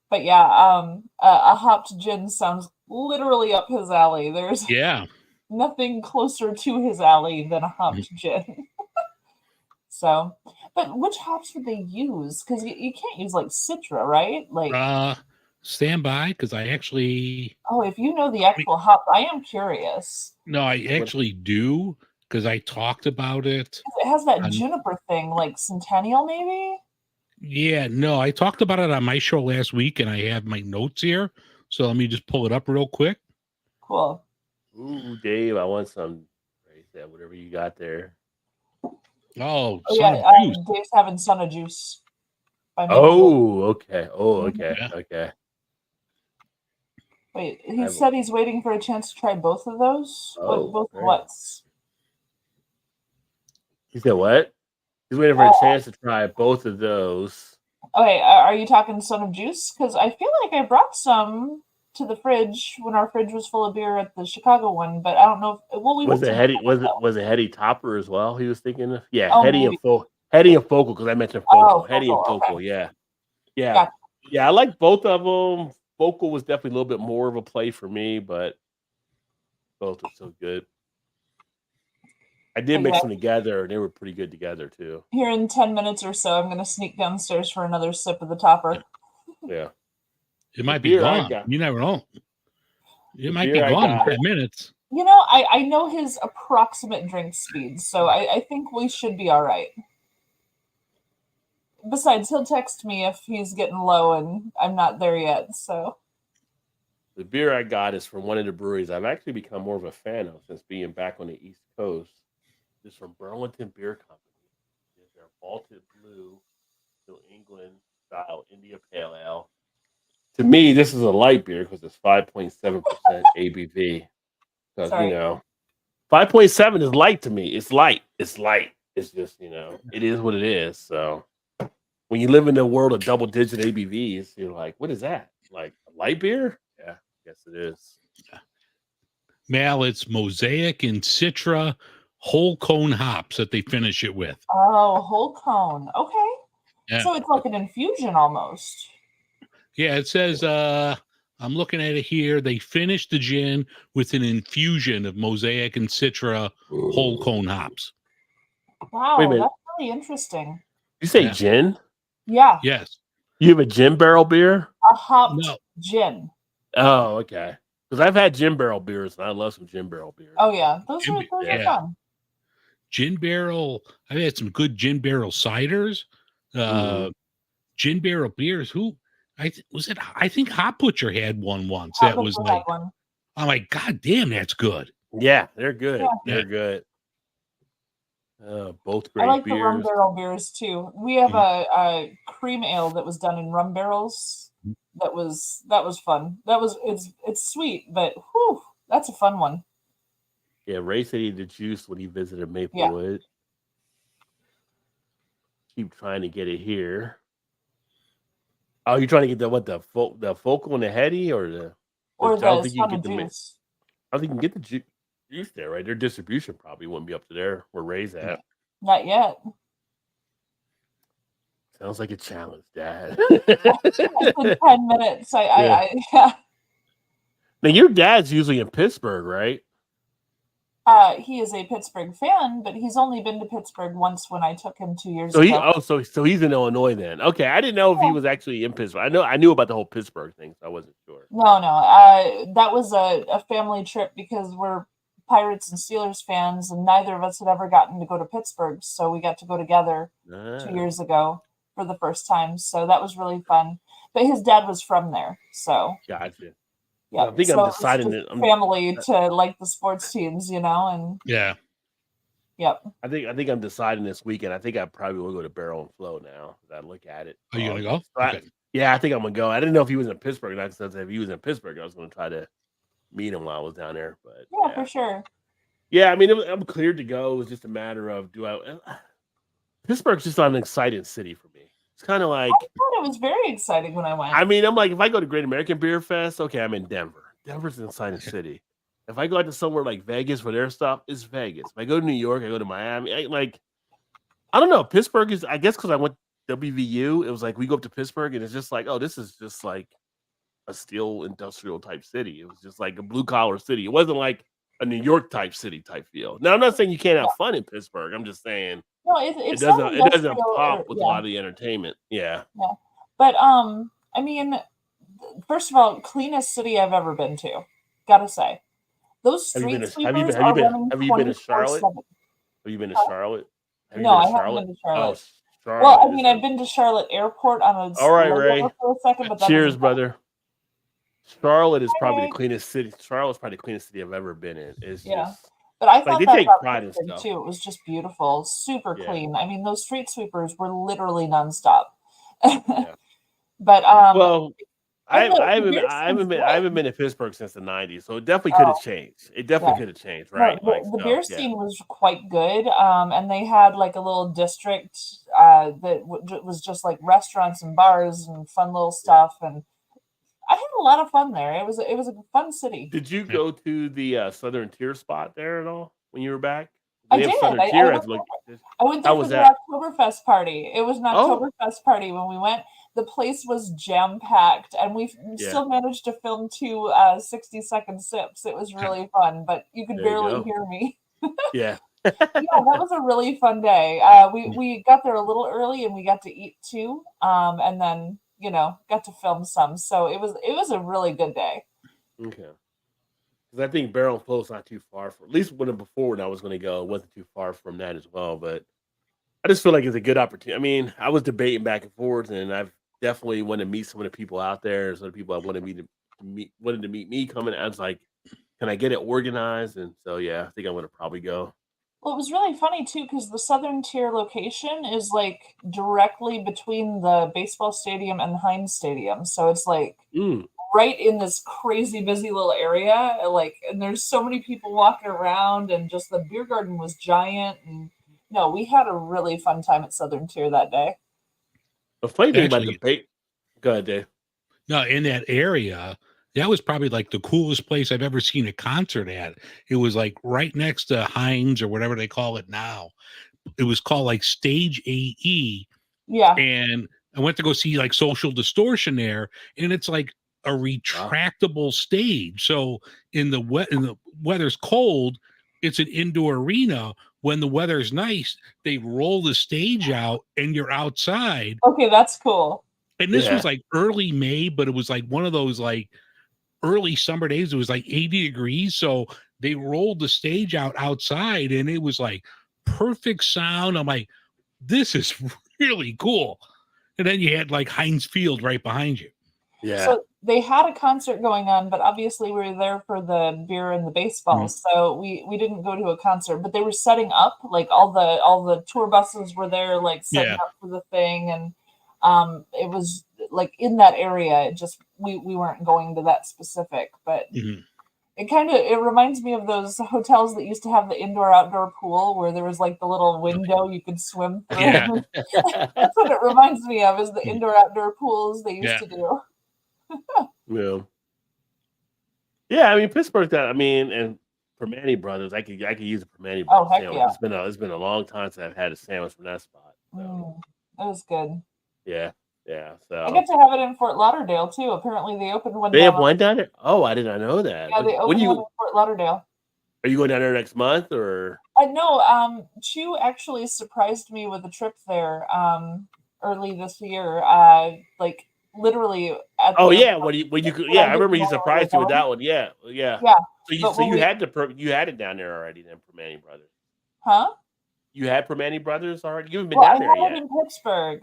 D: But yeah, a hopped gin sounds literally up his alley. There's
E: Yeah.
D: nothing closer to his alley than a hopped
E: Mhm.
D: gin. So, but which hops would they use? Because you can't use like Citra, right? Like,
E: Stand by, because I actually
D: oh, if you know the actual hop, I am curious.
E: no, I actually do, because I talked about it.
D: It has that
E: on-
D: juniper thing, like Centennial, maybe?
E: Yeah, no, I talked about it on my show last week, and I have my notes here. So let me just pull it up real quick.
D: Cool.
C: Ooh, Dave, I want some. Raise that, whatever you got there.
E: Oh,
D: Oh,
E: Son
D: yeah,
E: of Juice.
D: Dave's having Son of Juice by Michelob.
C: Oh, okay. Oh, okay.
E: Yeah.
C: Okay.
D: Wait, he said he's waiting for a chance to try both of those?
C: Oh,
D: Both
C: great.
D: what's?
C: He said what? He's waiting for a chance to try both of those.
D: Okay, are you talking Son of Juice? Because I feel like I brought some to the fridge when our fridge was full of beer at the Chicago one, but I don't know if we
C: Was
D: went
C: it
D: to
C: heady? Was it heady topper as well? He was thinking of
D: Oh,
C: heady
D: maybe.
C: Heady and focal because I mentioned focal.
D: Oh,
C: Heady and
D: Focal,
C: focal,
D: okay.
C: yeah.
D: Gotcha.
C: Yeah, I like both of them. Focal was definitely a little bit more of a play for me, but both are so good. I did mix them together, and they were pretty good together too.
D: Here in 10 minutes or so, I'm going to sneak downstairs for another sip of the topper.
C: Yeah.
E: It might be
C: beer I
E: gone.
C: got-
E: You never know. It
C: The
E: might be
C: beer I
E: gone in
C: got-
E: 10 minutes.
D: You know, I know his approximate drink speed, so I think we should be all right. Besides, he'll text me if he's getting low and I'm not there yet, so.
C: The beer I got is from one of the breweries I've actually become more of a fan of since being back on the East Coast. It's from Burlington Beer Company. It's their Baltic Blue New England style India Pale Ale. To me, this is a light beer because it's 5.7% ABV. Because,
D: Sorry.
C: 5.7 is light to me. It's light. It's light. It's just, it is what it is. So when you live in the world of double digit ABVs, you're like, what is that? Like a light beer? Yeah, I guess it is.
E: Mal, it's Mosaic and Citra whole cone hops that they finish it with.
D: Oh, whole cone. Okay.
E: Yeah.
D: So it's like an infusion almost.
E: Yeah, it says, I'm looking at it here. They finished the gin with an infusion of Mosaic and Citra whole cone hops.
D: Wow,
C: Wait a minute.
D: that's really interesting.
C: You say
E: Yeah.
C: gin?
D: Yeah,
E: Yes.
C: You have a gin barrel beer?
D: a hopped
E: No.
D: gin.
C: Oh, okay. Because I've had gin barrel beers and I love some gin barrel beers.
D: Oh, yeah. Those
E: Gin-
D: are
E: yeah.
D: fun.
E: Gin barrel. I've had some good gin barrel ciders. Gin barrel beers. I think Hot Butcher had one once.
D: Hot
E: That was
D: Butcher had
E: like,
D: one.
E: I'm like, God damn, that's good.
C: Yeah, they're good.
D: Yeah.
C: They're good. Both great
D: I like
C: beers.
D: the rum barrel beers too. We have a cream ale that was done in rum barrels. That was fun. It's sweet, but whew, that's a fun one.
C: Yeah, Ray said he did juice when he visited Maplewood. Keep trying to get it here. Oh, you're trying to get the focal and the heady or the
D: Or
C: I don't
D: the
C: think you
D: Son
C: can
D: of
C: get the
D: Juice.
C: I don't think you can get the juice there, right? Their distribution probably wouldn't be up to there where Ray's at.
D: Not yet.
C: Sounds like a challenge, Dad.
D: It's been 10 minutes. Yeah.
C: Now your dad's usually in Pittsburgh, right?
D: He is a Pittsburgh fan, but he's only been to Pittsburgh once when I took him 2 years
C: So
D: ago.
C: so he's in Illinois then. Okay, I didn't know if he was actually in Pittsburgh. I knew about the whole Pittsburgh thing, so I wasn't sure.
D: No. That was a family trip because we're Pirates and Steelers fans, and neither of us had ever gotten to go to Pittsburgh, so we got to go together 2 years ago for the first time. So that was really fun. But his dad was from there, so
C: Gotcha.
D: Yeah.
C: I think
D: So
C: I'm
D: it's
C: deciding
D: just
C: that
D: family to like the sports teams, and
E: Yeah.
D: yep.
C: I think I'm deciding this weekend. I think I probably will go to Barrel and Flow now. As I look at it.
E: Are you gonna go?
C: So
E: Okay.
C: yeah, I think I'm gonna go. I didn't know if he was in Pittsburgh. Not since if he was in Pittsburgh, I was gonna try to meet him while I was down there. But
D: Yeah, for sure.
C: yeah, I mean, I'm cleared to go. It was just a matter of Pittsburgh's just not an exciting city for me. It's kind of like
D: I thought it was very exciting when I went.
C: I mean, I'm like if I go to Great American Beer Fest, okay, I'm in Denver. Denver's an exciting city. If I go out to somewhere like Vegas for their stuff, it's Vegas. If I go to New York, I go to Miami. I don't know. Pittsburgh is, I guess, because I went WVU. It was like we go up to Pittsburgh, and it's just like, oh, this is just like a steel industrial type city. It was just like a blue collar city. It wasn't like a New York type city type feel. Now, I'm not saying you can't have fun in Pittsburgh. I'm just saying
D: No,
C: it
D: it's not
C: doesn't
D: industrial
C: pop with a lot of the entertainment. Yeah.
D: Yeah. But I mean, first of all, cleanest city I've ever been to. Gotta say. Those
C: Have you
D: street
C: been
D: sweepers
C: to
D: are running
C: have you been to Charlotte?
D: 24/7.
C: Have you been to Charlotte? Have you
D: No,
C: been
D: I
C: to
D: haven't been to Charlotte.
C: Oh, Charlotte.
D: Well, I mean, I've been to Charlotte Airport on a
C: All right,
D: layover
C: Ray.
D: for a second, but that
C: Cheers,
D: doesn't count.
C: brother. Charlotte is probably
D: Ray.
C: the cleanest city. Charlotte's probably the cleanest city I've ever been in. It's
D: Yeah.
C: just
D: But I thought
C: they
D: that
C: take
D: about
C: pride in
D: Pittsburgh,
C: stuff.
D: too. It was just beautiful, super
C: Yeah.
D: clean. I mean, those street sweepers were literally nonstop.
C: Yeah.
D: But
C: Well, I
D: and the
C: haven't
D: beer
C: I haven't
D: scene's
C: been I haven't
D: good.
C: been to Pittsburgh since the '90s, so it definitely could have changed. It definitely
D: Yeah.
C: could have changed,
D: No,
C: right?
D: the
C: So,
D: beer
C: yeah.
D: scene was quite good, and they had like a little district that was just like restaurants and bars and fun little stuff, and I had a lot of fun there. It was a fun city.
C: Did you
E: Yeah.
C: go to the Southern Tier spot there at all when you were back?
D: I
C: They have
D: did.
C: Southern
D: I
C: Tier
D: went
C: as like
D: I went
C: how
D: there for
C: was
D: the
C: that?
D: Oktoberfest party. It was an
C: Oh,
D: Oktoberfest party when we went. The place was jam packed, and we
C: yeah.
D: still managed to film 2 60-second sips. It was really fun, but you could
C: There you
D: barely
C: go.
D: hear me.
C: Yeah.
D: Yeah, that was a really fun day. We got there a little early, and we got to eat too, and then got to film some. So it was a really good day.
C: Okay. Because I think Barrel and Flow's not too far from, at least when I was going to go, it wasn't too far from that as well. But I just feel like it's a good opportunity. I mean, I was debating back and forth, and I've definitely wanted to meet some of the people out there. Some of the people I wanted to meet me coming. I was like, can I get it organized? And so, yeah, I think I'm going to probably go.
D: Well, it was really funny too because the Southern Tier location is like directly between the baseball stadium and the Heinz Stadium. So it's like
C: Mm.
D: right in this crazy busy little area. And there's so many people walking around, and just the beer garden was giant. And no, we had a really fun time at Southern Tier that day.
C: The funny thing about
E: Actually-
C: debate, go ahead, Dave.
E: No, in that area, that was probably like the coolest place I've ever seen a concert at. It was like right next to Heinz or whatever they call it now. It was called like Stage AE.
D: Yeah.
E: And I went to go see like Social Distortion there, and it's like a retractable stage. So in the weather's cold, it's an indoor arena. When the weather's nice, they roll the stage out and you're outside.
D: Okay, that's cool.
E: And this
C: Yeah.
E: was like early May, but it was like one of those like early summer days. It was like 80 degrees. So they rolled the stage out outside, and it was like perfect sound. I'm like, this is really cool. And then you had like Heinz Field right behind you.
C: Yeah.
D: So they had a concert going on, but obviously we were there for the beer and the baseball, so we didn't go to a concert. But they were setting up, like all the tour buses were there, like setting up for the thing, and it was like in that area. It just we weren't going to that specific, but it reminds me of those hotels that used to have the indoor-outdoor pool where there was like the little window you could swim through.
E: Yeah.
D: That's what it reminds me of, is the indoor-outdoor pools they used to do.
C: Yeah. Yeah, I mean Pittsburgh. And Permane Brothers, I could use a Permane
D: Oh,
C: Brothers
D: heck
C: sandwich.
D: yeah.
C: It's been a long time since I've had a sandwich from that spot. So,
D: That was good.
C: yeah. So
D: I get to have it in Fort Lauderdale too. Apparently, they opened one.
C: they have
D: down
C: one down there. Oh, I did not know that.
D: Yeah, they
C: When
D: opened one in Fort Lauderdale.
C: are you going down there next month or?
D: No, Chu actually surprised me with a trip there early this year. Like literally. At
C: Oh
D: the
C: yeah,
D: airport.
C: when you
D: I
C: I remember
D: didn't
C: he
D: know where
C: surprised
D: we
C: you
D: were
C: with that
D: going.
C: one. Yeah.
D: Yeah.
C: So
D: But when
C: you
D: we-
C: had it down there already then, Permane Brothers.
D: Huh?
C: You had Permane Brothers already. You haven't been
D: Well, I
C: down there
D: had it
C: yet.
D: in Pittsburgh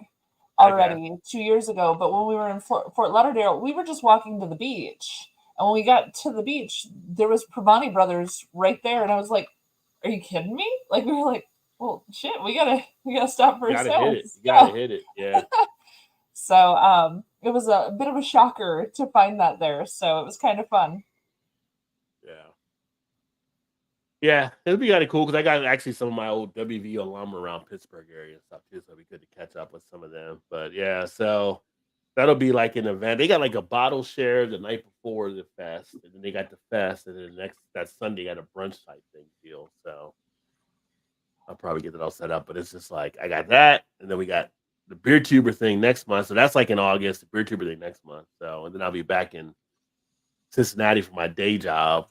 D: already 2 years ago, but when we were in Fort Lauderdale, we were just walking to the beach, And when we got to the beach, there was Pravani Brothers right there, and I was like, "Are you kidding me?" Like we were like, "Well, shit, we gotta stop for
C: You gotta hit it.
D: ourselves."
C: You gotta hit it. Yeah.
D: So it was a bit of a shocker to find that there. So it was kind of fun.
C: Yeah. Yeah, it'll be kind of cool because I got actually some of my old WV alum around Pittsburgh area and stuff too, so it'll be good to catch up with some of them. But yeah, so that'll be like an event. They got like a bottle share the night before the fest, and then they got the fest, and then that Sunday got a brunch type thing deal. So I'll probably get it all set up. But it's just like I got that, and then we got the beer tuber thing next month. So that's like in August, the beer tuber thing next month. So and then I'll be back in Cincinnati for my day job,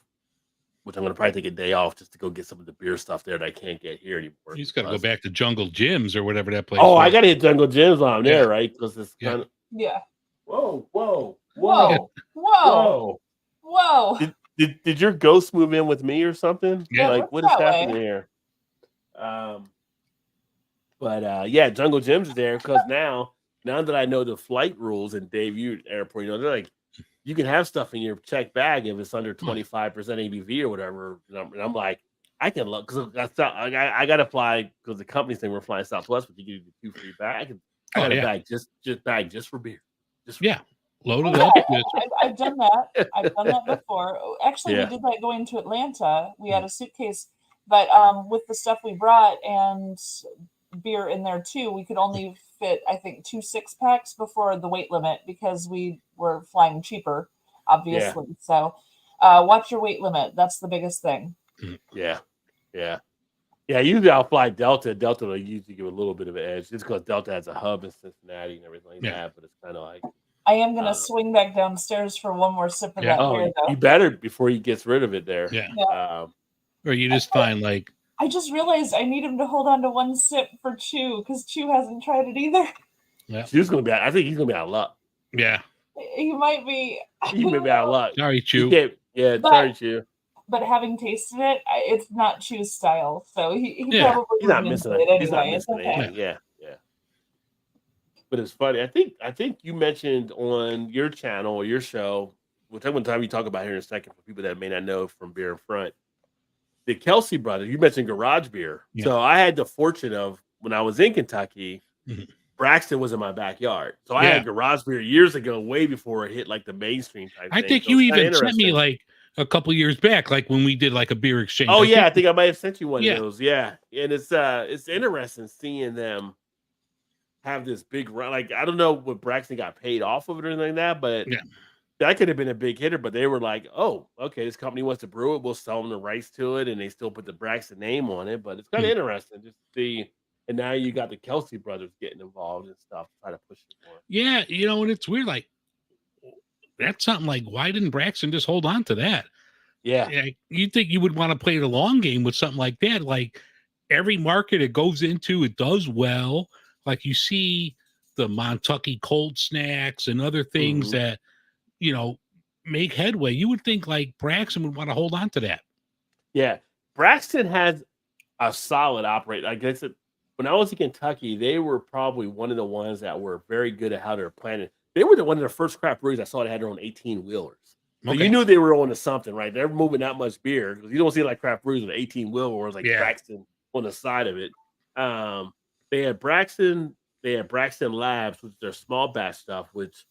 C: which I'm going to probably take a day off just to go get some of the beer stuff there that I can't get here anymore.
E: You just got to go back to Jungle Gyms or whatever that place.
C: Oh,
E: was.
C: I got to hit Jungle Gyms on there, right? Because it's kind of
D: Yeah.
C: whoa.
D: Whoa.
C: Did your ghost move in with me or something?
E: Yeah.
C: Like what is happening here? But yeah, Jungle Gyms is there because now that I know the flight rules in Dave Airport, they're like, you can have stuff in your check bag if it's under 25% ABV or whatever. And I'm like, I can look because I got to fly because the company saying we're flying Southwest, but you get 2 free bags. I got a bag just for beer.
E: Load it up.
D: I've done that. I've done that before. Actually, we did that going to Atlanta. We had a suitcase, but with the stuff we brought and beer in there too, we could only fit, I think, 2 6-packs before the weight limit because we were flying cheaper, obviously. So watch your weight limit. That's the biggest thing.
C: Yeah. Usually I'll fly Delta. Delta will usually give a little bit of an edge just because Delta has a hub in Cincinnati and everything like that. But it's kind of like
D: I am gonna swing back downstairs for one more sip of that beer, though.
C: You better before he gets rid of it there.
E: Yeah. Or you just find like
D: I just realized I need him to hold on to one sip for Chew because Chew hasn't tried it either.
E: Yeah.
C: Chew's gonna be. I think he's gonna be out of luck.
E: Yeah.
D: He might be.
C: He may be out of luck.
E: Sorry, Chew.
C: Sorry, Chew.
D: But having tasted it, it's not Chew's style, so he probably
C: he's not missing it anyway. He's not missing it. Yeah. But it's funny. I think you mentioned on your channel or your show, which I'm going to talk about here in a second for people that may not know from Beer in Front. The Kelsey brothers, you mentioned garage beer. Yeah. So I had the fortune of when I was in Kentucky, Braxton was in my backyard. So I had garage beer years ago, way before it hit like the mainstream type
E: I
C: thing.
E: think you even sent me like a couple years back, like when we did like a beer exchange.
C: Oh, I think I might have sent you one of those. Yeah. And it's interesting seeing them have this big run. Like, I don't know what Braxton got paid off of it or anything like that, but that could have been a big hitter. But they were like, oh, okay, this company wants to brew it. We'll sell them the rights to it. And they still put the Braxton name on it. But it's kind of interesting just to see. And now you got the Kelsey brothers getting involved and stuff, try to push it more.
E: Yeah. And it's weird. Like, that's something like, why didn't Braxton just hold on to that?
C: Yeah.
E: You'd think you would want to play the long game with something like that. Like, every market it goes into, it does well. Like, you see the Montucky cold snacks and other things that, make headway. You would think like Braxton would want to hold on to that.
C: Yeah. Braxton has a solid operator. Like I said, when I was in Kentucky, they were probably one of the ones that were very good at how they're planning. They were one of the first craft breweries I saw that had their own 18-wheelers. So you knew they were on to something, right? They're moving that much beer because you don't see like craft breweries with 18-wheelers like Braxton on the side of it. They had Braxton Labs, which is their small batch stuff, which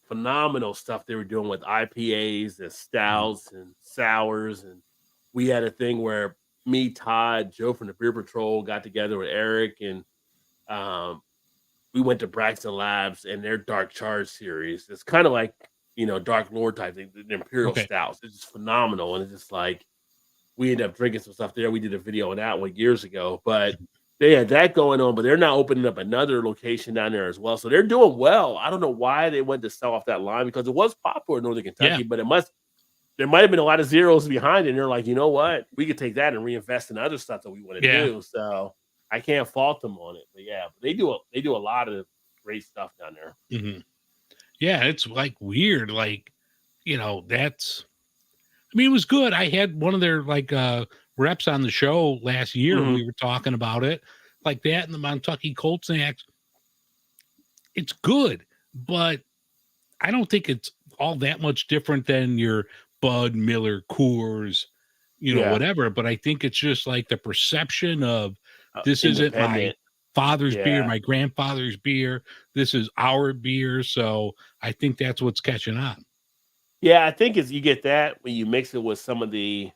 C: phenomenal stuff they were doing with IPAs and stouts and sours. And we had a thing where me, Todd, Joe from the Beer Patrol got together with Eric, and we went to Braxton Labs and their Dark Charge series. It's kind of like, Dark Lord type thing, the Imperial Stouts. It's just phenomenal. And it's just like, we ended up drinking some stuff there. We did a video on that one years ago, but they had that going on, but they're now opening up another location down there as well. So they're doing well. I don't know why they went to sell off that line because it was popular in Northern Kentucky, but there might have been a lot of zeros behind it. And they're like, you know what? We could take that and reinvest in other stuff that we want to do. So I can't fault them on it. But they do a lot of great stuff down there.
E: Mm-hmm. Yeah, it's like weird. Like, it was good. I had one of their reps on the show last year. And we were talking about it like that. And the Montucky cold snacks, it's good, but I don't think it's all that much different than your Bud, Miller, Coors, whatever. But I think it's just like the perception of this isn't my
C: Independent.
E: father's beer,
C: Yeah.
E: my grandfather's beer. This is our beer. So I think that's what's catching on.
C: Yeah, I think you get that when you mix it with some of the,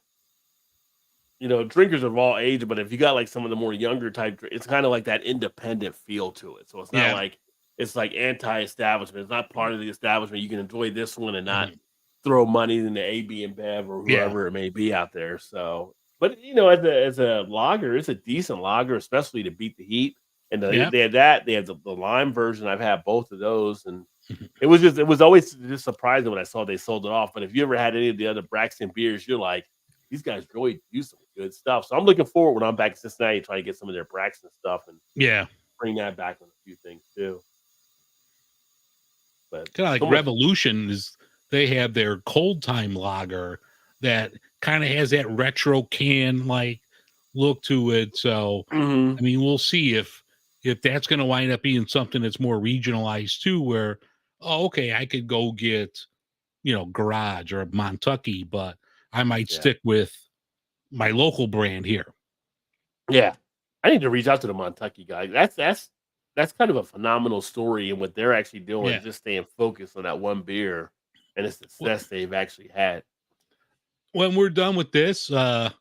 C: drinkers of all ages. But if you got like some of the more younger type, it's kind of like that independent feel to it. So it's not
E: Yeah.
C: like it's like anti-establishment. It's not part of the establishment. You can enjoy this one and not
E: Mhm.
C: throw money in the AB and Bev or
E: Yeah.
C: whoever it may be out there. So, but as a lager, it's a decent lager, especially to beat the heat. And
E: Yeah.
C: they had that. They had the lime version. I've had both of those, and
E: Mhm.
C: it was always just surprising when I saw they sold it off. But if you ever had any of the other Braxton beers, you're like, these guys really do some good stuff. So I'm looking forward when I'm back in Cincinnati trying to get some of their Braxton stuff and
E: Yeah.
C: bring that back on a few things too. But
E: Kind of like Revolution they have their cold time lager that kind of has that retro can like look to it. So
C: Mhm.
E: I mean, we'll see if that's going to wind up being something that's more regionalized too, where okay, I could go get Garage or Montucky, but I might stick with my local brand here.
C: Yeah, I need to reach out to the Montucky guys. That's kind of a phenomenal story and what they're actually doing,
E: Yeah.
C: just staying focused on that one beer and the success they've actually had.
E: When we're done with this, I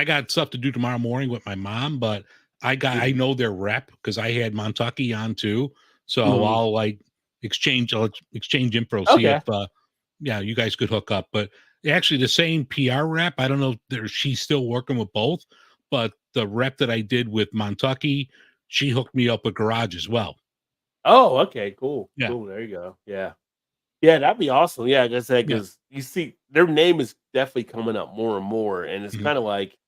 E: got stuff to do tomorrow morning with my mom, but I know their rep because I had Montucky on too. So
C: Mhm.
E: I'll exchange info, see
C: Okay.
E: if you guys could hook up. But actually the same PR rep, I don't know if she's still working with both, but the rep that I did with Montucky, she hooked me up with Garage as well.
C: Oh, okay, cool.
E: Yeah.
C: Cool. There you go. Yeah. Yeah, that'd be awesome. Yeah, like I said,
E: Yeah.
C: because you see their name is definitely coming up more and more, and it's
E: Mhm.
C: kind of like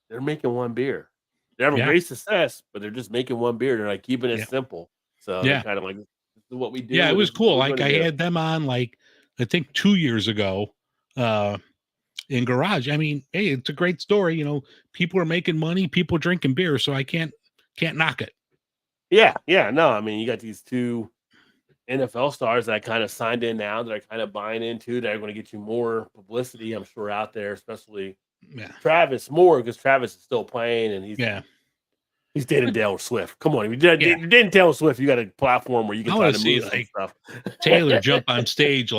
C: they're making one beer. They're having
E: Yeah.
C: great success, but they're just making one beer. They're like keeping it
E: Yeah.
C: simple. So they're
E: Yeah.
C: kind of like, this is what we do.
E: Yeah, it
C: And
E: was
C: this is what
E: cool.
C: we're
E: Like
C: going
E: I
C: to do.
E: had them on I think 2 years ago in Garage. I mean, hey, it's a great story, people are making money, people drinking beer, so I can't knock it.
C: Yeah. Yeah. No, I mean, you got these two NFL stars that I kind of signed in now that are kind of buying into that are going to get you more publicity, I'm sure, out there, especially
E: Yeah.
C: Travis more because Travis is still playing and he's dating Taylor Swift. Come on, if you're dating Taylor Swift, you got a platform where you can
E: I
C: try
E: want
C: to
E: to see
C: move some stuff.
E: Taylor jump on stage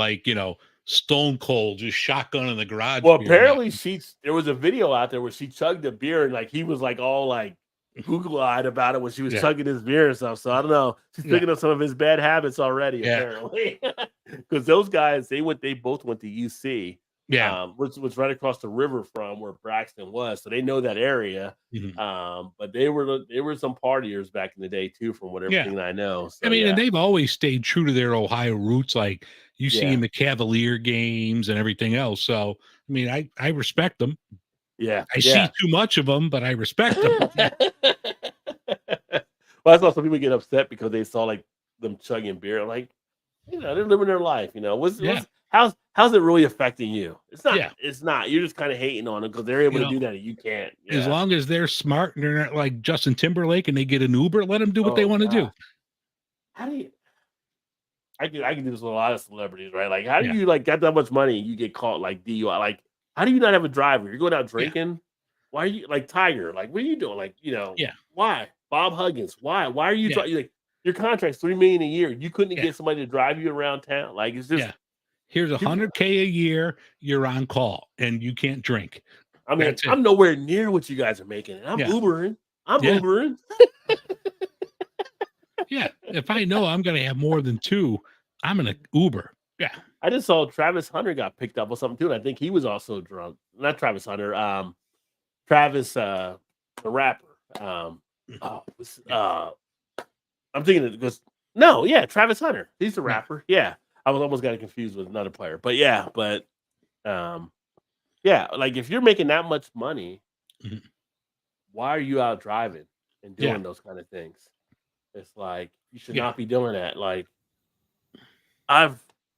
E: stone cold, just shotgun in the garage.
C: Well,
E: beer
C: apparently there was a video out there where she chugged a beer and like he was like all like Google-eyed about it when she was
E: Yeah.
C: chugging his beer and stuff. So I don't know. She's
E: Yeah.
C: picking up some of his bad habits already,
E: Yeah.
C: apparently. Because those guys, they both went to UC.
E: Yeah.
C: Which was right across the river from where Braxton was. So they know that area.
E: Mhm.
C: But they were some partiers back in the day too, from what everything I know. So,
E: I mean, and they've always stayed true to their Ohio roots. Like you see in the Cavalier games and everything else. So, I mean, I respect them.
C: Yeah.
E: I see too much of them, but I respect them.
C: Well, I saw some people get upset because they saw like them chugging beer. Like, they're living their life. How's it really affecting you? It's not.
E: Yeah.
C: It's not. You're just kind of hating on them because they're able to do that and you can't.
E: As
C: Yeah.
E: long as they're smart and they're not like Justin Timberlake and they get an Uber, let them do what they want to do.
C: How do you? I can do this with a lot of celebrities, right? Like, how do you like got that much money and you get caught like DUI? Like, how do you not have a driver? You're going out drinking. Why are you like Tiger? Like, what are you doing? Like, why? Bob Huggins, why? Why are you like your contract's $3 million a year? You couldn't get somebody to drive you around town. Like, it's just
E: here's $100K a year. You're on call and you can't drink.
C: I mean, I'm nowhere near what you guys are making. And I'm Ubering. I'm Ubering.
E: Yeah. If I know I'm gonna have more than two, I'm gonna Uber. Yeah.
C: I just saw Travis Hunter got picked up or something too. And I think he was also drunk. Not Travis Hunter. Travis, the rapper. I'm thinking it goes. No, Travis Hunter. He's the rapper. Yeah, I was almost got confused with another player. But like if you're making that much money, why are you out driving and doing those kind of things? It's like you should not be doing that. Like I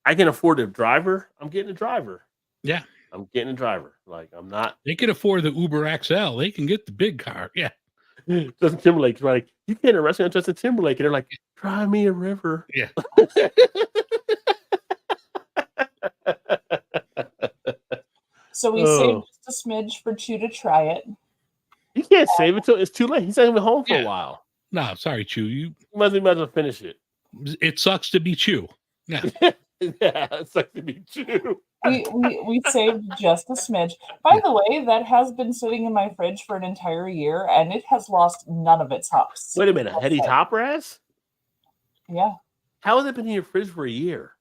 C: can afford a driver. I'm getting a driver.
E: Yeah.
C: I'm getting a driver. Like I'm not.
E: They can afford the Uber XL. They can get the big car. Yeah.
C: Justin Timberlake's like, you can't arrest me on Justin Timberlake. And they're like, drive me a river.
E: Yeah.
D: So we saved just a smidge for Chew to try it.
C: You can't save it till it's too late. He's not even home for a while.
E: No, sorry, Chew.
C: You might as well finish it.
E: It sucks to be Chew. Yeah.
C: Yeah, it sucks to be Chew.
D: We saved just a smidge. By the way, that has been sitting in my fridge for an entire year, and it has lost none of its hops.
C: Wait a minute, Hetty Topper has?
D: Yeah.
C: How has it been in your fridge for a year?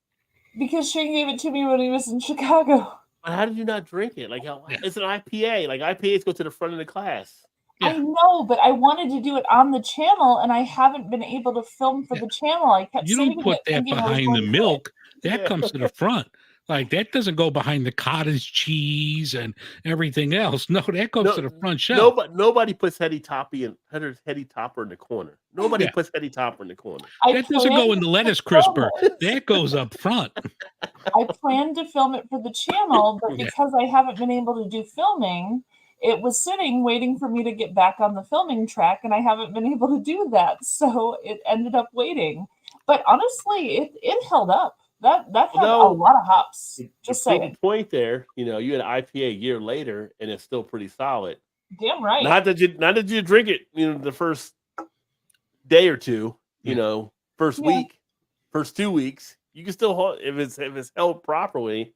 D: Because Shane gave it to me when he was in Chicago.
C: But how did you not drink it? Like, it's an IPA. Like, IPAs go to the front of the class.
D: Yeah. I know, but I wanted to do it on the channel, and I haven't been able to film for the channel. I kept
E: you don't put that behind the milk. That comes to the front. Like, that doesn't go behind the cottage cheese and everything else. No, that goes to the front shelf.
C: Nobody puts Hetty Topper in the corner. Nobody puts Hetty Topper in the corner.
E: That doesn't go in the lettuce crisper. That goes up front.
D: I planned to film it for the channel, but because I haven't been able to do filming, it was sitting waiting for me to get back on the filming track, and I haven't been able to do that. So it ended up waiting. But honestly, it held up. That had a lot of hops. Just saying.
C: The point there, you had an IPA a year later, and it's still pretty solid.
D: Damn right.
C: Not that you drink it, the first day or two, first week, first 2 weeks. You can still hold if it's held properly,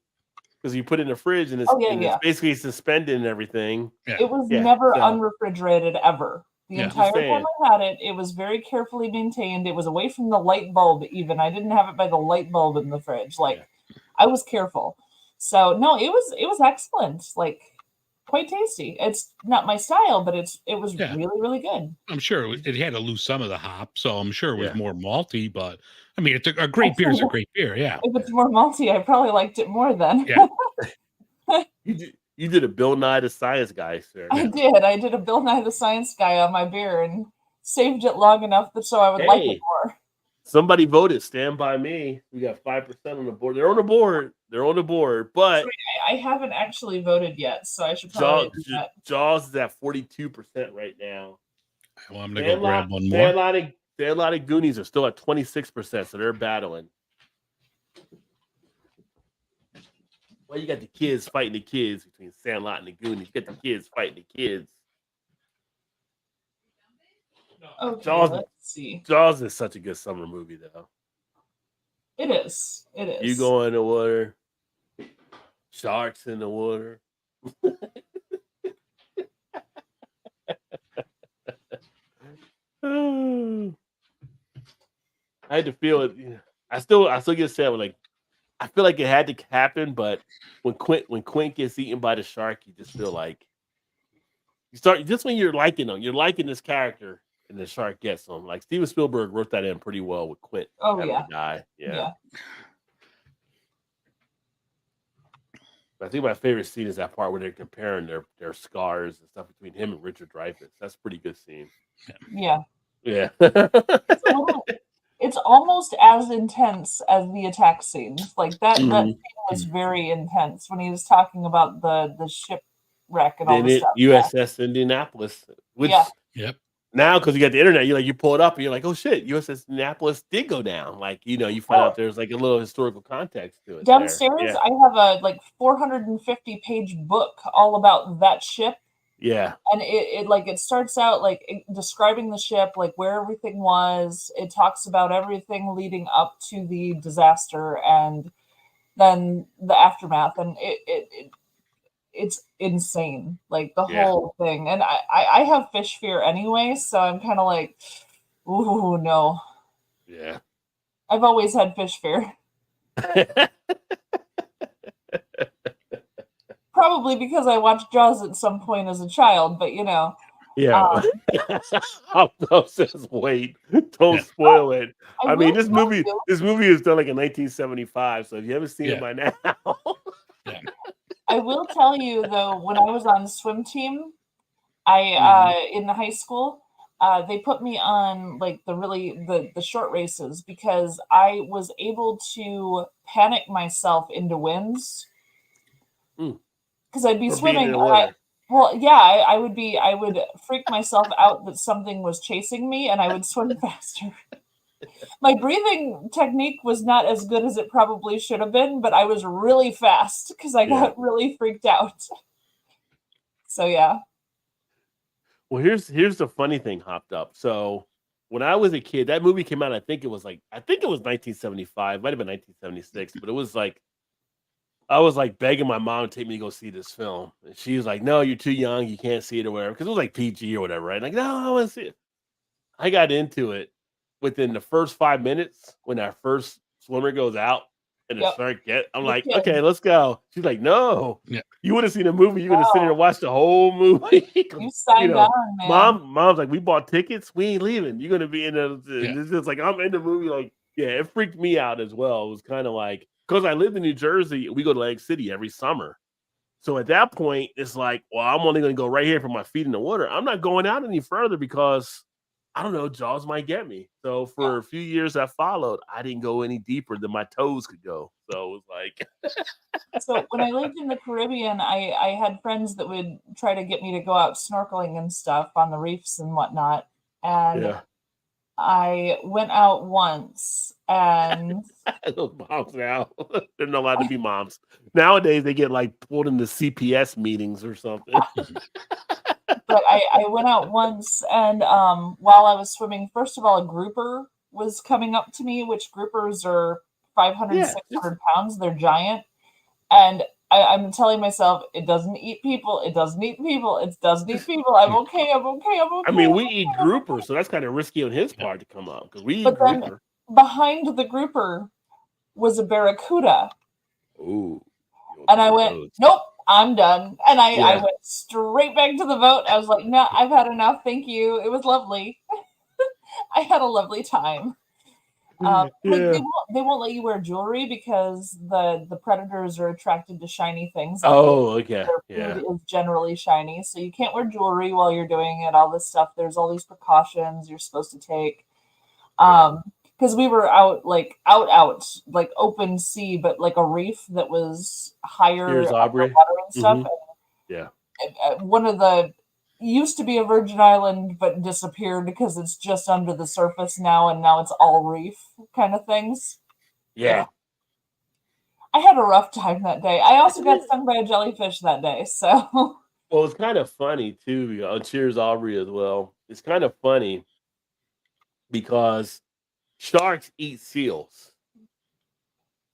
C: because you put it in the fridge and it's basically suspended and everything.
D: Yeah. It was never unrefrigerated ever. The entire time I had it, it was very carefully maintained. It was away from the light bulb even. I didn't have it by the light bulb in the fridge. I was careful. So no, it was excellent. Like, quite tasty. It's not my style, but it was really, really good.
E: I'm sure it had to lose some of the hop, so I'm sure it was more malty, but I mean, it's a great beer is a great beer, yeah.
D: If it's more malty, I probably liked it more then. Yeah.
C: You did a Bill Nye the Science Guy, sir.
D: I did. I did a Bill Nye the Science Guy on my beer and saved it long enough so I would like it more.
C: Somebody voted. Stand by me. We got 5% on the board. They're on the board. But
D: sorry, I haven't actually voted yet, so I should probably do that.
C: Jaws is at 42% right now.
E: Well, I'm gonna go grab one more.
C: Sandlot and Goonies are still at 26%, so they're battling. Well, you got the kids fighting the kids between Sandlot and the Goonies. You got the kids fighting the kids.
D: Okay, let's see.
C: Jaws is such a good summer movie, though.
D: It is. It is.
C: You go in the water. Sharks in the water. I had to feel it. I still get sad when I feel like it had to happen, but when Quint gets eaten by the shark, you just feel like you start just when you're liking them, you're liking this character, and the shark gets them. Like Steven Spielberg wrote that in pretty well with Quint.
D: Oh yeah,
C: yeah. I think my favorite scene is that part where they're comparing their scars and stuff between him and Richard Dreyfuss. That's a pretty good scene.
D: Yeah.
C: Yeah.
D: It's almost as intense as the attack scenes. Like that scene was very intense when he was talking about the shipwreck and all this stuff.
C: USS Indianapolis. Which now, because you got the internet, you pull it up and you're like, oh shit, USS Indianapolis did go down. Like, you find out there's like a little historical context to it.
D: Downstairs, I have a 450-page book all about that ship.
C: Yeah.
D: And it starts out describing the ship, where everything was. It talks about everything leading up to the disaster and then the aftermath. And it's insane. The whole thing. And I have fish fear anyway, so I'm kind of like, ooh, no.
C: Yeah.
D: I've always had fish fear. Probably because I watched Jaws at some point as a child, but
C: Yeah. Just wait. Don't spoil it. I mean, this movie is done in 1975, so if you haven't seen it by now.
D: I will tell you though, when I was on the swim team, in high school, they put me on the short races because I was able to panic myself into wins. Because I'd be swimming. I would freak myself out that something was chasing me, and I would swim faster. My breathing technique was not as good as it probably should have been, but I was really fast because I got really freaked out. So yeah.
C: Well, here's the funny thing, Hopped Up. So when I was a kid, that movie came out. I think it was 1975, might have been 1976, but it was like I was like begging my mom to take me to go see this film, and she was like, "No, you're too young. You can't see it or whatever," because it was like PG or whatever, right? Like, no, I want to see it. I got into it within the first 5 minutes when that first swimmer goes out and the shark I'm
D: The
C: like,
D: kid.
C: okay, let's go. She's like, no,
E: Yeah.
C: you would have seen the movie. You would have sit there and watched the whole movie.
D: You signed on, man.
C: Mom's like, we bought tickets. We ain't leaving. You're gonna be in the.
E: Yeah.
C: It's just like I'm in the movie. Like, yeah, it freaked me out as well. It was kind of like because I lived in New Jersey. We go to Lake City every summer. So at that point, it's like, well, I'm only going to go right here for my feet in the water. I'm not going out any further because I don't know, Jaws might get me. So for a few years that followed, I didn't go any deeper than my toes could go. So it was like.
D: So when I lived in the Caribbean, I had friends that would try to get me to go out snorkeling and stuff on the reefs and whatnot. And I went out once and
C: those moms now, they're not allowed to be moms. Nowadays, they get like pulled into CPS meetings or something.
D: But I went out once, and while I was swimming, first of all, a grouper was coming up to me, which groupers are 500, 600 pounds. They're giant. And I'm telling myself, it doesn't eat people. It doesn't eat people. It doesn't eat people. I'm okay. I'm okay. I'm okay.
C: I mean, we eat grouper, so that's kind of risky on his part to come up because we eat grouper.
D: Behind the grouper was a barracuda.
C: Ooh.
D: And I went, nope, I'm done. And I went straight back to the boat. I was like, no, I've had enough. Thank you. It was lovely. I had a lovely time. Like they won't let you wear jewelry because the predators are attracted to shiny things.
C: Okay.
D: Their food is generally shiny. So you can't wear jewelry while you're doing it, all this stuff. There's all these precautions you're supposed to take. Because we were out, like open sea, but like a reef that was higher up the water and stuff.
C: Mm-hmm.
D: And one of the used to be a Virgin Island, but disappeared because it's just under the surface now, and now it's all reef kind of things.
C: Yeah.
D: I had a rough time that day. I also got stung by a jellyfish that day, so.
C: Well, it's kind of funny too. Cheers, Aubrey, as well. It's kind of funny because sharks eat seals,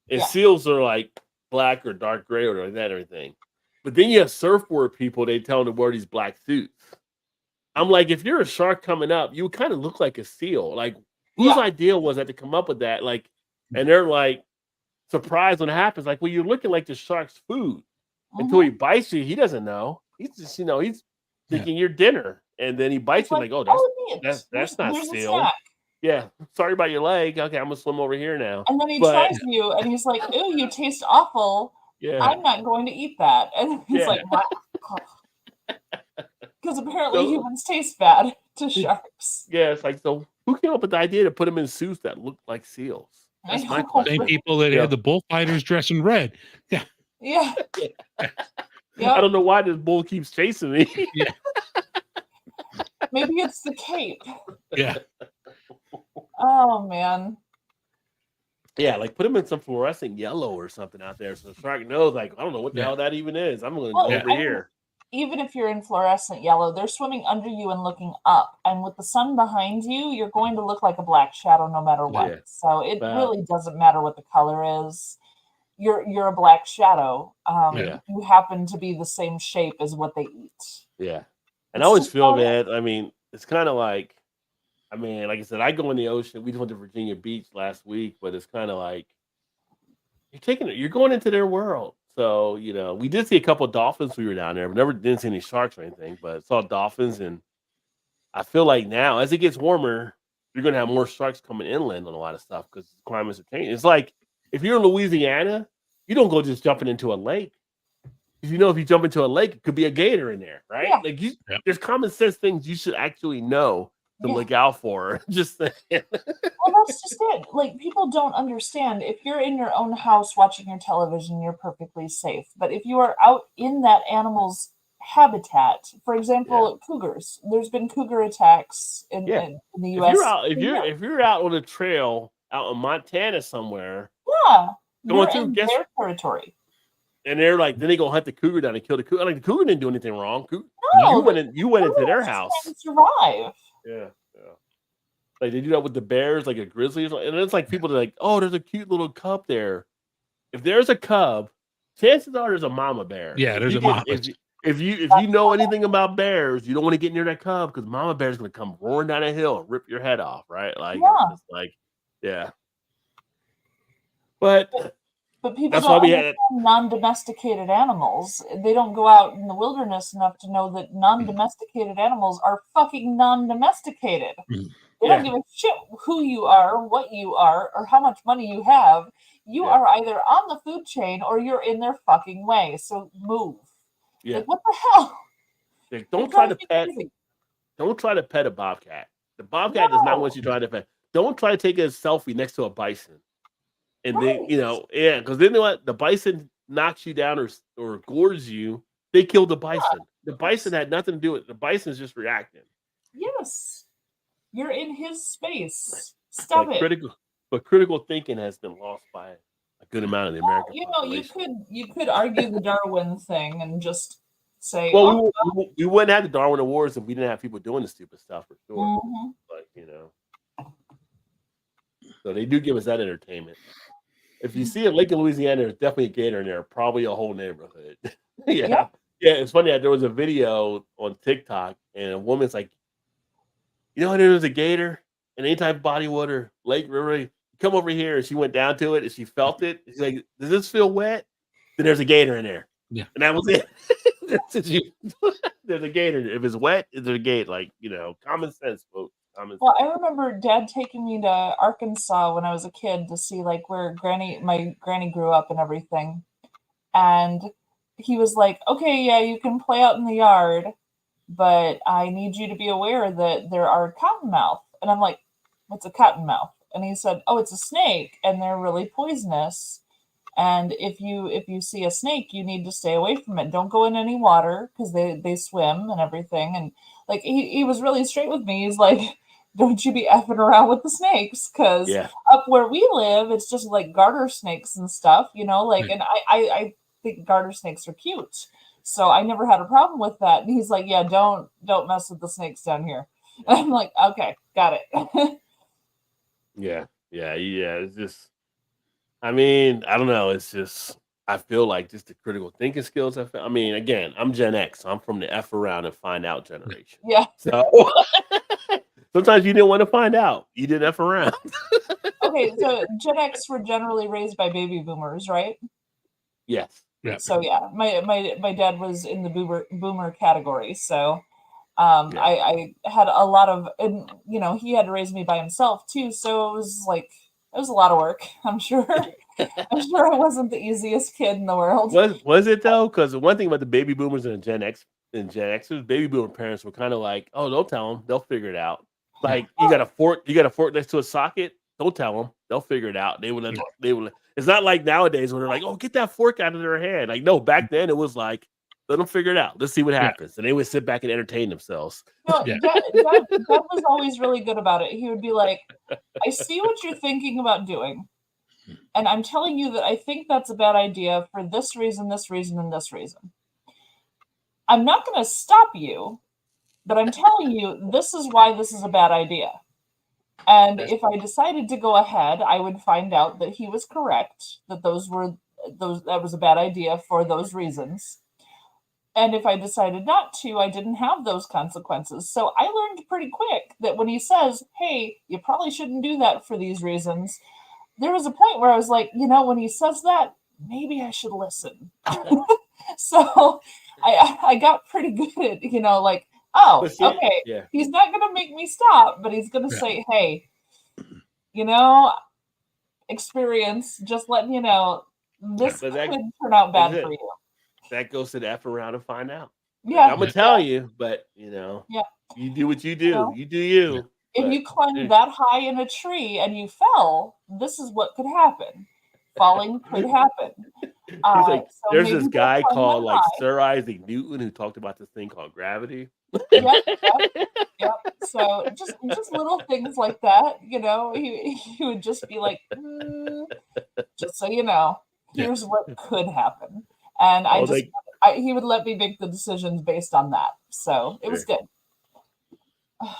C: and seals are like black or dark gray or like that and everything. But then you have surfboard people, they tell them to wear these black suits. I'm like, if you're a shark coming up, you kind of look like a seal. Like, whose idea was that to come up with that? Like, and they're like surprised when it happens. Like, well, you're looking like the shark's food until he bites you. He doesn't know. He's just, he's thinking you're dinner, and then he bites you like, oh, that's not seal. Yeah, sorry about your leg. Okay, I'm gonna swim over here now.
D: And then he tries you, and he's like, "Ooh, you taste awful.
C: Yeah,
D: I'm not going to eat that." And he's like, "What?" Because apparently humans taste bad to sharks.
C: Yeah, it's like, so who came up with the idea to put them in suits that look like seals? That's my question.
E: Same people that had the bullfighters dressed in red. Yeah.
D: Yeah.
C: I don't know why this bull keeps chasing me.
D: Maybe it's the cape.
E: Yeah.
D: Oh man.
C: Yeah, like put him in some fluorescent yellow or something out there, so the shark knows. Like, I don't know what the hell that even is. I'm going to go over here.
D: Even if you're in fluorescent yellow, they're swimming under you and looking up, and with the sun behind you, you're going to look like a black shadow no matter what. Yeah. So it really doesn't matter what the color is. You're a black shadow. You happen to be the same shape as what they eat.
C: Yeah, and I always feel that. I mean, it's kind of like. I mean, like I said, I go in the ocean. We just went to Virginia Beach last week, but it's kind of like you're going into their world. So, we did see a couple of dolphins. We were down there. We didn't see any sharks or anything, but saw dolphins. And I feel like now, as it gets warmer, you're going to have more sharks coming inland on a lot of stuff because climates are changing. It's like if you're in Louisiana, you don't go just jumping into a lake. If you jump into a lake, it could be a gator in there, right?
D: Yeah.
C: Like there's common sense things you should actually know to look out for. Just saying.
D: Well, that's just it. Like, people don't understand. If you're in your own house watching your television, you're perfectly safe. But if you are out in that animal's habitat. For example, cougars. There's been cougar attacks in the U.S.
C: If you're out on a trail out in Montana somewhere,
D: you're
C: going through
D: in their territory.
C: And they're like, then they go hunt the cougar down and kill the cougar. Like the cougar didn't do anything wrong.
D: No,
C: you went into their house.
D: Survive.
C: Yeah. Like they do that with the bears, like a grizzly, and it's like people are like, oh, there's a cute little cub there. If there's a cub, chances are there's a mama bear.
E: Yeah, there's a mama.
C: If you know anything about bears, you don't want to get near that cub because mama bear is going to come roaring down a hill and rip your head off, right? Like, it's like, But
D: people
C: that's
D: don't understand non-domesticated animals. They don't go out in the wilderness enough to know that non-domesticated animals are fucking non-domesticated. They don't give a shit who you are, what you are, or how much money you have. You are either on the food chain or you're in their fucking way. So move.
C: Yeah.
D: Like, what the hell?
C: Like, don't try to pet a bobcat. The bobcat does not want you trying to pet. Don't try to take a selfie next to a bison. And then, because then what? The bison knocks you down or gores you. They killed the bison. The bison had nothing to do with it. The bison's just reacting.
D: Yes. You're in his space. Stop it.
C: Critical thinking has been lost by a good amount of the American population.
D: You could argue the Darwin thing and just say,
C: we wouldn't have the Darwin Awards if we didn't have people doing the stupid stuff for sure.
D: Mm-hmm.
C: But so they do give us that entertainment. If you see a lake in Louisiana, there's definitely a gator in there, probably a whole neighborhood. Yeah, it's funny. There was a video on TikTok, and a woman's like, there's a gator in any type of body water, lake, river. Come over here. And she went down to it, and she felt it. She's like, does this feel wet? Then there's a gator in there.
E: Yeah.
C: And that was it. There's a gator. If it's wet, there's a gator. Like, common sense, folks.
D: Well, I remember Dad taking me to Arkansas when I was a kid to see like where my granny grew up and everything. And he was like, okay, yeah, you can play out in the yard, but I need you to be aware that there are cottonmouth. And I'm like, what's a cottonmouth? And he said, oh, it's a snake and they're really poisonous. And if you see a snake, you need to stay away from it. Don't go in any water because they swim and everything. And like he was really straight with me. He's like, don't you be effing around with the snakes, because up where we live, it's just like garter snakes and stuff, and I think garter snakes are cute. So I never had a problem with that. And he's like, yeah, don't mess with the snakes down here. And I'm like, okay, got it.
C: Yeah. It's just, I don't know. It's just, I feel like just the critical thinking skills. Again, I'm Gen X. So I'm from the F around and find out generation.
D: Yeah.
C: So sometimes you didn't want to find out. You didn't F around.
D: Okay, so Gen X were generally raised by baby boomers, right?
C: Yes.
E: Yeah.
D: So yeah, my dad was in the boomer category. So I had a lot of, and he had to raise me by himself too. So it was a lot of work. I'm sure I wasn't the easiest kid in the world.
C: Was it though? Because the one thing about the baby boomers and Gen Xers, baby boomer parents were kind of like, oh, don't tell them, they'll figure it out. Like you got a fork next to a socket. Don't tell them, they'll figure it out. They will. It's not like nowadays when they're like, oh, get that fork out of their hand. Like no, back then it was like, let them figure it out. Let's see what happens. And they would sit back and entertain themselves.
D: No, Dad was always really good about it. He would be like, I see what you're thinking about doing. And I'm telling you that I think that's a bad idea for this reason, and this reason. I'm not going to stop you, but I'm telling you, this is why this is a bad idea. And if I decided to go ahead, I would find out that he was correct, that that was a bad idea for those reasons. And if I decided not to, I didn't have those consequences. So I learned pretty quick that when he says, hey, you probably shouldn't do that for these reasons, there was a point where I was like, when he says that, maybe I should listen. So I got pretty good at, okay, he's not going to make me stop, but he's going to say, hey, experience, just letting you know, this could turn out bad for you.
C: That goes to the F around and find out.
D: Yeah.
C: I'm going to tell you, but, you do what you do. You do you.
D: If you climbed that high in a tree and you fell, this is what could happen. Falling could happen.
C: He's like,
D: So
C: there's
D: maybe
C: this
D: they'll
C: guy
D: fund
C: called
D: one
C: like
D: high.
C: Sir Isaac Newton who talked about this thing called gravity.
D: Yep. So just little things like that, he would just be like, just so you know, here's what could happen, and
C: Oh, they
D: he would let me make the decisions based on that. So it was good.
C: That's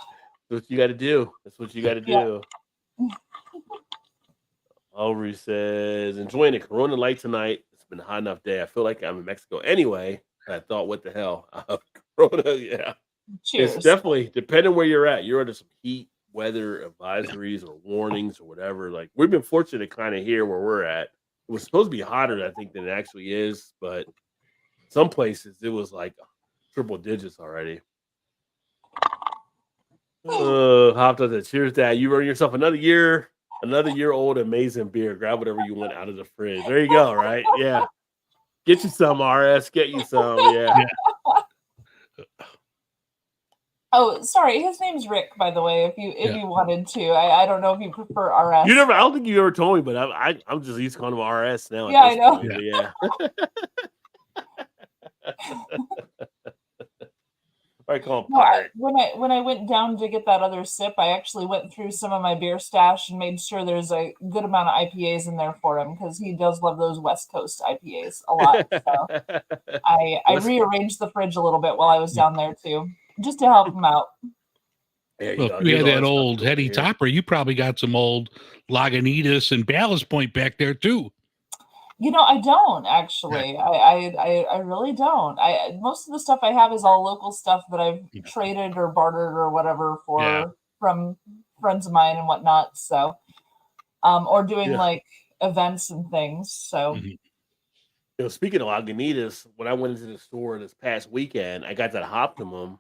C: what you got to do. That's what you got to
D: Yeah.
C: do. Ulrich says, enjoying the Corona light tonight. It's been a hot enough day. I feel like I'm in Mexico anyway. I thought, what the hell? Corona, yeah.
D: Cheers.
C: It's definitely, depending where you're at, you're under some heat weather advisories or warnings or whatever. Like, we've been fortunate kind of here where we're at. It was supposed to be hotter, I think, than it actually is. But some places, it was like triple digits already. Hopped on the cheers, Dad. You earned yourself another year old amazing beer. Grab whatever you want out of the fridge. There you go, right? Yeah. Get you some, RS. Get you some. Yeah.
D: Oh, sorry. His name's Rick, by the way. If you wanted to, I don't know if you prefer RS.
C: I don't think you ever told me, but I'm just used to calling him RS now.
D: Yeah, I know.
C: Point, yeah. I call him Pirate.
D: When I went down to get that other sip, I actually went through some of my beer stash and made sure there's a good amount of IPAs in there for him because he does love those West Coast IPAs a lot. So I rearranged the fridge a little bit while I was down there too, just to help him out.
E: Well, if you had that old heady topper, you probably got some old Lagunitas and Ballast Point back there too.
D: I don't actually. I really don't. Most of the stuff I have is all local stuff that I've traded or bartered or whatever from friends of mine and whatnot. So, or doing like events and things. So,
C: speaking of Lagunitas, when I went into the store this past weekend, I got that Optimum,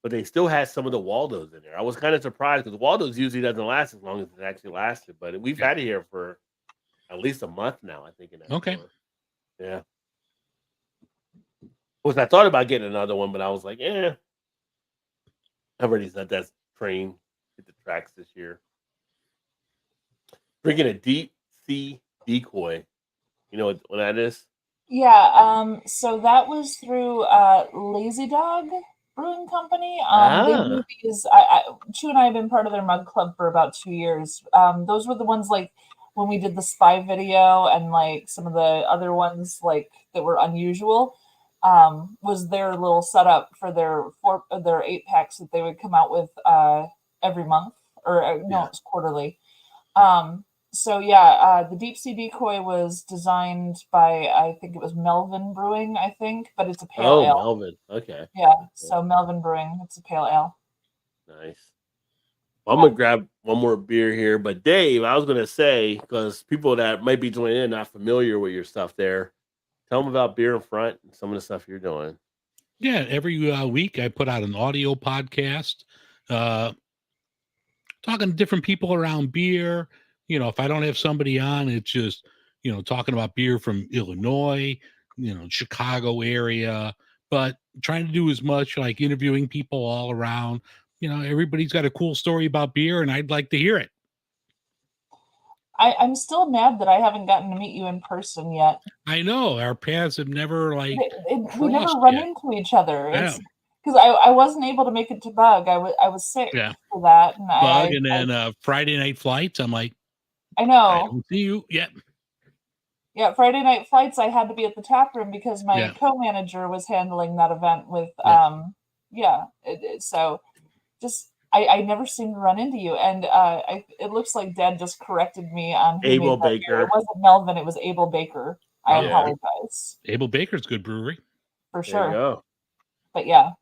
C: but they still had some of the Waldos in there. I was kind of surprised because Waldos usually doesn't last as long as it actually lasted, but we've had it here for at least a month now, I think. In that store. Yeah. Of course, I thought about getting another one, but I was like, I've already let that train hit the tracks this year. Drinking a deep sea decoy. You know what that is?
D: Yeah. So that was through Lazy Dog Brewing Company. They do these. Chu and I have been part of their mug club for about 2 years. Those were the ones like when we did the spy video and like some of the other ones like that were unusual, was their little setup for their 8-packs that they would come out with every month it's quarterly. The Deep Sea Decoy was designed by, I think it was Melvin Brewing, but it's a pale ale.
C: Melvin. Okay.
D: Yeah. So Melvin Brewing, it's a pale ale.
C: Nice. I'm going to grab one more beer here, but Dave, I was going to say, because people that might be joining in not familiar with your stuff there, tell them about Beer in Front and some of the stuff you're doing.
E: Yeah, every week I put out an audio podcast talking to different people around beer. If I don't have somebody on, it's just, talking about beer from Illinois, Chicago area, but trying to do as much like interviewing people all around. Everybody's got a cool story about beer, and I'd like to hear it.
D: I'm still mad that I haven't gotten to meet you in person yet.
E: I know our paths have never we
D: never run into each other. It's because I wasn't able to make it to Bug. I was sick for that, and
E: Bug, and then Friday night flights. I'm like,
D: I know.
E: I don't see you yet.
D: Yeah, Friday night flights. I had to be at the tap room because my co-manager was handling that event with so just I never seem to run into you, and it looks like Dad just corrected me on who
C: Abel
D: made that
C: Baker.
D: beer. It wasn't Melvin, it was Abel Baker. I apologize.
E: Abel Baker's good brewery
D: for sure.
C: There you go.
D: But yeah,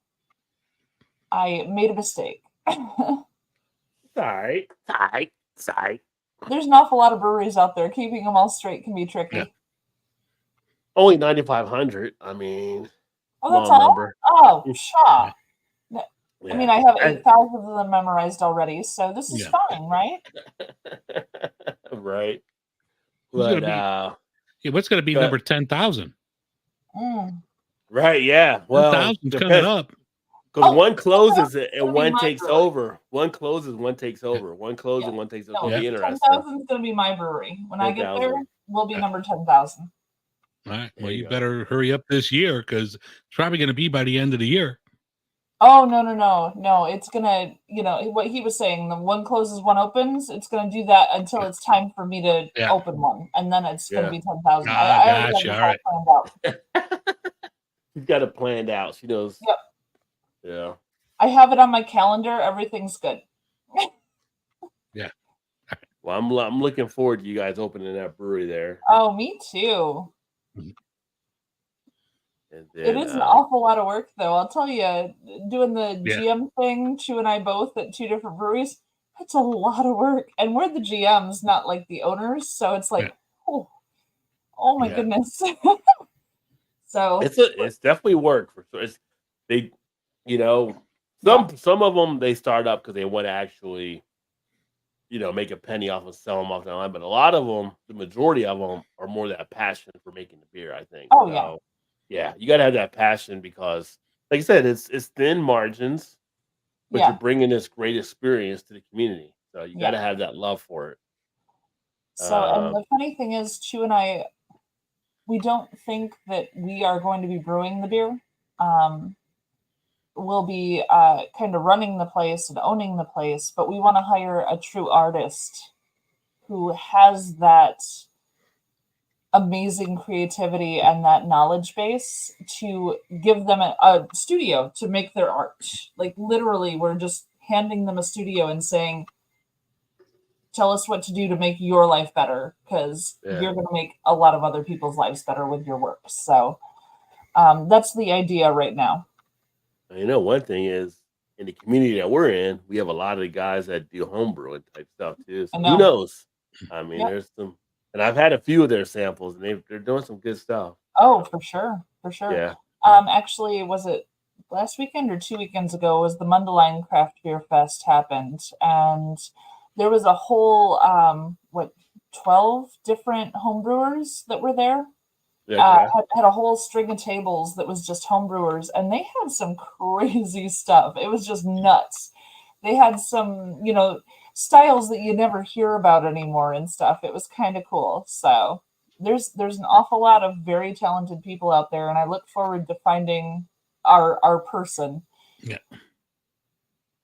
D: I made a mistake.
C: Sorry.
D: There's an awful lot of breweries out there. Keeping them all straight can be tricky.
E: Yeah.
C: Only 9,500. I mean,
D: that's all.
C: Number.
D: Oh, pshaw.
C: Yeah.
D: I mean, I have 8,000 of them memorized already, so this is fine, right?
C: Right. But,
E: what's going to be number 10,000?
C: Right, yeah. Well,
E: 10,000's coming up.
C: Because one closes it and one takes over. One closes, one takes over. One closes, one takes over. It'll be interesting.
D: 10,000 is going to be my brewery. When 10, I get there, we'll be number 10,000.
E: All right.
C: There
E: Well,
C: you
E: you
C: go.
E: better hurry up this year because it's probably going to be by the end of the year.
D: Oh, no. It's gonna, what he was saying, the one closes, one opens. It's gonna do that until it's time for me to
E: Yeah.
D: open one, and then it's gonna
C: Yeah.
D: be 10,000.
E: Ah,
D: I already have
E: gotcha.
D: this
E: All
D: all
E: right.
D: planned out.
C: She's got it planned out. She knows.
D: Yep.
C: Yeah.
D: I have it on my calendar. Everything's good.
E: Yeah.
C: Well, I'm looking forward to you guys opening that brewery there.
D: Oh, me too.
C: And
D: It
C: then,
D: is an awful lot of work, though. I'll tell you, doing the
E: Yeah.
D: GM thing, Chu and I both at two different breweries, it's a lot of work. And we're the GMs, not like the owners. So it's like, oh my
C: Yeah.
D: goodness. So
C: it's definitely work for sure. They, some of them they start up because they want to actually, make a penny off and sell them off the line. But a lot of them, the majority of them, are more that passion for making the beer. I think.
D: Oh, yeah.
C: So, yeah, you got to have that passion because, like I said, it's thin margins, but
D: Yeah.
C: you're bringing this great experience to the community. So you got to
D: Yeah.
C: have that love for it.
D: So, and the funny thing is, Chu and I, we don't think that we are going to be brewing the beer. We'll be kind of running the place and owning the place, but we want to hire a true artist who has that amazing creativity and that knowledge base to give them a studio to make their art. Like literally, we're just handing them a studio and saying, tell us what to do to make your life better, because you're going to make a lot of other people's lives better with your work. So that's the idea right now.
C: One thing is, in the community that we're in, we have a lot of the guys that do homebrewing type stuff too. So who knows? I mean, there's some, and I've had a few of their samples, and they're doing some good stuff.
D: Oh, for sure.
C: Yeah.
D: Actually, was it last weekend or 2 weekends ago? Was the Mundelein Craft Beer Fest happened, and there was a whole 12 different homebrewers that were there. Had a whole string of tables that was just homebrewers, and they had some crazy stuff. It was just nuts. They had some, styles that you never hear about anymore and stuff. It was kind of cool. So there's an awful lot of very talented people out there, and I look forward to finding our person.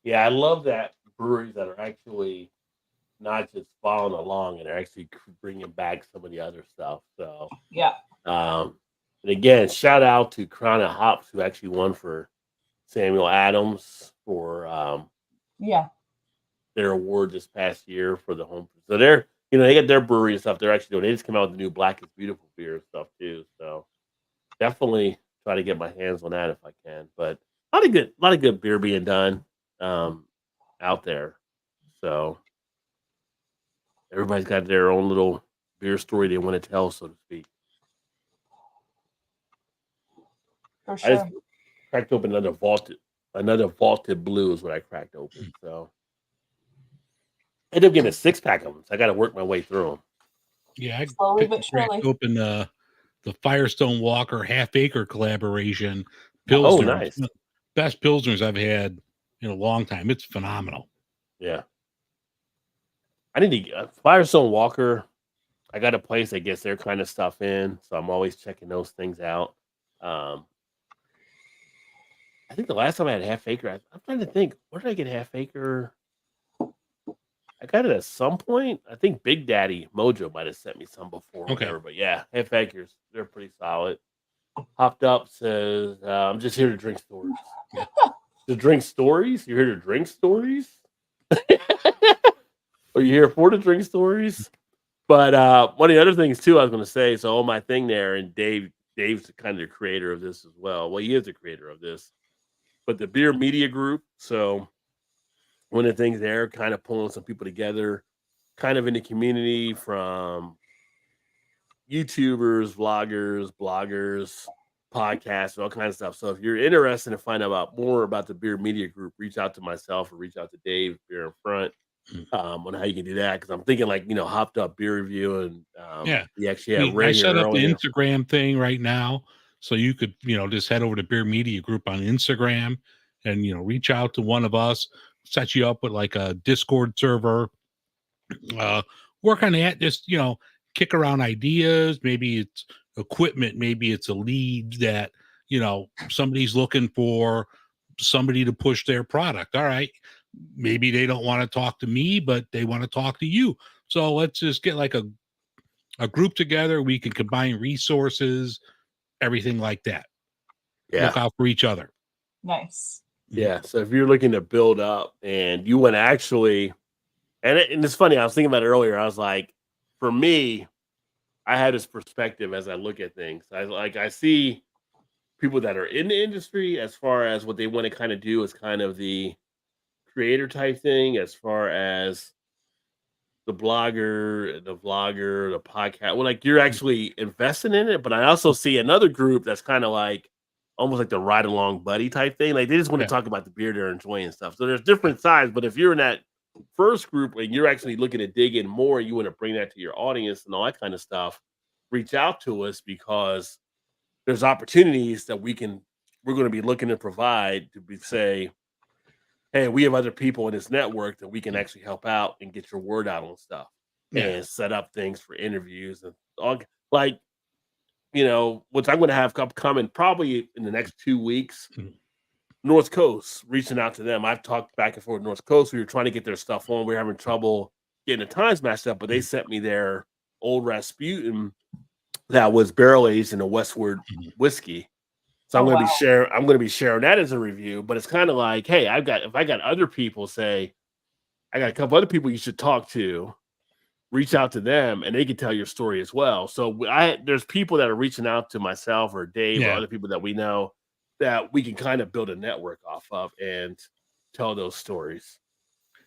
C: Yeah, I love that breweries that are actually not just following along and are actually bringing back some of the other stuff. So
D: yeah.
C: And again, shout out to Crown of Hops, who actually won for Samuel Adams for their award this past year for the home. So they're, they got their brewery and stuff. They're actually doing. They just came out with the new Black is Beautiful beer and stuff too. So definitely try to get my hands on that if I can. But a lot of good beer being done out there. So everybody's got their own little beer story they want to tell, so to speak.
D: For sure.
C: I just cracked open another vaulted blue is what I cracked open. So I ended up getting a 6-pack of them. So I got to work my way through them.
E: Yeah, I
D: slowly but
E: cracked
D: surely.
E: open the Firestone Walker Half Acre collaboration Pilsner.
C: Oh, nice.
E: Best Pilsners I've had in a long time. It's phenomenal.
C: Yeah. I need to get Firestone Walker. I got a place that gets their kind of stuff in, so I'm always checking those things out. I think the last time I had Half Acre, I'm trying to think, where did I get Half Acre? I got it at some point. I think Big Daddy Mojo might have sent me some before.
E: Okay.
C: Whatever, but yeah, Half Acres, they're pretty solid. Hopped Up says, I'm just here to drink stories. To drink stories? You're here to drink stories? Are you here for the drink stories? But one of the other things too, I was going to say, so on my thing there, and Dave's kind of the creator of this as well. Well, he is the creator of this, but the Beer Media Group. So one of the things there, kind of pulling some people together, kind of in the community, from YouTubers, vloggers, bloggers, podcasts, all kinds of stuff. So if you're interested in finding out more about the Beer Media Group, reach out to myself or reach out to Dave, Beer in Front, on how you can do that. Because I'm thinking Hopped Up Beer Review, and we actually have
E: I set up the
C: earlier.
E: Instagram thing right now, so you could just head over to Beer Media Group on Instagram and reach out to one of us, set you up with like a Discord server, work on that, just kick around ideas. Maybe it's equipment. Maybe it's a lead that, somebody's looking for somebody to push their product. All right. Maybe they don't want to talk to me, but they want to talk to you. So let's just get like a group together. We can combine resources, everything like that.
C: Yeah.
E: Look out for each other.
D: Nice.
C: Yeah. So if you're looking to build up and you want to actually, and it's funny, I was thinking about it earlier. I was like, for me, I had this perspective as I look at things. I see people that are in the industry as far as what they want to kind of do is kind of the creator type thing, as far as the blogger, the vlogger, the podcast. Well, like you're actually investing in it, but I also see another group that's kind of like almost like the ride along buddy type thing. Like they just want to talk about the beer they're enjoying and stuff. So there's different sides, but if you're in that first group and you're actually looking to dig in more, you want to bring that to your audience and all that kind of stuff, reach out to us, because there's opportunities that we're going to be looking to provide to say, hey, we have other people in this network that we can actually help out and get your word out on stuff and set up things for interviews and all, like, which I'm going to have coming probably in the next 2 weeks. North Coast, reaching out to them. I've talked back and forth with North Coast. We were trying to get their stuff on. We were having trouble getting the times matched up, but they sent me their old Rasputin that was barrel aged in a Westward whiskey. So I'm going to be sharing that as a review, but it's kind of like, hey, if I got other people say, I got a couple other people you should talk to, reach out to them and they can tell your story as well. So there's people that are reaching out to myself or Dave or other people that we know that we can kind of build a network off of and tell those stories.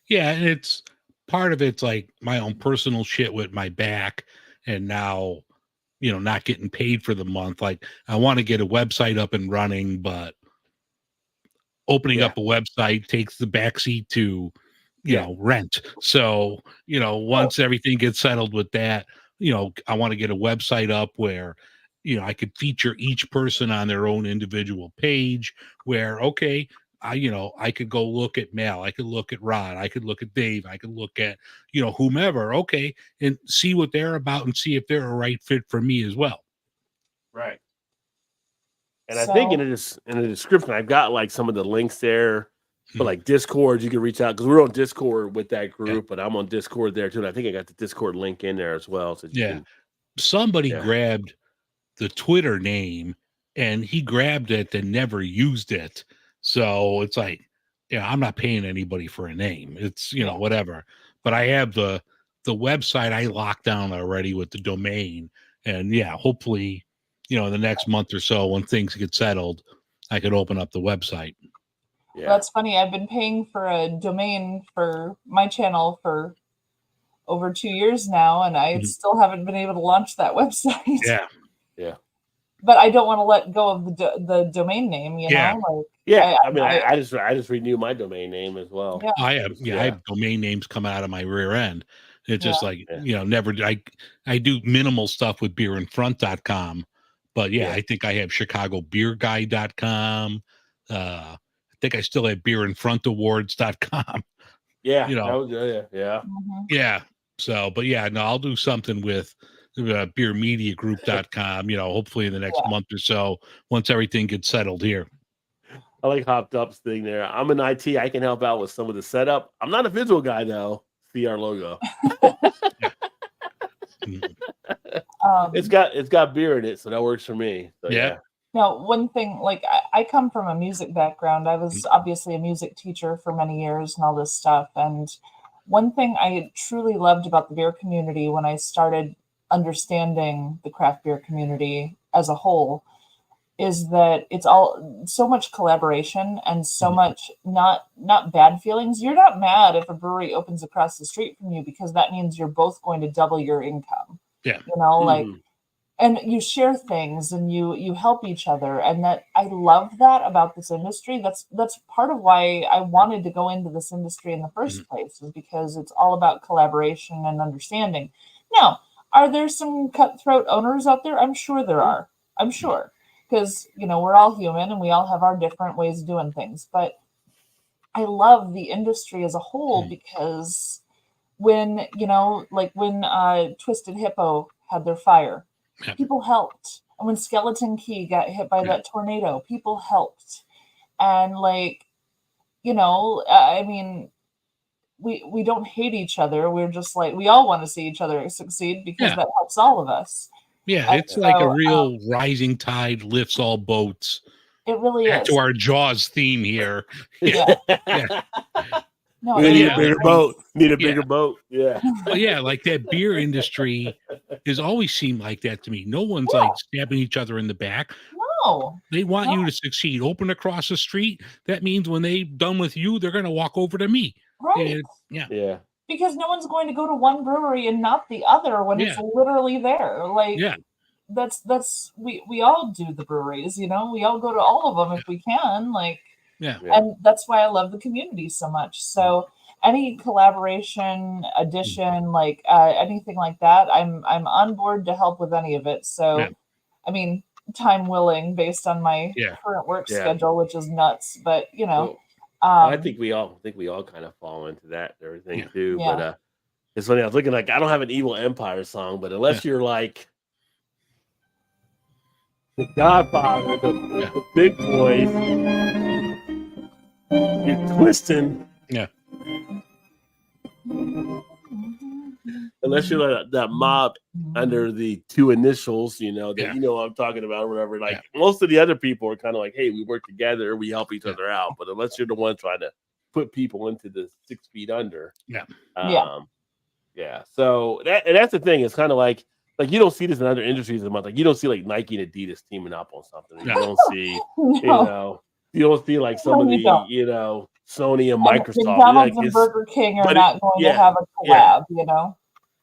E: Yeah. And it's part of it's like my own personal shit with my back and now, not getting paid for the month. Like I want to get a website up and running, but opening up a website takes the backseat to, rent. So, once everything gets settled with that, I want to get a website up where, I could feature each person on their own individual page where, okay, I could go look at Mel, I could look at Rod, I could look at Dave, I could look at, whomever, okay, and see what they're about and see if they're a right fit for me as well.
C: Right. And I think in the description, I've got like some of the links there for like Discord. You can reach out because we're on Discord with that group, but I'm on Discord there too. And I think I got the Discord link in there as well. So
E: somebody grabbed the Twitter name and he grabbed it and never used it. So it's like, I'm not paying anybody for a name. It's, whatever. But I have the website I locked down already with the domain. And hopefully, in the next month or so, when things get settled, I could open up the website.
D: Yeah. Well, that's funny. I've been paying for a domain for my channel for over 2 years now, and I still haven't been able to launch that website.
E: Yeah.
D: But I don't want to let go of the domain name, know? Like,
C: I just renew my domain name as well.
D: Yeah.
E: I have domain names coming out of my rear end. It's just like, never, I do minimal stuff with beerinfront.com, but I think I have chicagobeerguy.com. I think I still have beerinfrontawards.com.
C: Yeah. That was good. Yeah.
E: Yeah. So, but I'll do something with beermediagroup.com, hopefully in the next month or so, once everything gets settled here.
C: I like Hopped Up's thing there. I'm in IT. I can help out with some of the setup. I'm not a visual guy though. See our logo. It's got beer in it, so that works for me. So,
D: Now, one thing, like I come from a music background. I was obviously a music teacher for many years and all this stuff. And one thing I truly loved about the beer community when I started understanding the craft beer community as a whole is that it's all so much collaboration and so much not bad feelings. You're not mad if a brewery opens across the street from you because that means you're both going to double your income.
E: Yeah.
D: Like, and you share things and you help each other. And that I love that about this industry. That's part of why I wanted to go into this industry in the first place, is because it's all about collaboration and understanding. Now, are there some cutthroat owners out there? I'm sure there are. I'm sure. Because, we're all human and we all have our different ways of doing things. But I love the industry as a whole because when, when Twisted Hippo had their fire,
E: Yeah.
D: People helped. And when Skeleton Key got hit by that tornado, people helped. And like, you know, I mean, we don't hate each other. We're just like, we all want to see each other succeed because that helps all of us.
E: Yeah,
D: And
E: it's like a
D: so,
E: real rising tide lifts all boats.
D: it really
E: Back
D: is.
E: to our Jaws theme here.
D: Yeah.
E: Yeah.
D: No,
C: We
D: it
C: need
D: really
C: a bigger
D: is.
C: boat. Need a
E: Yeah.
C: bigger boat. Yeah.
E: Well, yeah, like that beer industry has always seemed like that to me. No one's
D: Yeah.
E: like stabbing each other in the back.
D: No.
E: They want
D: No.
E: you to succeed. Open across the street. That means when they're done with you, they're going to walk over to me.
D: Right.
E: Yeah.
C: Yeah.
D: Because no one's going to go to one brewery and not the other when it's literally there. Like, that's we all do the breweries, you know, we all go to all of them if we can, like, and that's why I love the community so much. So any collaboration, addition, like anything like that, I'm on board to help with any of it. So I mean, time willing, based on my current work schedule, which is nuts, but you know,
C: I think we all kind of fall into that and everything too. But it's funny, I was looking like I don't have an Evil Empire song, but unless you're like the Godfather, the big boys, you're twisting.
E: Yeah.
C: Unless you're like that mob under the two initials, you know, that you know what I'm talking about or whatever. Like most of the other people are kind of like, hey, we work together, we help each other out. But unless you're the one trying to put people into the 6 feet under. So that's the thing. It's kind of like you don't see this in other industries a month. Like you don't see like Nike and Adidas teaming up on something. You don't see, you don't see like some of the, Sony and Microsoft.
D: McDonald's and Burger King are not going to have a collab, you know.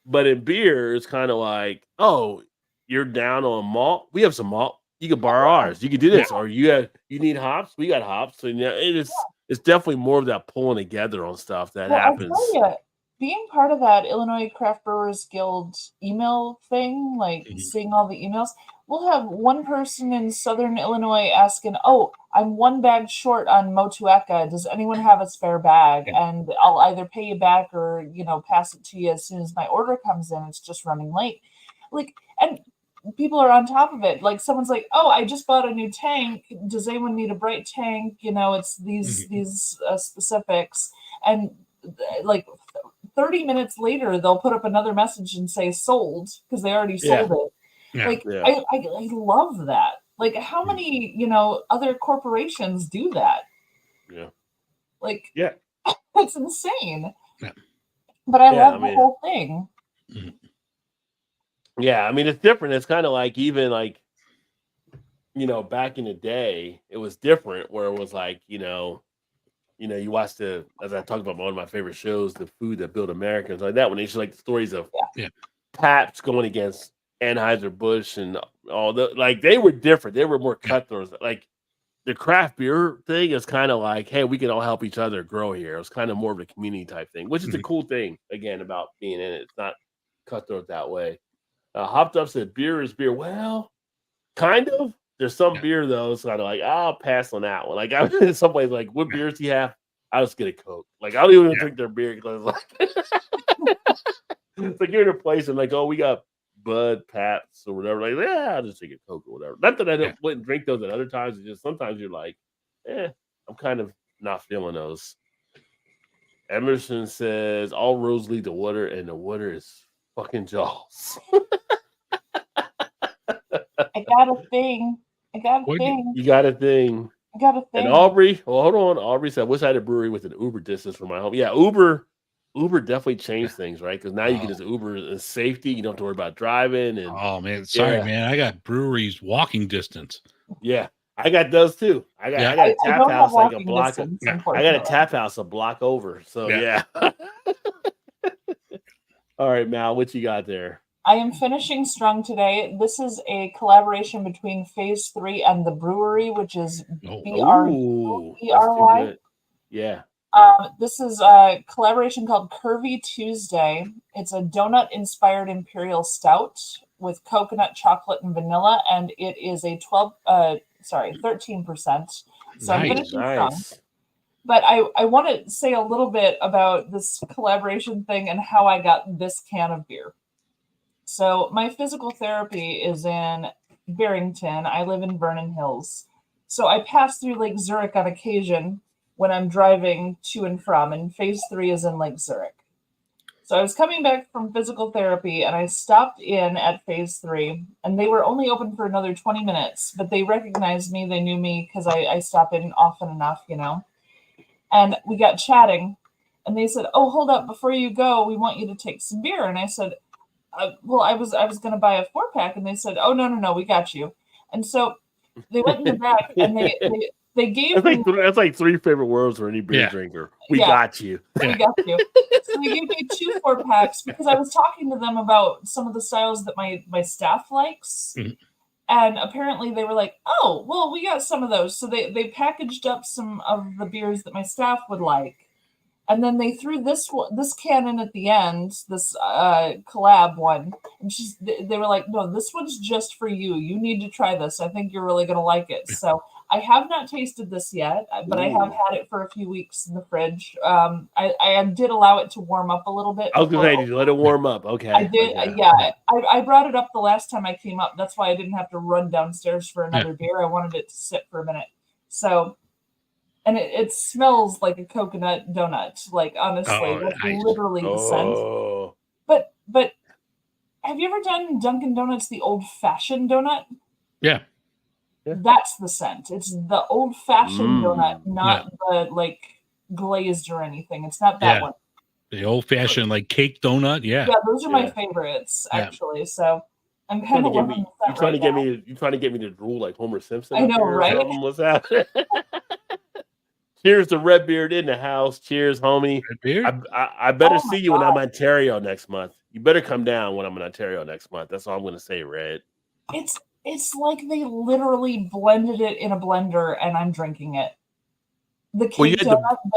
C: But in beer, it's kind of like, oh, you're down on malt. We have some malt. You can borrow ours. You can do this, or you need hops. We got hops. So it's definitely more of that pulling together on stuff that happens.
D: I'll tell you, being part of that Illinois Craft Brewers Guild email thing, like seeing all the emails, we'll have one person in Southern Illinois asking, "Oh, I'm one bag short on Motueka. Does anyone have a spare bag?" And I'll either pay you back or, pass it to you as soon as my order comes in. It's just running late. Like, and people are on top of it. Like someone's like, "Oh, I just bought a new tank. Does anyone need a bright tank?" It's these specifics. And like 30 minutes later, they'll put up another message and say sold because they already sold it. I love that. Like, how many, other corporations do that?
C: Yeah.
D: Like,
C: yeah,
D: it's insane. Yeah. But I love the whole thing.
C: Yeah, I mean, it's different. It's kind of like even like, back in the day, it was different where it was like, you watch as I talked about one of my favorite shows, The Food That Built America, and like that when they show like the stories of Pabst going against Anheuser-Busch and all they were different. They were more cutthroats. Like the craft beer thing is kind of like, hey, we can all help each other grow here. It was kind of more of a community type thing, which is a cool thing, again, about being in it. It's not cutthroat that way. Hopped Up said beer is beer. Well, kind of. There's some beer, though, it's kind of like, I'll pass on that one. Like, I'm in some ways, like, what beers do you have? I'll just get a Coke. Like, I don't even drink their beer because it's like you're in a place and like, oh, we got Bud, Pabst, or whatever. Like, I'll just drink a Coke or whatever. Not that I wouldn't drink those at other times. It's just sometimes you're like, I'm kind of not feeling those. Emerson says, all roads lead to water, and the water is fucking Jaws.
D: I got a thing. You got a thing.
C: And Aubrey, hold on. Aubrey said, I wish I had a brewery with an Uber distance from my home. Yeah, Uber definitely changed things, right? Because now you can just Uber in safety. You don't have to worry about driving. And
E: oh man, sorry, man. I got breweries walking distance.
C: Yeah, I got those too. I got a tap house like a block. I got a tap house a block over. So yeah. All right, Mal, what you got there?
D: I am finishing strong today. This is a collaboration between Phase 3 and the brewery, which is BRY.
C: Yeah.
D: This is a collaboration called Curvy Tuesday. It's a donut-inspired imperial stout with coconut, chocolate, and vanilla, and it is a 13%. So I'm finishing strong. But I want to say a little bit about this collaboration thing and how I got this can of beer. So my physical therapy is in Barrington. I live in Vernon Hills. So I pass through Lake Zurich on occasion when I'm driving to and from, and phase 3 is in Lake Zurich. So I was coming back from physical therapy and I stopped in at phase 3, and they were only open for another 20 minutes, but they recognized me. They knew me because I stop in often enough, you know. And we got chatting, and they said, "Oh, hold up, before you go, we want you to take some beer." And I said, well, I was going to buy a 4-pack, and they said, "Oh, no, we got you." And so they went in the back, and they gave me.
C: That's like 3 favorite words for any beer drinker. We got you.
D: We got you. So they gave me 2 4-packs because I was talking to them about some of the styles that my staff likes.
E: Mm-hmm.
D: And apparently they were like, "Oh, well, we got some of those." So they packaged up some of the beers that my staff would like. And then they threw this can in at the end, this collab one. And they were like, "No, this one's just for you. You need to try this. I think you're really going to like it." So I have not tasted this yet, but I have had it for a few weeks in the fridge. I did allow it to warm up a little bit.
C: I was going to say, did you let it warm up? Okay.
D: I did.
C: Okay.
D: Yeah. I brought it up the last time I came up. That's why I didn't have to run downstairs for another beer. I wanted it to sit for a minute. So... And it smells like a coconut donut. Like, honestly, that's literally the scent. But have you ever done Dunkin' Donuts, the old-fashioned donut?
E: Yeah.
D: That's the scent. It's the old-fashioned donut, not the, like, glazed or anything. It's not that one.
E: The old-fashioned, like, cake donut,
D: Yeah, those are my favorites, actually. So I'm kind of loving the scent right now.
C: You're trying to get me to drool like Homer Simpson.
D: I know, right?
C: What's happening? Cheers to Redbeard in the house. Cheers, homie.
E: Redbeard?
C: I better see you when I'm in Ontario next month. You better come down when I'm in Ontario next month. That's all I'm going to say, Red.
D: It's like they literally blended it in a blender and I'm drinking it. The cake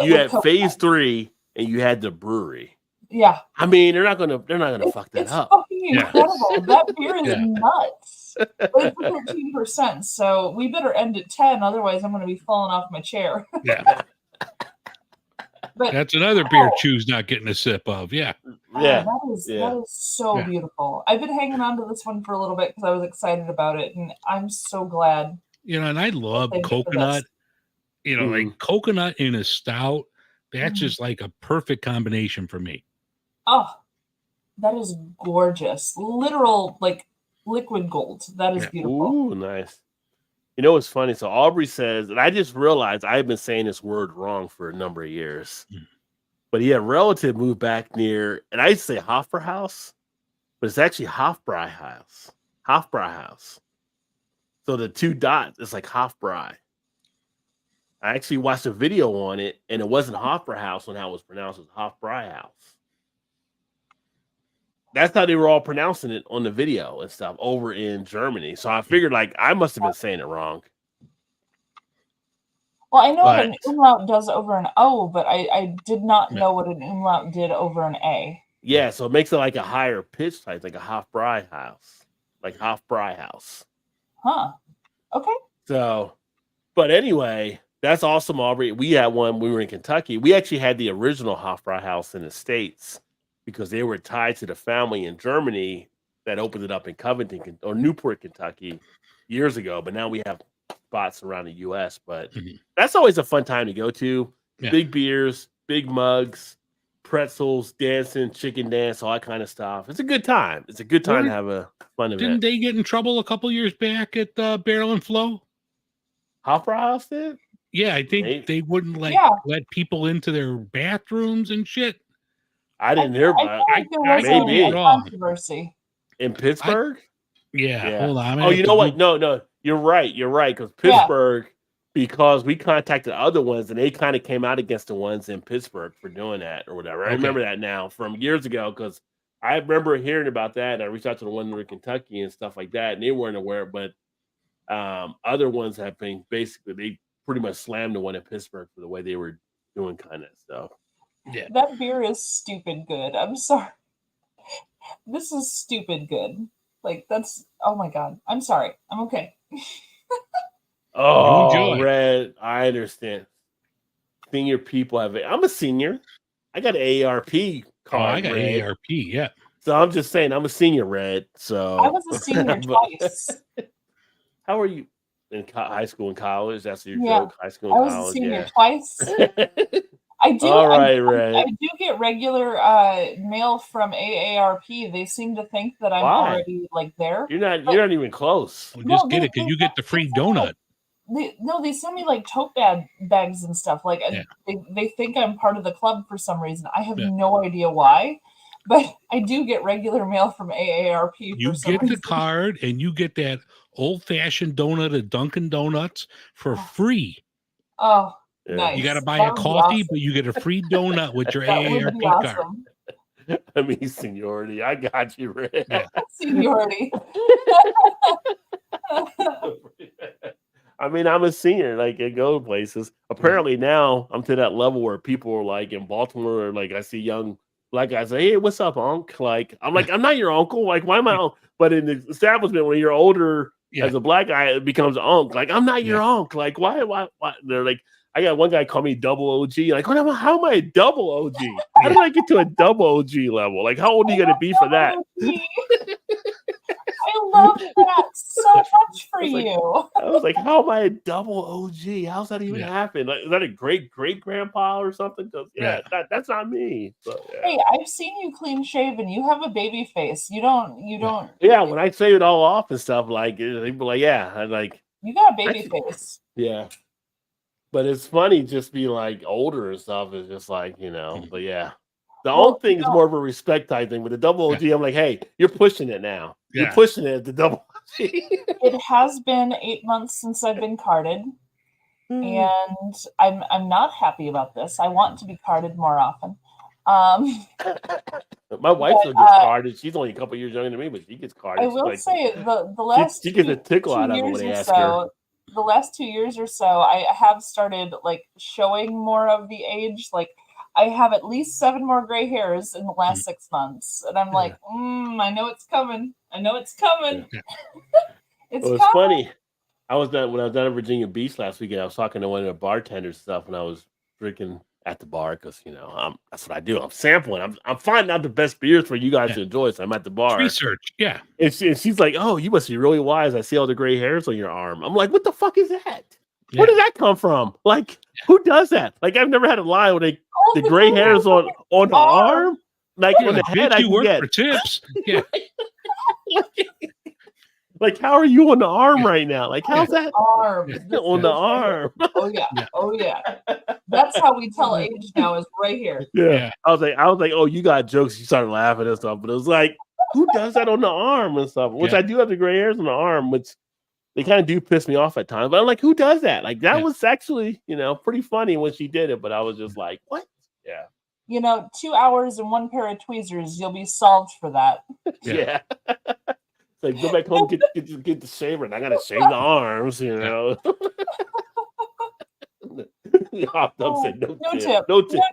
C: you had phase 3 and you had the brewery.
D: Yeah.
C: I mean, they're not gonna fuck that up.
D: It's fucking incredible. That beer is nuts. It's 13%, so we better end at 10, otherwise I'm going to be falling off my chair.
E: Yeah.
D: But
E: that's another beer Chew's not getting a sip of. Yeah.
D: Yeah. That is so beautiful. I've been hanging on to this one for a little bit because I was excited about it, and I'm so glad.
E: You know, and I love coconut. You know, like coconut in a stout. That's just like a perfect combination for me.
D: Oh, that is gorgeous. Literal, like, liquid gold. That is beautiful.
C: Ooh, nice. You know what's funny? So Aubrey says, and I just realized I've been saying this word wrong for a number of years. But he had a relative moved back near, and I used to say Hofbrauhaus, but it's actually Hofbräuhaus. Hofbräuhaus. So the 2 dots, it's like Hofbräu. I actually watched a video on it, and it wasn't Hofbrauhaus on how it was pronounced. It was Hofbräuhaus. That's how they were all pronouncing it on the video and stuff over in Germany. So I figured, like, I must have been saying it wrong.
D: Well, I know what an umlaut does over an O, but I did not know what an umlaut did over an A.
C: Yeah, so it makes it like a higher pitch type, like a Hofbräuhaus. Like Hofbräuhaus.
D: Huh. Okay.
C: So, but anyway, that's awesome, Aubrey. We had one, we were in Kentucky. We actually had the original Hofbräuhaus in the States, because they were tied to the family in Germany that opened it up in Covington or Newport, Kentucky years ago. But now we have spots around the U.S. But that's always a fun time to go to. Yeah. Big beers, big mugs, pretzels, dancing, chicken dance, all that kind of stuff. It's a good time. It's a good time to have a fun event.
E: Didn't they get in trouble a couple years back at Barrel and Flow?
C: Hofbrauhaus did?
E: Yeah, I think they wouldn't let people into their bathrooms and shit.
C: I didn't hear about it.
D: I maybe controversy
C: in Pittsburgh.
E: Yeah, hold on.
C: Oh, you know what? No, you're right. You're right, because Pittsburgh, because we contacted other ones and they kind of came out against the ones in Pittsburgh for doing that or whatever. I remember that now from years ago because I remember hearing about that. And I reached out to the one in Kentucky and stuff like that, and they weren't aware. But other ones have been basically they pretty much slammed the one in Pittsburgh for the way they were doing kind of stuff.
D: Yeah. That beer is stupid good. I'm sorry. This is stupid good. Like, that's, oh my God. I'm sorry. I'm okay.
C: Oh, Red, I understand. Senior people have it. I'm a senior. I got an AARP card.
E: I got AARP, yeah.
C: So I'm just saying, I'm a senior, Red. So
D: I was a senior twice.
C: How are you in high school and college? That's your
D: Yeah,
C: joke. High school
D: I
C: and
D: was a
C: college.
D: senior
C: Yeah.
D: twice. I do.
C: All right,
D: I
C: Red.
D: do get regular mail from AARP. They seem to think that I'm
C: Why?
D: already like there.
C: You're not.
D: But
C: You're not even close.
E: Well,
D: no,
E: just get it because you get the free donut.
D: They send me like tote bags and stuff. Like
E: Yeah.
D: they think I'm part of the club for some reason. I have
E: Yeah.
D: no idea why, but I do get regular mail from AARP.
E: You
D: for some
E: get the
D: reason.
E: card and you get that old-fashioned donut at Dunkin' Donuts for free.
D: Oh,
C: Yeah.
D: nice.
E: You got to buy
D: That
E: a
D: would be
E: coffee,
D: awesome.
E: but you get a free donut with your
D: That would be
E: AARP card.
D: awesome.
C: I mean, seniority. I got you, Red.
E: Yeah.
D: Seniority.
C: I mean, I'm a senior. Like, I go places. Apparently now I'm to that level where people are like in Baltimore. Like, I see young black guys say, "Hey, what's up, unc?" Like, I'm like, I'm not your uncle. Like, why am I? Uncle? But in the establishment, when you're older as a black guy, it becomes unc. Like, I'm not your unc. Like, why? They're like, I got one guy call me double OG. Like, how am I a double OG? How did I get to a double OG level? Like, how old are you gonna be for that?
D: I love that so much for
C: Like,
D: you.
C: I was like, how am I a double OG? How's that even
E: Yeah.
C: happen? Like, is that a great grandpa or something? That's not me. So, yeah.
D: Hey, I've seen you clean shaven. You have a baby face. You don't.
C: Yeah, when I say it all off and stuff, like people like, yeah, I'm like,
D: You got a baby face.
C: yeah. But it's funny just being like older and stuff. Is just like, you know, but yeah. The old thing is more of a respect type thing. With the double OG, I'm like, hey, you're pushing it now.
E: Yeah.
C: You're pushing it at the double OG.
D: It has been 8 months since I've been carded, and I'm not happy about this. I want to be carded more often.
C: My wife still gets carded. She's only a couple years younger than me, but she gets carded.
D: I will say the last
C: she gets a tickle out of it when they ask her.
D: The last 2 years or so, I have started like showing more of the age. Like I have at least 7 more gray hairs in the last 6 months, and I'm like, I know it's coming. I know it's coming.
C: Yeah.
D: It's
C: Well, it's funny. When I was down at Virginia Beach last weekend. I was talking to one of the bartenders stuff when I was drinking at the bar because that's what I do. I'm sampling. I'm finding out the best beers for you guys to enjoy. So I'm at the bar.
E: Research, yeah.
C: And she's like, "Oh, you must be really wise. I see all the gray hairs on your arm." I'm like, "What the fuck is that?
E: Yeah.
C: Where did that come from? Like, who does that? Like, I've never had a line where the gray hairs on the arm. Like on the head, I
E: you
C: can
E: work
C: get
E: for tips. Yeah.
C: Like, how are you on the arm right now? Like, how's that
D: arm
C: on the arm?
D: Oh yeah. That's how we tell age now is right here.
C: Yeah. I was like, oh, you got jokes. You started laughing and stuff, but it was like, who does that on the arm and stuff? Which I do have the gray hairs on the arm, which they kind of do piss me off at times. But I'm like, who does that? Like, that was actually, pretty funny when she did it. But I was just like, what? Yeah.
D: 2 hours and 1 pair of tweezers, you'll be solved for that.
C: Yeah. Like, go back home, get the shaver, and I gotta shave the arms, The hopped up said, no tip.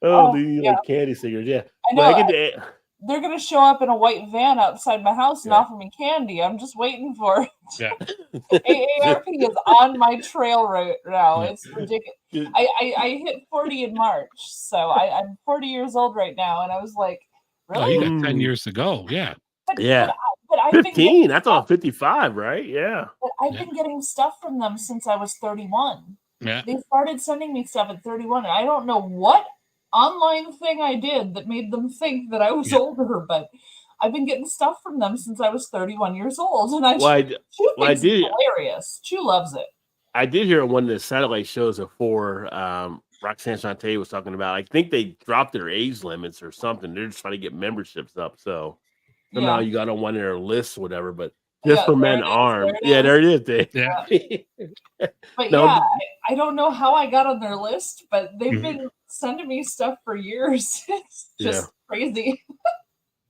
C: Like candy cigarettes, yeah.
D: I know. They're gonna show up in a white van outside my house and offer me candy. I'm just waiting for it.
E: Yeah.
D: AARP is on my trail right now. It's ridiculous. I hit 40 in March, so I'm 40 years old right now, and I was like, really?
E: Oh, you got 10 years to go. Yeah.
D: But I've
C: 15. That's on 55, right? Yeah.
D: But I've been getting stuff from them since I was 31.
E: Yeah.
D: They started sending me stuff at 31, and I don't know what online thing I did that made them think that I was older, but I've been getting stuff from them since I was 31 years old, and Chu thinks it's hilarious. Chu loves it.
C: I did hear one of the satellite shows before. Roxanne Shante was talking about. I think they dropped their age limits or something. They're just trying to get memberships up. So somehow you got on one of their lists, or whatever. But just for men armed, there it is.
D: But I don't know how I got on their list, but they've been sending me stuff for years. It's just crazy.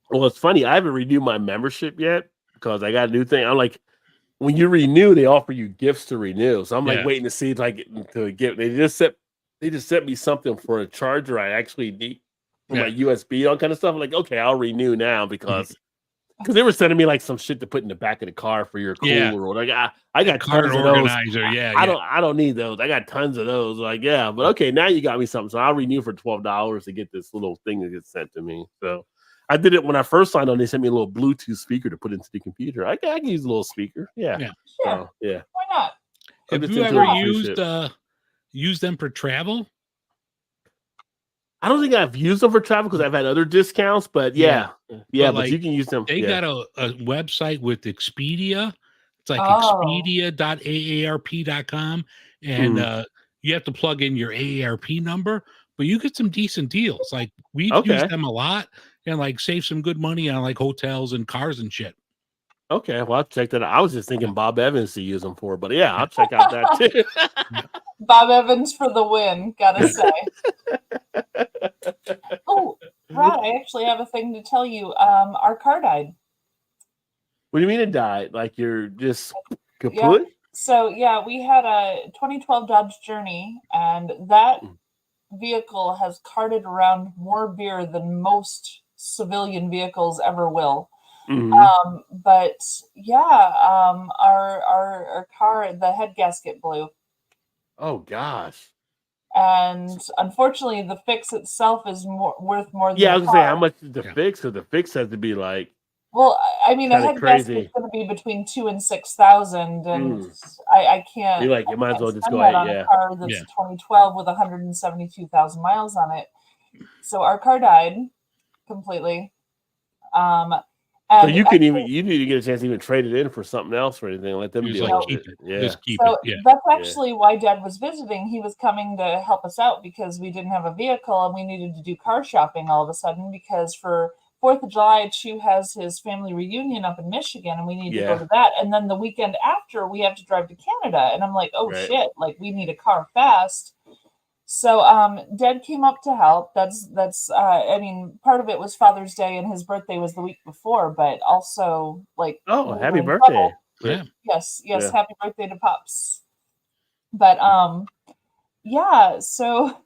C: Well, it's funny. I haven't renewed my membership yet because I got a new thing. I'm like, when you renew, they offer you gifts to renew. So I'm like waiting to see to get. They just sent me something for a charger I actually need for my USB, all kind of stuff. I'm like, okay, I'll renew now because Because they were sending me like some shit to put in the back of the car for your cooler.
E: Yeah.
C: Like I got
E: Cart
C: tons of those.
E: organizer. Yeah.
C: I don't need those. I got tons of those. Like, yeah, but okay, now you got me something. So I'll renew for $12 to get this little thing that gets sent to me. So I did it when I first signed on. They sent me a little Bluetooth speaker to put into the computer. I can use a little speaker. Yeah.
E: Yeah.
D: Sure.
C: Yeah.
D: Why not?
E: Have
C: It's
E: you
C: into
E: ever
C: a cruise ship.
E: used them for travel?
C: I don't think I've used them for travel because I've had other discounts, but yeah, but
E: like,
C: you can use them.
E: They got a website with Expedia. It's like
D: Oh.
E: expedia.aarp.com. And you have to plug in your AARP number, but you get some decent deals. Like we've used them a lot and like save some good money on like hotels and cars and shit.
C: Okay, well, I'll check that out. I was just thinking Bob Evans to use them for, but yeah, I'll check out that too.
D: Bob Evans for the win, gotta say. Oh, Rod, I actually have a thing to tell you. Our car died.
C: What do you mean it died? Like you're just kaput?
D: Yeah. So yeah, we had a 2012 Dodge Journey, and that vehicle has carted around more beer than most civilian vehicles ever will. But yeah, our car, the head gasket blew.
C: Oh gosh.
D: And unfortunately, the fix itself is worth more than
C: Yeah, I
D: the
C: was gonna say
D: car.
C: how much is the fix? Because the fix has to be like
D: Well, I mean, a
C: kinda
D: head
C: crazy.
D: gasket's going to be between $2,000 and $6,000, and I can't.
C: You're like, you might as well just
D: spend
C: go
D: that
C: ahead.
D: on a
C: Yeah.
D: car that's 2012 with 172,000 miles on it. So our car died completely.
C: So you can even you need to get a chance to even trade it in for something else or anything. Let them deal with
E: keep
C: it.
E: it.
C: Yeah.
E: Just keep
D: So
E: it. Yeah.
D: that's actually why Dad was visiting. He was coming to help us out because we didn't have a vehicle and we needed to do car shopping all of a sudden because for 4th of July, Chew has his family reunion up in Michigan and we need to go to that. And then the weekend after, we have to drive to Canada. And I'm like, oh shit, like we need a car fast. So Dad came up to help. That's I mean, part of it was Father's Day and his birthday was the week before, but also like
C: happy birthday.
E: Yeah.
D: Yes, happy birthday to Pops. But yeah, so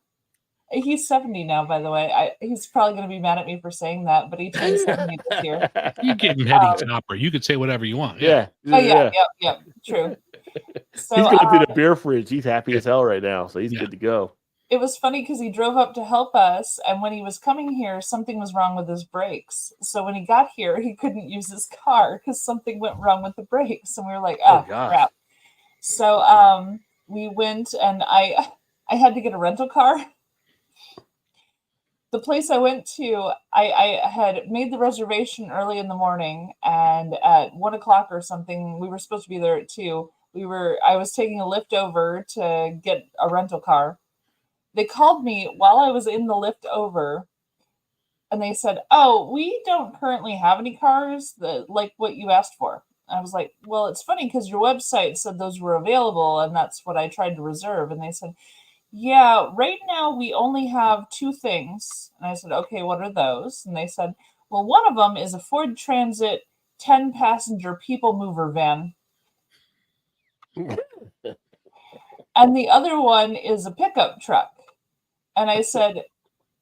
D: he's 70 now, by the way. He's probably going to be mad at me for saying that, but he turned 70 this year.
E: You give him heady topper. You could say whatever you want.
C: Yeah.
D: Oh yeah, true. So
C: he's going through the beer fridge. He's happy as hell right now, so he's good to go.
D: It was funny because he drove up to help us, and when he was coming here, something was wrong with his brakes. So when he got here, he couldn't use his car because something went wrong with the brakes, and we were like, "Oh crap!" So we went, and I had to get a rental car. The place I went to, I had made the reservation early in the morning, and at 1:00 or something, we were supposed to be there at 2:00. I was taking a lift over to get a rental car. They called me while I was in the lift over, and they said, "Oh, we don't currently have any cars like what you asked for." I was like, "Well, it's funny because your website said those were available, and that's what I tried to reserve." And they said, "Yeah, right now we only have 2 things." And I said, "Okay, what are those?" And they said, "Well, one of them is a Ford Transit 10-passenger people mover van. And the other one is a pickup truck." And I said,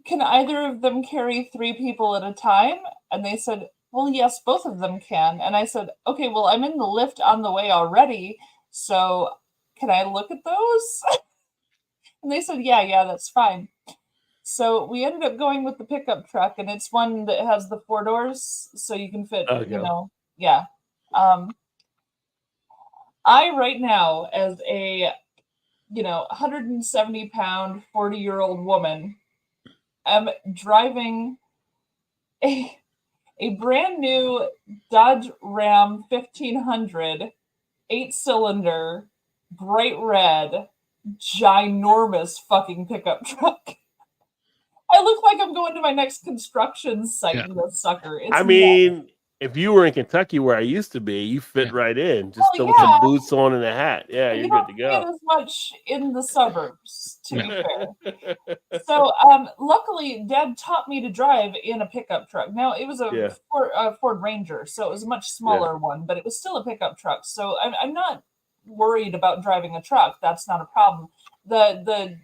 D: "Can either of them carry 3 people at a time?" And they said, "Well, yes, both of them can." And I said, "Okay, well, I'm in the lift on the way already, so can I look at those?" And they said, yeah, that's fine. So we ended up going with the pickup truck, and it's one that has the 4 doors, so you can fit, yeah. I right now, as a 170-pound, 40-year-old woman, am driving a brand new Dodge Ram 1500, 8-cylinder, bright red, ginormous fucking pickup truck. I look like I'm going to my next construction site in this sucker.
C: I mean, if you were in Kentucky where I used to be, you fit right in. Just throw some boots on and a hat. Yeah, you're good to go.
D: Get as much in the suburbs, to be fair. So, luckily, Dad taught me to drive in a pickup truck. Now, it was a Ford Ranger, so it was a much smaller one, but it was still a pickup truck. So I'm not worried about driving a truck. That's not a problem. The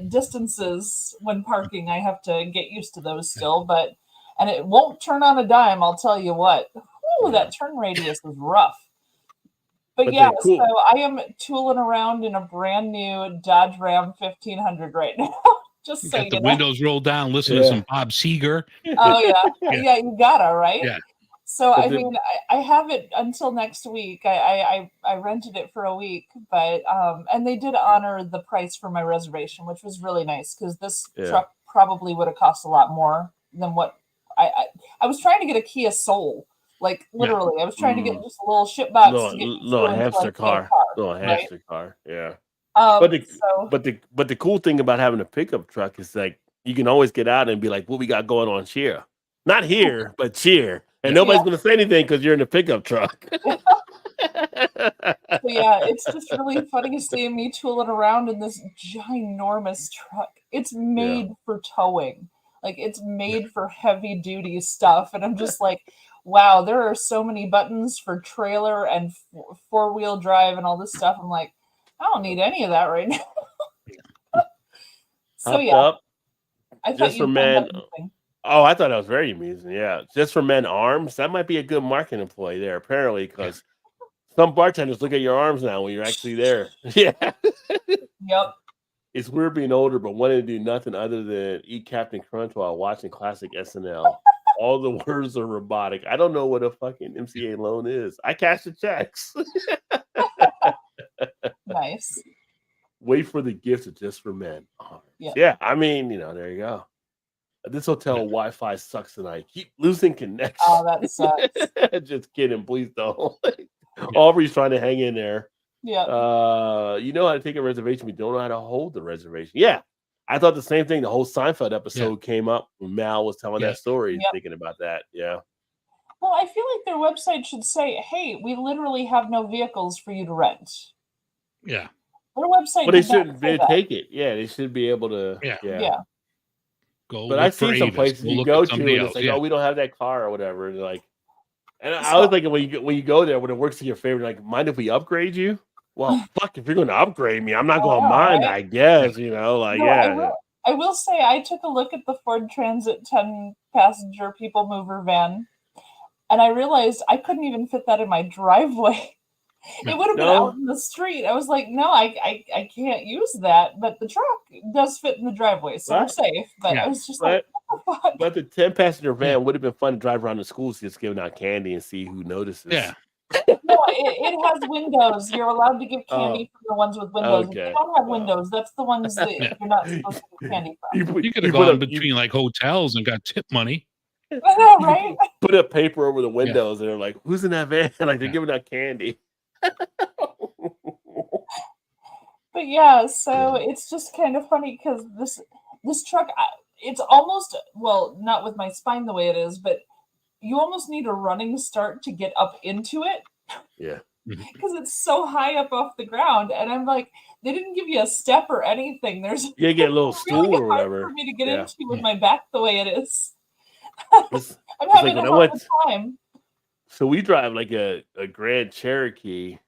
D: distances when parking, I have to get used to those still, and it won't turn on a dime, I'll tell you what. Ooh, that turn radius is rough. But
C: But
D: yeah,
C: they're cool.
D: so I am tooling around in a brand new Dodge Ram 1500 right now. Just so
E: Got
D: you
E: the
D: know.
E: windows rolled down, listen to
C: Yeah.
E: some Bob Seger.
D: Oh yeah,
E: Yeah.
D: yeah, you gotta, right?
E: Yeah.
D: So
C: But
D: I
C: the-
D: mean, I have it until next week. I rented it for a week, but and they did honor the price for my reservation, which was really nice because this
C: Yeah.
D: truck probably would have cost a lot more than what I was trying to get a Kia Soul, like literally. I was trying to get just a little ship box to get me
C: little
D: through until I
C: hamster
D: could get a
C: car.
D: car,
C: Little
D: right?
C: hamster car. Yeah.
D: So
C: But the cool thing about having a pickup truck is like you can always get out and be like, what we got going on here? Not here, but cheer. And nobody's gonna say anything because you're in a pickup truck.
D: So yeah, it's just really funny seeing me tooling around in this ginormous truck. It's made for towing. Like it's made for heavy duty stuff. And I'm just like, wow, there are so many buttons for trailer and four-wheel drive and all this stuff. I'm like, I don't need any of that right now. So
C: Hopped
D: yeah,
C: up
D: I thought
C: just
D: you
C: for
D: found
C: men.
D: that interesting.
C: Oh, I thought that was very amusing. Yeah, just for men arms. That might be a good marketing employee there, apparently, because some bartenders look at your arms now when you're actually there. Yeah,
D: Yep.
C: it's weird being older, but wanting to do nothing other than eat Captain Crunch while watching classic SNL. All the words are robotic. I don't know what a fucking MCA loan is. I cash the checks.
D: Nice.
C: Wait for the gifts of just for men.
D: Yeah.
C: Yeah, I mean, there you go. This hotel Wi-Fi sucks tonight. Keep losing connection.
D: Oh, that sucks.
C: Just kidding, please don't. Aubrey's trying to hang in there.
D: Yeah.
C: You know how to take a reservation, but you don't know how to hold the reservation. Yeah. I thought the same thing. The whole Seinfeld episode came up when Mal was telling that story, thinking about that. Yeah.
D: Well, I feel like their website should say, hey, we literally have no vehicles for you to rent.
E: Yeah.
D: Their website.
C: But they shouldn't take it. Yeah, they should be able to.
D: Yeah.
E: Go.
C: But I've seen some places you go to and it's like, oh, we don't have that car or whatever. And like, and I was thinking when you go there, when it works in your favor, like, mind if we upgrade you? Well, fuck, if you're going to upgrade me, I'm not going to mind, right? I guess, like, no,
D: I will say I took a look at the Ford Transit 10-passenger people mover van, and I realized I couldn't even fit that in my driveway. It would have been out in the street. I was like, no, I can't use that. But the truck does fit in the driveway, so we're safe. But I was just like, what the fuck?
C: But the 10-passenger van would have been fun to drive around the schools just giving out candy and see who notices.
D: Yeah. No, it has windows. You're allowed to give candy from the ones with windows.
C: Okay.
D: If they don't have windows, that's the ones that you're not supposed to give candy from.
E: You could have gone between like hotels and got tip money.
D: I know, right?
C: Put a paper over the windows and they're like, who's in that van? Like they're giving out candy.
D: But yeah, so it's just kind of funny because this truck, it's almost, well, not with my spine the way it is, but you almost need a running start to get up into it.
C: Yeah.
D: Because it's so high up off the ground. And I'm like, they didn't give you a step or anything. There's
C: you get a little stool
D: really
C: or whatever
D: for me to get into with my back the way it is. I'm having
C: like
D: a hard time.
C: So we drive like a Grand Cherokee.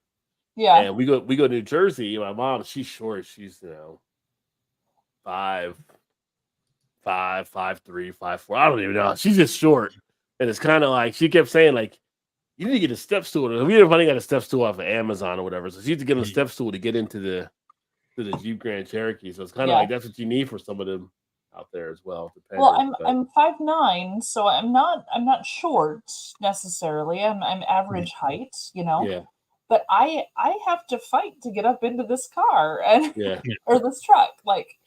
D: Yeah.
C: And we go to New Jersey. My mom, she's short. She's 5'3", 5'4". I don't even know. She's just short. And it's kind of like she kept saying, like, you need to get a step stool. We finally got a step stool off of Amazon or whatever. So she used to get a step stool to get into the Jeep Grand Cherokee. So it's kind of like that's what you need for some of them out there as well.
D: Well, I'm 5'9", so I'm not short necessarily. I'm average height,
C: Yeah.
D: But I have to fight to get up into this car and or this truck. Like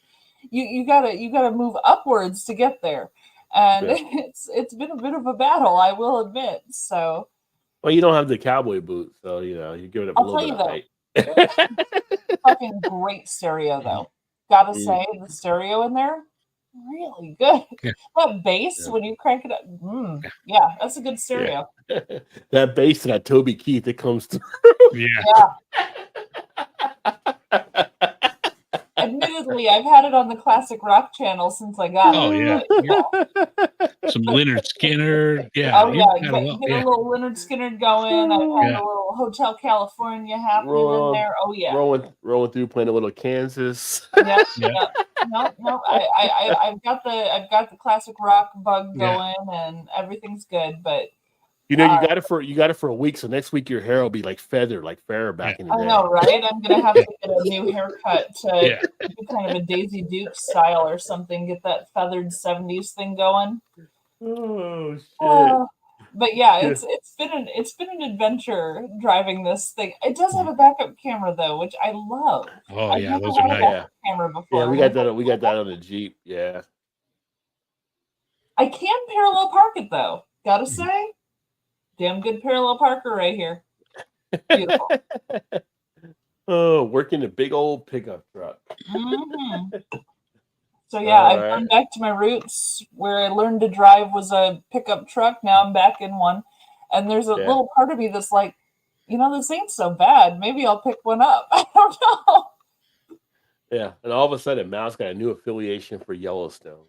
D: you gotta move upwards to get there. And it's been a bit of a battle, I will admit. So
C: well, you don't have the cowboy boot, so you give it up a little bit of height.
D: Fucking great stereo though. Gotta say the stereo in there, really good. That bass when you crank it up, that's a good stereo.
C: That bass and that Toby Keith, it comes through.
D: Yeah. Admittedly, I've had it on the classic rock channel since I got it.
E: Some Leonard Skinner. Yeah.
D: Oh, yeah. Get a little Leonard Skinner going. I've had a little Hotel California happening in there. Oh, yeah.
C: Rolling through, playing a little Kansas.
D: Yeah. No. I've got the classic rock bug going and everything's good. But
C: You know, you got it for a week, so next week your hair will be like feathered, like Farrah back in the day.
D: I know, right? I'm gonna have to get a new haircut to do kind of a Daisy Duke style or something. Get that feathered '70s thing going.
C: Oh shit!
D: But yeah, it's been an adventure driving this thing. It does have a backup camera though, which I love.
E: Oh
D: I've
E: yeah,
D: never
E: those
D: had
E: are
D: a
E: nice.
D: backup camera before.
C: Yeah, we got that. We got that on the Jeep. Yeah.
D: I can parallel park it though. Gotta say, damn good parallel parker right here. Beautiful.
C: Oh, working a big old pickup truck.
D: So yeah, I've
C: Alright.
D: gone back to my roots. Where I learned to drive was a pickup truck. Now I'm back in one, and there's a little part of me that's like, this ain't so bad. Maybe I'll pick one up. I don't know.
C: Yeah, and all of a sudden, Mal's got a new affiliation for Yellowstone.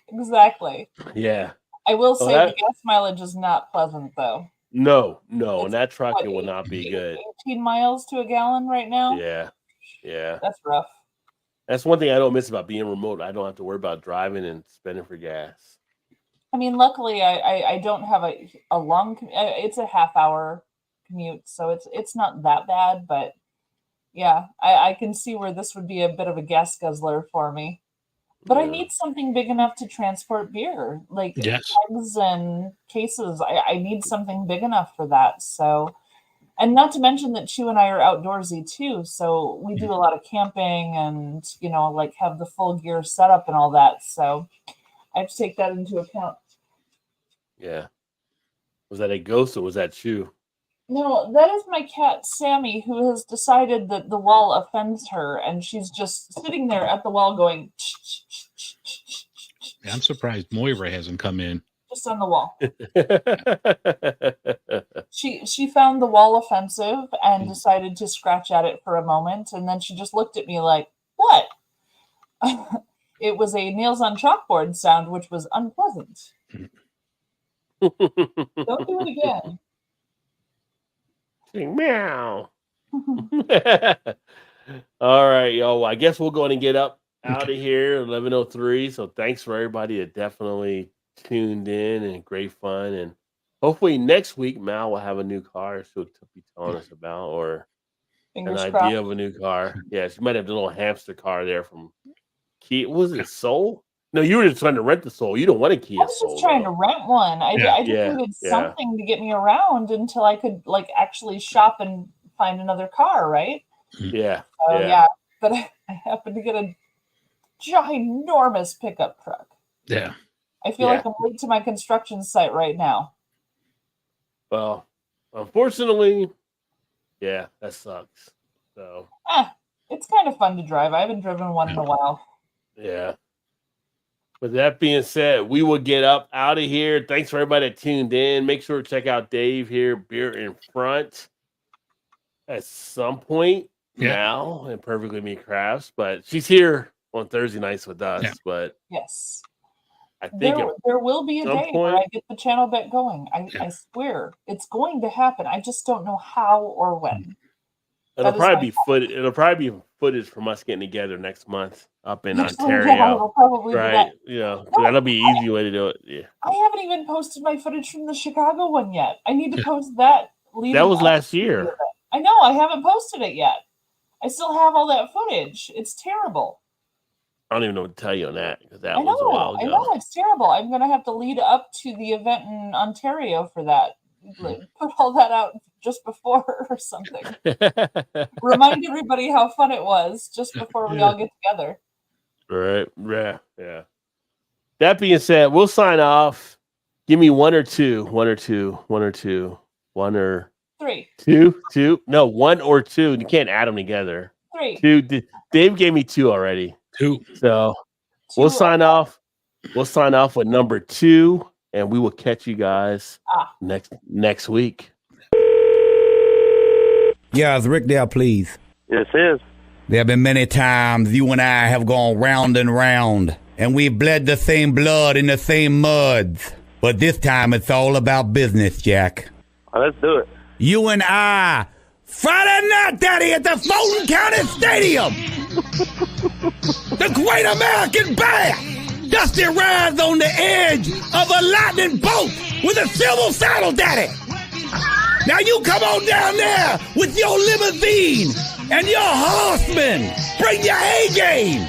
D: Exactly.
C: Yeah.
D: I will say the gas mileage is not pleasant though.
C: No,
D: It's,
C: and that truck
D: what,
C: it will not be good.
D: 18 miles to a gallon right now.
C: Yeah.
D: That's rough.
C: That's one thing I don't miss about being remote. I don't have to worry about driving and spending for gas.
D: I mean, luckily, I don't have a long. It's a half-hour commute, so it's not that bad. But yeah, I can see where this would be a bit of a gas guzzler for me. But I need something big enough to transport beer, like kegs and cases. I need something big enough for that. So, and not to mention that Chu and I are outdoorsy too. So we do a lot of camping and, like have the full gear setup and all that. So I have to take that into account.
C: Yeah. Was that a ghost or was that Chu?
D: No, that is my cat, Sammy, who has decided that the wall offends her, and she's just sitting there at the wall going,
E: I'm surprised Moira hasn't come in.
D: Just on the wall. She found the wall offensive and decided to scratch at it for a moment, and then she just looked at me like, what? It was a nails on chalkboard sound, which was unpleasant. Don't do it again.
C: Meow. All right, y'all. Well, I guess we'll go and get up out of here, 11:03. So thanks for everybody that definitely tuned in and great fun. And hopefully next week, Mal will have a new car she'll be telling us about, or
D: Fingers
C: an
D: crossed.
C: idea of a new car. Yeah, she might have the little hamster car there from Kia. Was it Soul? No, you were just trying to rent the Soul. You don't want a Kia
D: I was
C: Soul.
D: just trying to rent one. I just
C: Yeah,
D: needed
C: yeah.
D: something to get me around until I could actually shop and find another car, right?
C: Yeah.
D: So yeah, but I happened to get a ginormous pickup truck.
E: Yeah.
D: I feel like I'm late to my construction site right now.
C: Well, unfortunately, yeah, that sucks. So
D: It's kind of fun to drive. I haven't driven one in a while.
C: yeah. With that being said, we will get up out of here. Thanks for everybody that tuned in. Make sure to check out Dave here, Beer in Front, at some point now, and Perfectly Me Crafts. But she's here on Thursday nights with us.
E: Yeah.
C: But
D: Yes.
C: I think
D: There will be a
C: some
D: day where I
C: point-
D: get the channel back going. I swear. It's going to happen. I just don't know how or when.
C: it'll
D: that is
C: probably
D: my
C: be footage. It'll probably be footage from us getting together next month up in
D: Yeah,
C: Ontario.
D: it'll probably be
C: Right.
D: that.
C: Yeah.
D: No,
C: That'll be an easy way to do it. Yeah.
D: I haven't even posted my footage from the Chicago one yet. I need to post that.
C: That was
D: up
C: last
D: to the
C: year.
D: event. I know. I haven't posted it yet. I still have all that footage. It's terrible.
C: I don't even know what to tell you on that because that
D: I
C: was a while
D: know.
C: ago.
D: I know. It's terrible. I'm going to have to lead up to the event in Ontario for that. Like, put all that out just before or something. Remind everybody how fun it was just before we all get together.
C: Right. Yeah. That being said, we'll sign off. Give me one or two.
D: Three.
C: Two. No, one or two. You can't add them together.
D: Three.
C: Two. Dave gave me two already.
E: Two.
C: So we'll sign off. We'll sign off with number 2, and we will catch you guys next week.
H: Yeah, is Rick there, please?
I: Yes, it is.
H: There have been many times you and I have gone round and round, and we've bled the same blood in the same muds. But this time it's all about business, Jack.
I: Let's do it.
H: You and I, Friday night, Daddy, at the Fulton County Stadium. The Great American Bash. Dusty rides on the edge of a lightning bolt with a silver saddle, daddy. Now you come on down there with your limousine and your horsemen. Bring your A-game.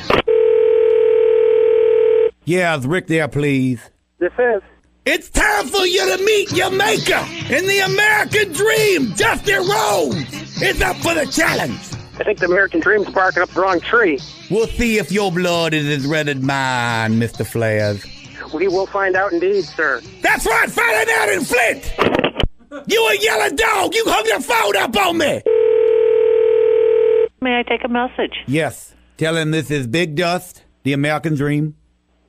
H: Yeah, is Rick there, please?
I: This is.
H: It's time for you to meet your maker in the American dream. Dusty Rhodes is up for the challenge.
I: I think the American dream's barking up the wrong tree.
H: We'll see if your blood is as red as mine, Mr. Flares.
I: We will find out indeed, sir.
H: That's right, find it out in Flint. You a yellow dog. You hung your phone up on me.
J: May I take a message?
H: Yes. Tell him this is Big Dust, the American dream.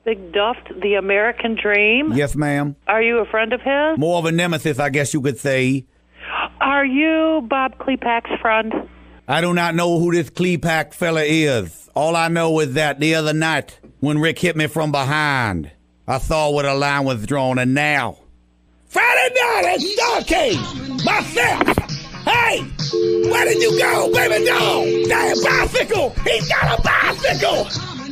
J: Big Duft, the American Dream?
H: Yes, ma'am.
J: Are you a friend of his?
H: More of a nemesis, I guess you could say.
J: Are you Bob Klepak's friend?
H: I do not know who this Klepak fella is. All I know is that the other night, when Rick hit me from behind, I saw where the line was drawn, and now... Friday night at Starcade! Myself! Hey! Where did you go, baby dog? That bicycle! He's got a bicycle!